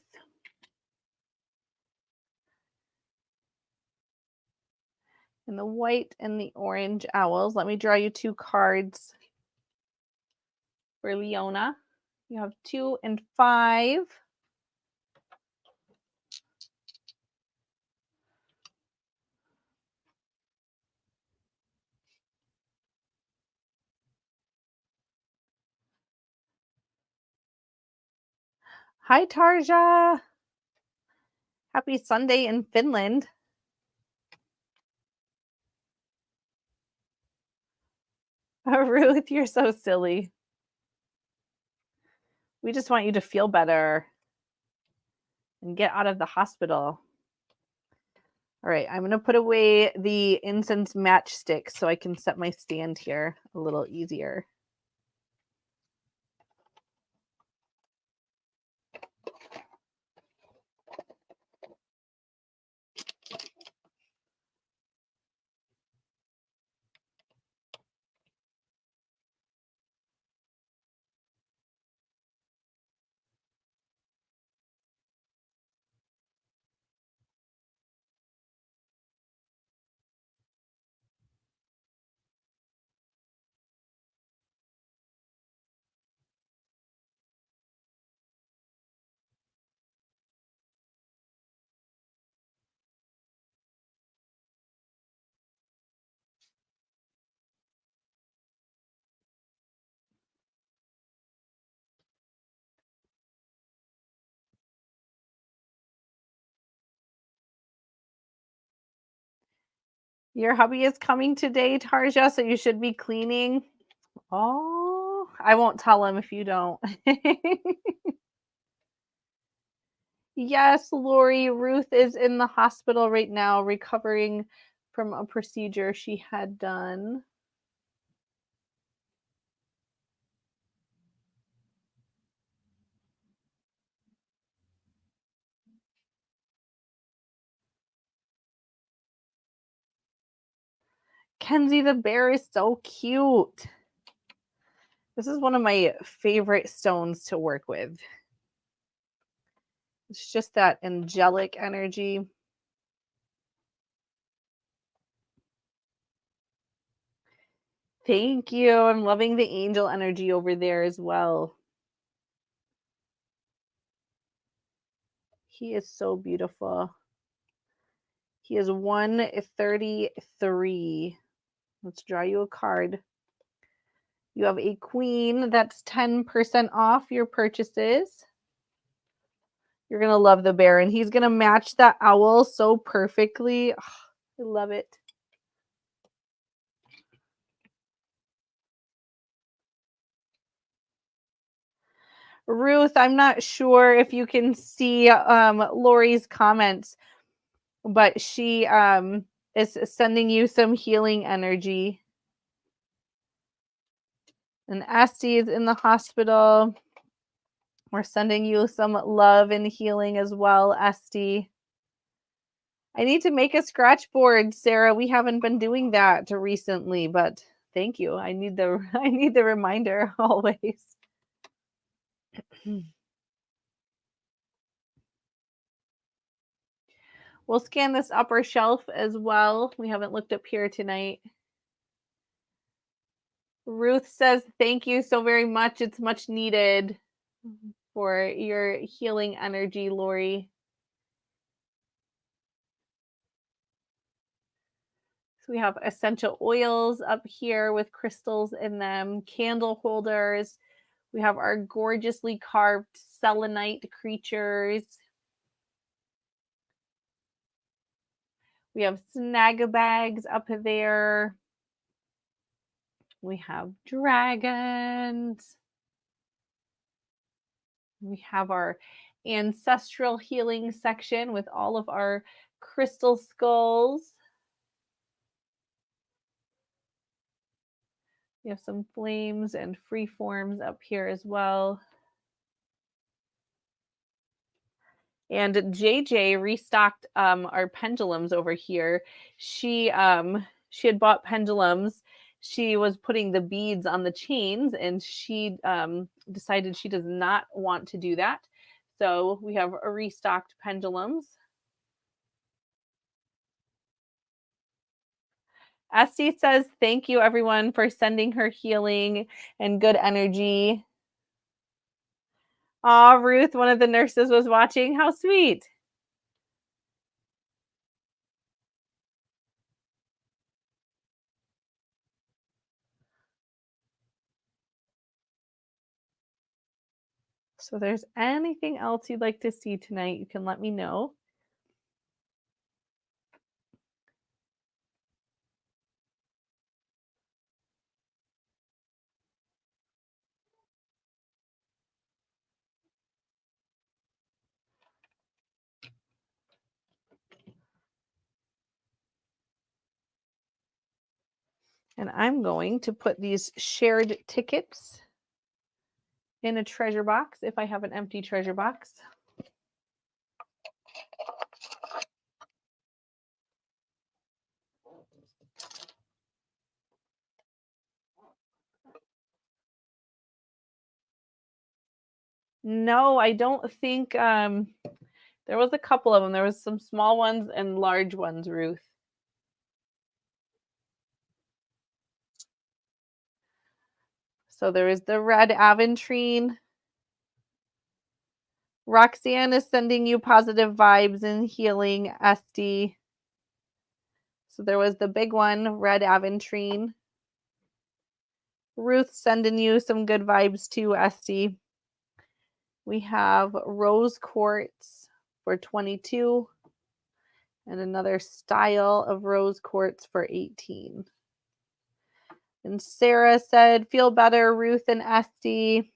And the white and the orange owls. Let me draw you 2 cards for Leona. You have 2 and 5. Hi, Tarja. Happy Sunday in Finland. Ruth, you're so silly. We just want you to feel better and get out of the hospital. All right, I'm going to put away the incense matchstick so I can set my stand here a little easier. Your hubby is coming today, Tarja, so you should be cleaning. Oh, I won't tell him if you don't. Yes, Lori, Ruth is in the hospital right now recovering from a procedure she had done. Kenzie the bear is so cute. This is one of my favorite stones to work with. It's just that angelic energy. Thank you. I'm loving the angel energy over there as well. He is so beautiful. He is 133. Let's draw you a card. You have a queen that's 10% off your purchases. You're going to love the bear, and he's going to match that owl so perfectly. Oh, I love it. Ruth, I'm not sure if you can see Lori's comments, but she is sending you some healing energy. And Esty is in the hospital. We're sending you some love and healing as well, Esty. I need to make a scratch board, Sarah. We haven't been doing that recently, but thank you. I need the reminder always. We'll scan this upper shelf as well. We haven't looked up here tonight. Ruth says, thank you so very much. It's much needed for your healing energy, Lori. So we have essential oils up here with crystals in them, candle holders. We have our gorgeously carved selenite creatures. We have snag bags up there. We have dragons. We have our ancestral healing section with all of our crystal skulls. We have some flames and free forms up here as well. And JJ restocked our pendulums over here. She had bought pendulums. She was putting the beads on the chains, and she decided she does not want to do that. So we have restocked pendulums. Esty says, thank you everyone for sending her healing and good energy. Aw, Ruth, one of the nurses was watching. How sweet. So if there's anything else you'd like to see tonight, you can let me know. And I'm going to put these shared tickets in a treasure box if I have an empty treasure box. No, I don't think there was a couple of them. There was some small ones and large ones, Ruth. So there is the red aventurine. Roxanne is sending you positive vibes and healing, Esty. So there was the big one, red aventurine. Ruth sending you some good vibes too, Esty. We have rose quartz for 22. And another style of rose quartz for 18. And Sarah said, feel better, Ruth and Esty.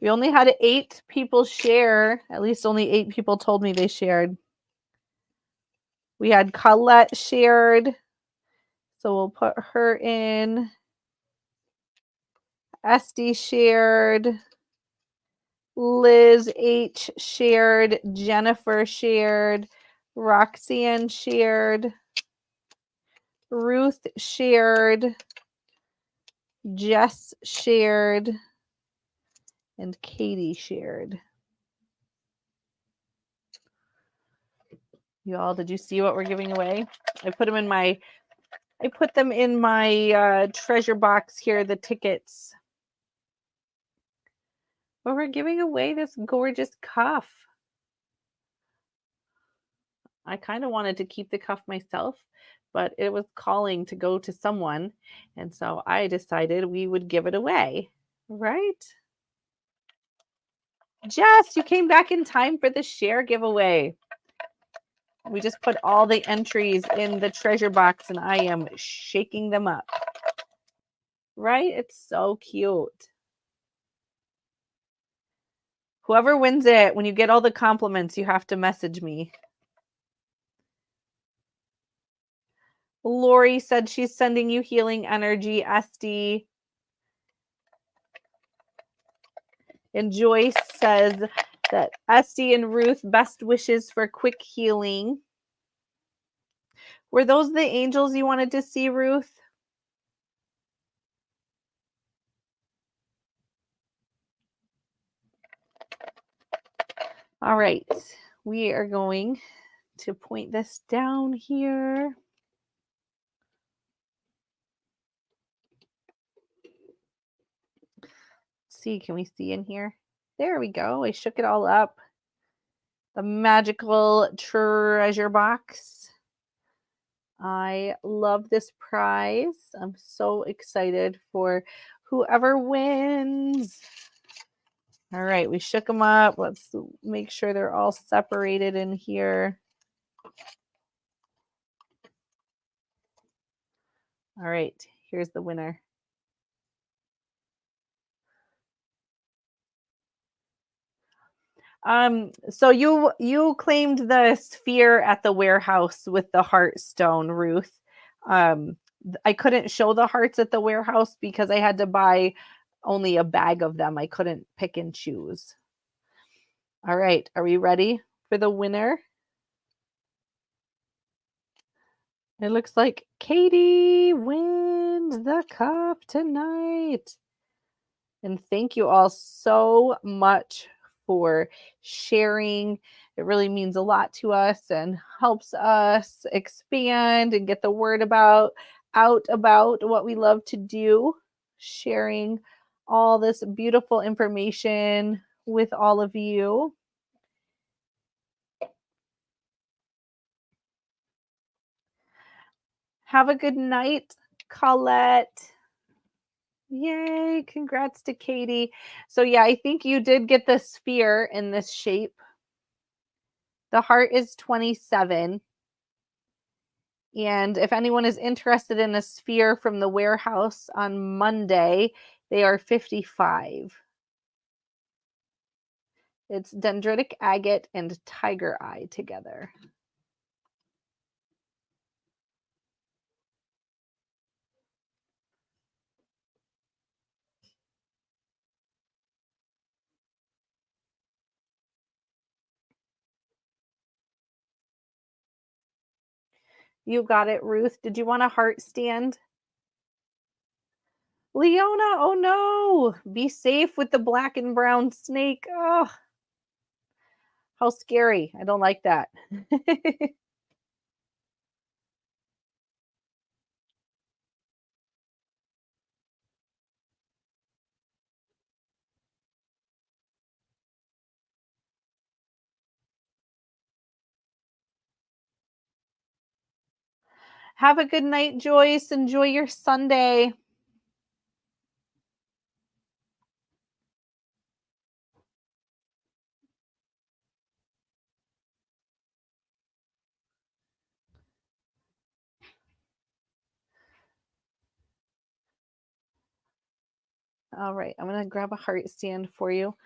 We only had 8 people share. At least only 8 people told me they shared. We had Colette shared. So we'll put her in. Esty shared. Liz H shared. Jennifer shared. Roxanne shared. Ruth shared. Jess shared. And Katie shared. You all, did you see what we're giving away? I put them in my treasure box here, the tickets. But we're giving away this gorgeous cuff. I kind of wanted to keep the cuff myself, but it was calling to go to someone. And so I decided we would give it away, right? Jess, you came back in time for the share giveaway. We just put all the entries in the treasure box and I am shaking them up. Right? It's so cute. Whoever wins it, when you get all the compliments, you have to message me. Lori said she's sending you healing energy, Esty. And Joyce says that Esty and Ruth, best wishes for quick healing. Were those the angels you wanted to see, Ruth? All right. We are going to point this down here. See, can we see in here? There we go. I shook it all up. The magical treasure box. I love this prize. I'm so excited for whoever wins. All right, we shook them up. Let's make sure they're all separated in here. All right, here's the winner. So you claimed the sphere at the warehouse with the heart stone, Ruth. I couldn't show the hearts at the warehouse because I had to buy only a bag of them. I couldn't pick and choose. All right, are we ready for the winner? It looks like Katie wins the cup tonight. And thank you all so much for sharing. It really means a lot to us and helps us expand and get the word out about what we love to do, sharing all this beautiful information with all of you. Have a good night, Colette. Yay, congrats to Katie. So yeah, I think you did get the sphere in this shape. The heart is 27. And if anyone is interested in a sphere from the warehouse on Monday, they are 55. It's dendritic agate and tiger eye together. You got it, Ruth. Did you want a heart stand? Leona, oh no. Be safe with the black and brown snake. Oh, how scary. I don't like that. Have a good night, Joyce. Enjoy your Sunday. All right, I'm going to grab a heart stand for you.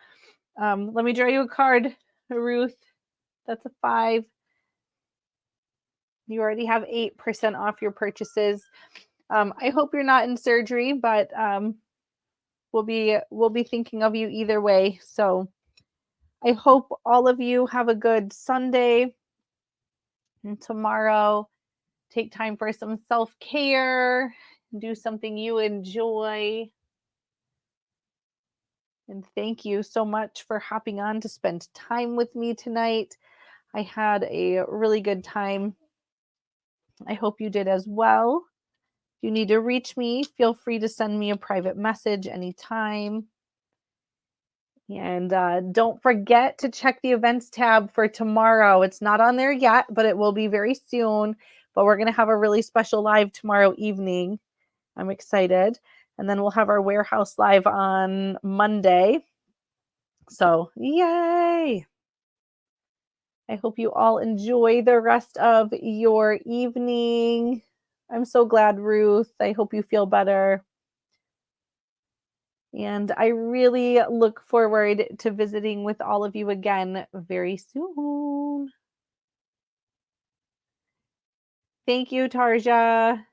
Let me draw you a card, Ruth. That's a 5. You already have 8% off your purchases. I hope you're not in surgery, but we'll be thinking of you either way. So I hope all of you have a good Sunday. And tomorrow, take time for some self-care, do something you enjoy. And thank you so much for hopping on to spend time with me tonight. I had a really good time. I hope you did as well. If you need to reach me, feel free to send me a private message anytime. And don't forget to check the events tab for tomorrow. It's not on there yet, but it will be very soon. But we're going to have a really special live tomorrow evening. I'm excited. And then we'll have our warehouse live on Monday. So, yay! I hope you all enjoy the rest of your evening. I'm so glad, Ruth. I hope you feel better. And I really look forward to visiting with all of you again very soon. Thank you, Tarja.